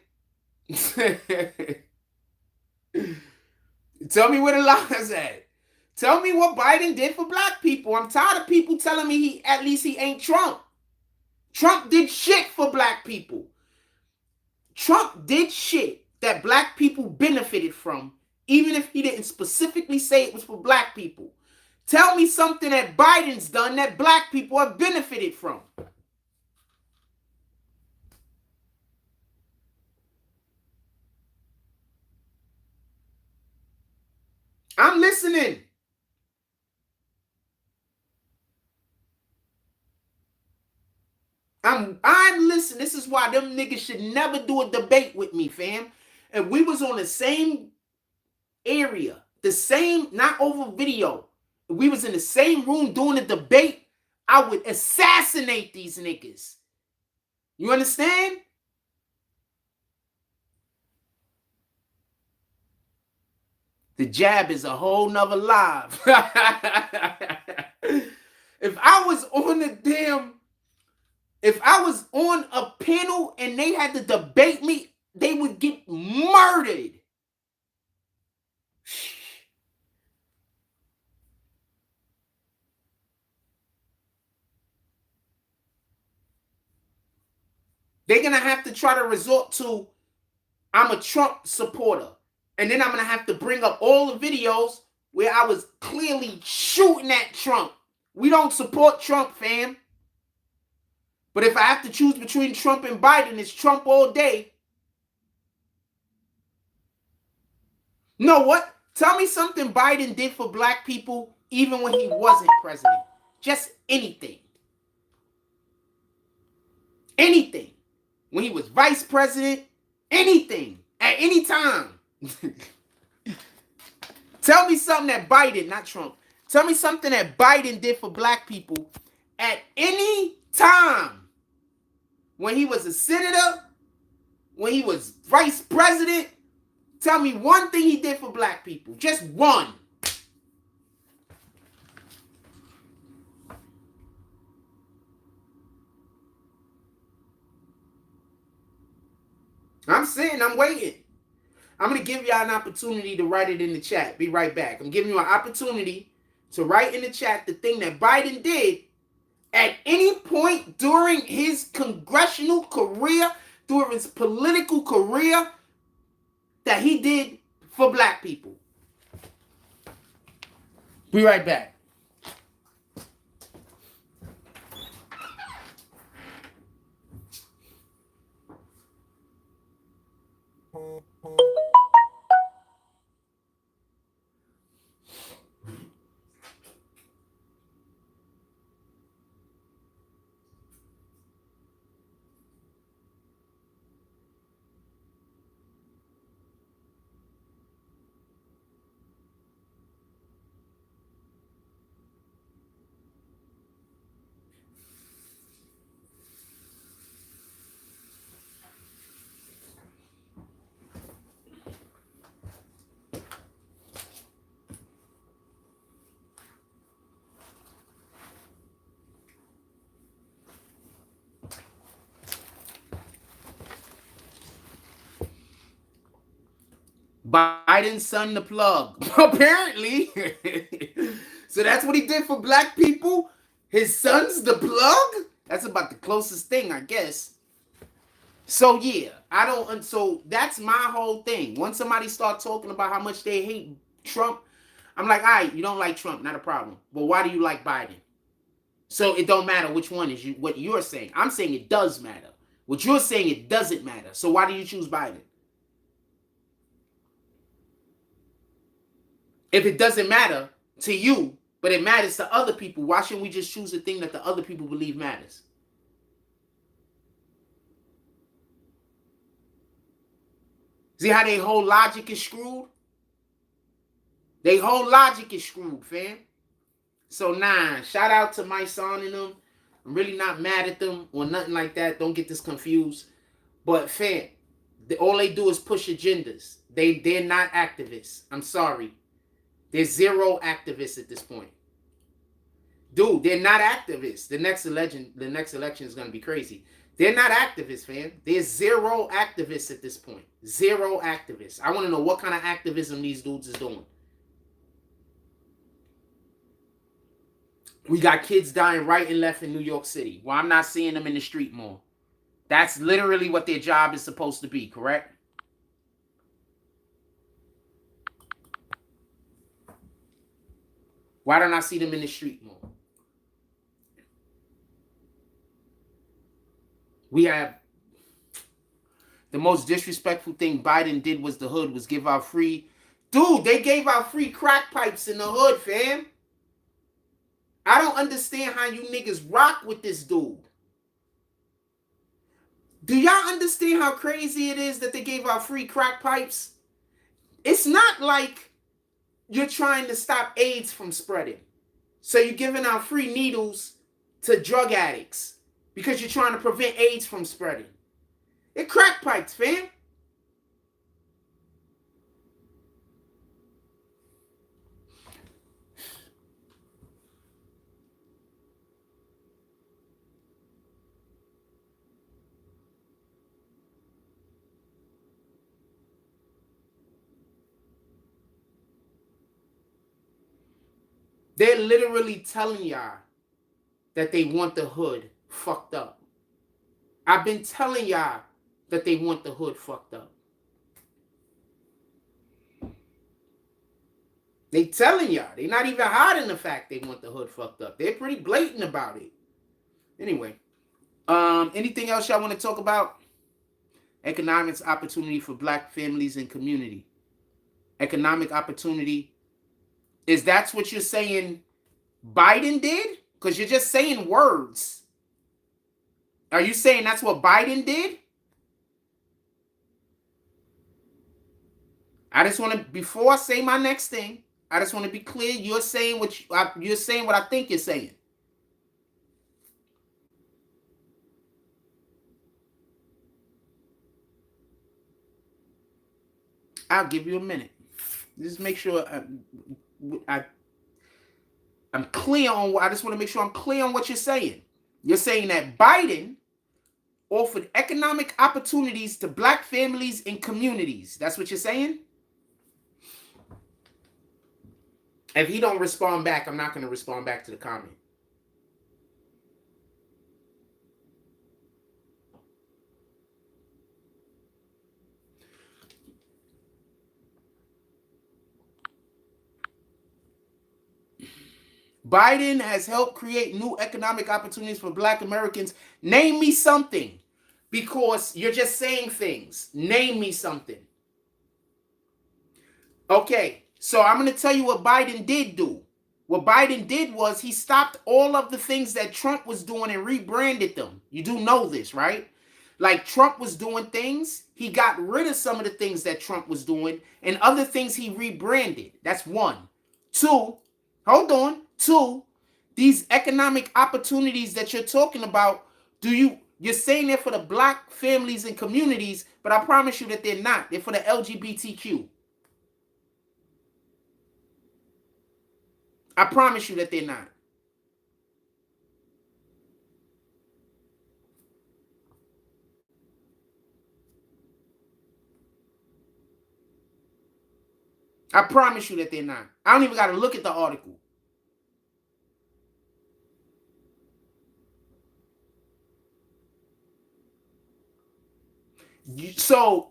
Tell me where the line's at. Tell me what Biden did for black people. I'm tired of people telling me at least he ain't Trump. Trump did shit for black people. Trump did shit that black people benefited from, even if he didn't specifically say it was for black people. Tell me something that Biden's done that black people have benefited from. I'm listening. I'm listening. This is why them niggas should never do a debate with me, fam. If we was on the same area, the same, not over video, if we was in the same room doing a debate, I would assassinate these niggas. You understand? The jab is a whole nother live. If I was on the damn, if I was on a panel and they had to debate me, they would get murdered. They're going to have to try to resort to, I'm a Trump supporter. And then I'm going to have to bring up all the videos where I was clearly shooting at Trump. We don't support Trump, fam. But if I have to choose between Trump and Biden, it's Trump all day. Know what? Tell me something Biden did for black people even when he wasn't president. Just anything. Anything. When he was vice president, anything. At any time. Tell me something that Biden, not Trump, tell me something that Biden did for black people at any time. When he was a senator, when he was vice president, tell me one thing he did for black people. Just one. I'm sitting, I'm waiting. I'm going to give y'all an opportunity to write it in the chat. Be right back. I'm giving you an opportunity to write in the chat the thing that Biden did at any point during his congressional career, during his political career, that he did for black people. Be right back. Biden's son the plug. Apparently. So that's what he did for black people? His son's the plug? That's about the closest thing, I guess. So yeah, so that's my whole thing. Once somebody start talking about how much they hate Trump, I'm like, all right, you don't like Trump, not a problem. But why do you like Biden? So it don't matter which one is what you're saying. I'm saying it does matter. What you're saying, it doesn't matter. So why do you choose Biden? If it doesn't matter to you, but it matters to other people, why shouldn't we just choose the thing that the other people believe matters? See how their whole logic is screwed? Their whole logic is screwed, fam. So nah, shout out to my son and them. I'm really not mad at them or nothing like that. Don't get this confused. But fam, all they do is push agendas. They're not activists. I'm sorry. There's zero activists at this point. Dude, they're not activists. The next election is going to be crazy. They're not activists, fam. There's zero activists at this point. Zero activists. I want to know what kind of activism these dudes is doing. We got kids dying right and left in New York City. Well, I'm not seeing them in the street more. That's literally what their job is supposed to be, correct? Why don't I see them in the street more? We have the most disrespectful thing Biden did was the hood was give out free. Dude, they gave out free crack pipes in the hood, fam. I don't understand how you niggas rock with this dude. Do y'all understand how crazy it is that they gave out free crack pipes? It's not like you're trying to stop AIDS from spreading. So you're giving out free needles to drug addicts because you're trying to prevent AIDS from spreading. They're crack pipes, fam. They're literally telling y'all that they want the hood fucked up. I've been telling y'all that they want the hood fucked up. They telling y'all. They're not even hiding the fact they want the hood fucked up. They're pretty blatant about it. Anyway, anything else y'all want to talk about? Economics opportunity for black families and community. Economic opportunity. Is that what you're saying Biden did? Because you're just saying words. Are you saying that's what Biden did? I just want to, before I say my next thing, I just want to be clear. You're saying what you're saying what I think you're saying. I'll give you a minute. Just make sure I'm clear on what I just want to make sure I'm clear on what you're saying. You're saying that Biden offered economic opportunities to black families and communities. That's what you're saying? If he don't respond back, I'm not going to respond back to the comment. Biden has helped create new economic opportunities for black Americans. Name me something, because you're just saying things. Name me something. Okay, so I'm going to tell you what Biden did do. What Biden did was he stopped all of the things that Trump was doing and rebranded them. You do know this, right? Like Trump was doing things, he got rid of some of the things that Trump was doing, and other things he rebranded. That's one. Two, hold on. Two, these economic opportunities that you're talking about, you're saying they're for the black families and communities, but I promise you that they're not. They're for the LGBTQ. I promise you that they're not. I promise you that they're not. I don't even got to look at the article. So,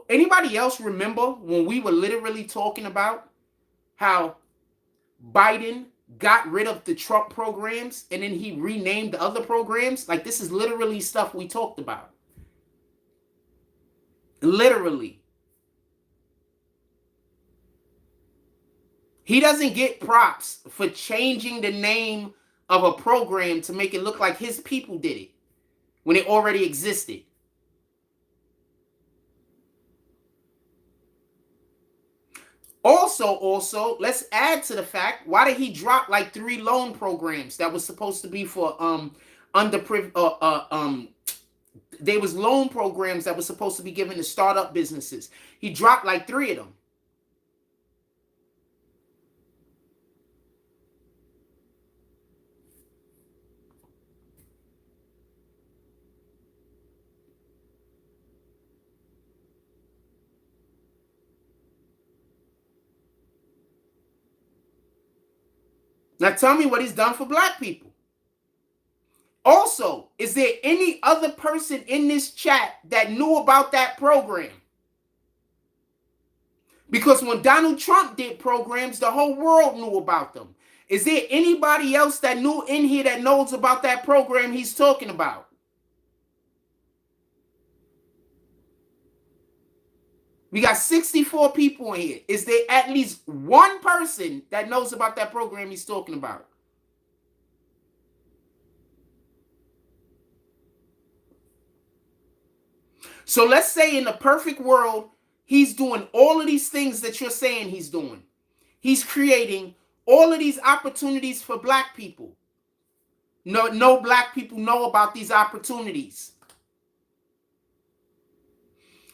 anybody else remember when we were literally talking about how Biden got rid of the Trump programs and then he renamed the other programs? Like, this is literally stuff we talked about. Literally. He doesn't get props for changing the name of a program to make it look like his people did it when it already existed. Also, let's add to the fact, why did he drop like 3 loan programs that was supposed to be for there was loan programs that was supposed to be given to startup businesses. He dropped like 3 of them. Now tell me what he's done for black people. Also, is there any other person in this chat that knew about that program? Because when Donald Trump did programs, the whole world knew about them. Is there anybody else that knew in here that knows about that program he's talking about? We got 64 people in here. Is there at least one person that knows about that program he's talking about? So let's say in the perfect world, he's doing all of these things that you're saying he's doing. He's creating all of these opportunities for black people. No black people know about these opportunities.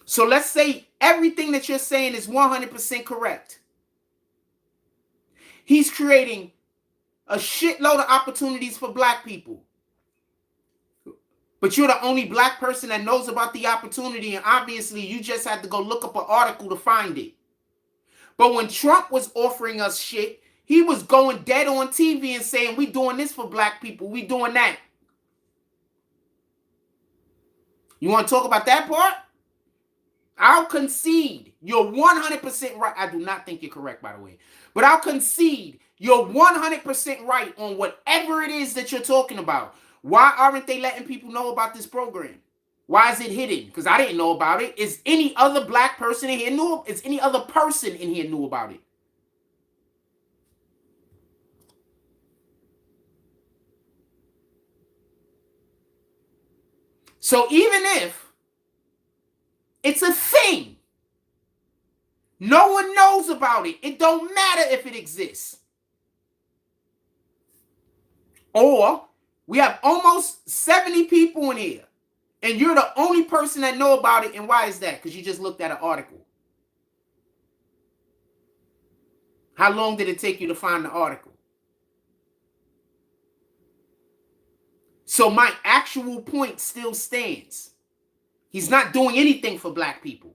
So let's say everything that you're saying is 100% correct. He's creating a shitload of opportunities for black people. But you're the only black person that knows about the opportunity, and obviously you just had to go look up an article to find it. But when Trump was offering us shit, He was going dead on TV and saying, we doing this for black people. We doing that. You want to talk about that part? I'll concede you're 100% right. I do not think you're correct, by the way. But I'll concede you're 100% right on whatever it is that you're talking about. Why aren't they letting people know about this program? Why is it hidden? Because I didn't know about it. Is any other black person in here knew? Is any other person in here knew about it? So even if it's a thing, no one knows about it. It don't matter if it exists. Or we have almost 70 people in here, and you're the only person that know about it. And why is that? Because you just looked at an article. How long did it take you to find the article? So my actual point still stands. He's not doing anything for black people.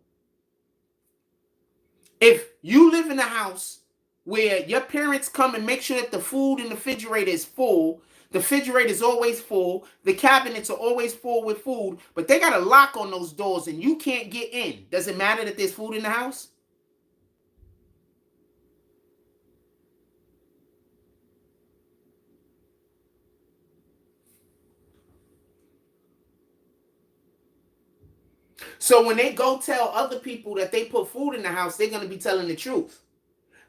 If you live in a house where your parents come and make sure that the food in the refrigerator is full, the refrigerator is always full, the cabinets are always full with food, but they got a lock on those doors and you can't get in, does it matter that there's food in the house? So when they go tell other people that they put food in the house, they're going to be telling the truth.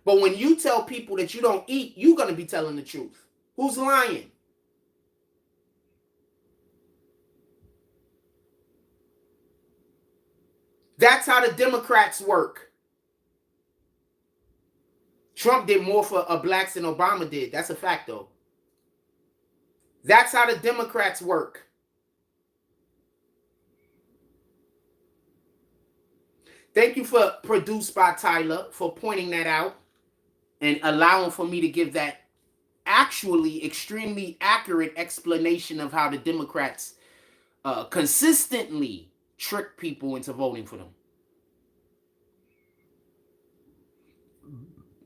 But when you tell people that you don't eat, you're going to be telling the truth. Who's lying? That's how the Democrats work. Trump did more for blacks than Obama did. That's a fact, though. That's how the Democrats work. Thank you for Produced by Tyler for pointing that out and allowing for me to give that actually extremely accurate explanation of how the Democrats consistently trick people into voting for them.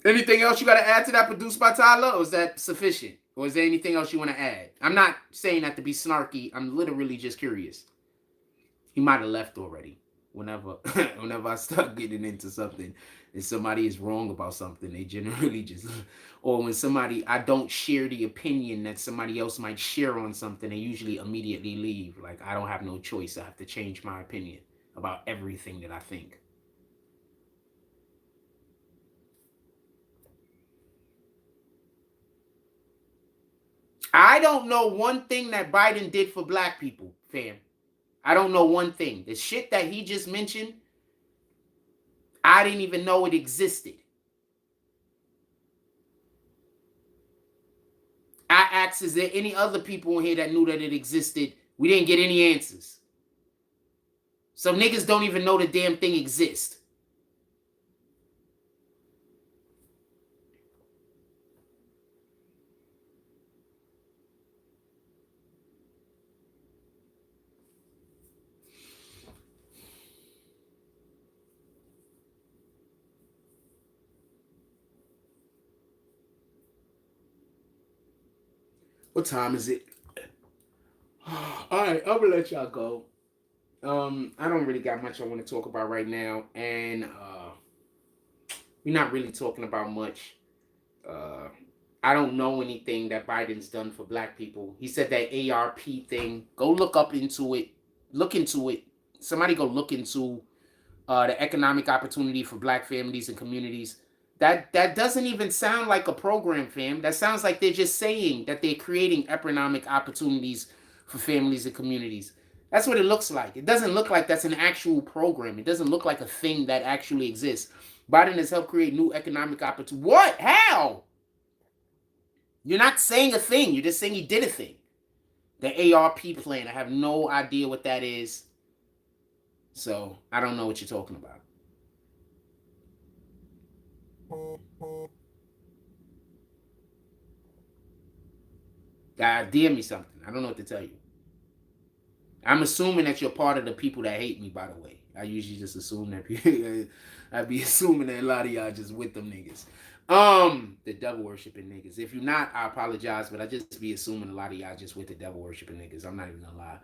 Anything else you got to add to that, Produced by Tyler, or is that sufficient? Or is there anything else you want to add? I'm not saying that to be snarky. I'm literally just curious. He might have left already. Whenever I start getting into something and somebody is wrong about something, they generally just, or when I don't share the opinion that somebody else might share on something, they usually immediately leave. Like, I don't have no choice. I have to change my opinion about everything that I think. I don't know one thing that Biden did for black people, fam. I don't know one thing. The shit that he just mentioned, I didn't even know it existed. I asked, is there any other people in here that knew that it existed? We didn't get any answers. Some niggas don't even know the damn thing exists. What time is it? All right, I'm gonna let y'all go. I don't really got much I want to talk about right now, and we're not really talking about much. I don't know anything that Biden's done for black people. He said that ARP thing. Go look up into it. Look into it. Somebody go look into the economic opportunity for black families and communities. That doesn't even sound like a program, fam. That sounds like they're just saying that they're creating economic opportunities for families and communities. That's what it looks like. It doesn't look like that's an actual program. It doesn't look like a thing that actually exists. Biden has helped create new economic opportunities. What? How? You're not saying a thing. You're just saying he did a thing. The ARP plan. I have no idea what that is. So I don't know what you're talking about. DM me something. I don't know what to tell you. I'm assuming that you're part of the people that hate me, by the way. I usually just assume that people, I be assuming that a lot of y'all just with them niggas. The devil worshiping niggas. If you're not, I apologize, but I just be assuming a lot of y'all just with the devil worshiping niggas. I'm not even gonna lie.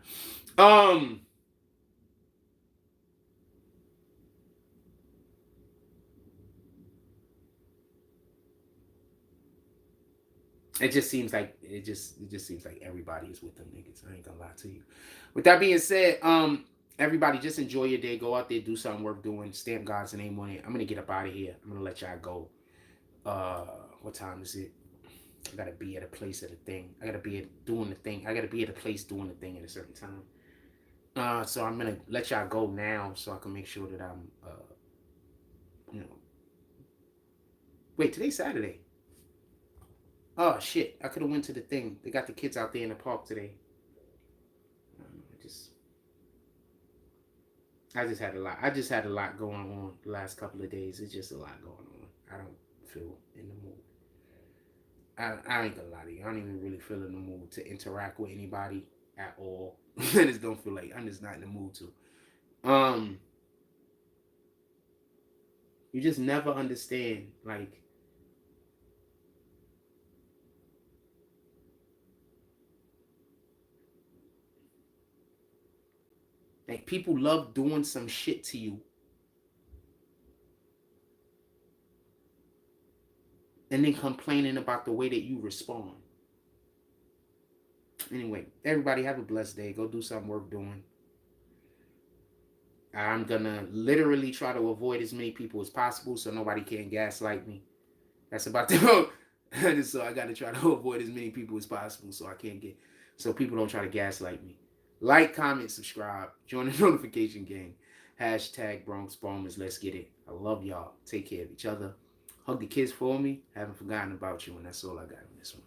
Um, it just seems like everybody is with them niggas. I ain't gonna lie to you. With that being said, everybody just enjoy your day. Go out there, do something worth doing. Stamp God's name on it. I'm gonna get up out of here. I'm gonna let y'all go. Uh, what time is it? I gotta be at a place at a thing. I gotta be at doing the thing. I gotta be at a place doing the thing at a certain time. So I'm gonna let y'all go now so I can make sure that I'm you know wait, today's Saturday. Oh shit. I could have went to the thing. They got the kids out there in the park today. I just I just had a lot. I just had a lot going on the last couple of days. It's just a lot going on. I don't feel in the mood. I ain't gonna lie to you. I don't even really feel in the mood to interact with anybody at all. I just don't feel like I'm just not in the mood to. Um, you just never understand. Like people love doing some shit to you and then complaining about the way that you respond. Anyway, everybody have a blessed day. Go do something worth doing. I'm gonna literally try to avoid as many people as possible so nobody can gaslight me. That's about to so I gotta try to avoid as many people as possible so I can't get so people don't try to gaslight me. Like, comment, subscribe, join the notification gang. Hashtag Bronx Bombers. Let's get it. I love y'all. Take care of each other. Hug the kids for me. Haven't forgotten about you, and that's all I got on this one.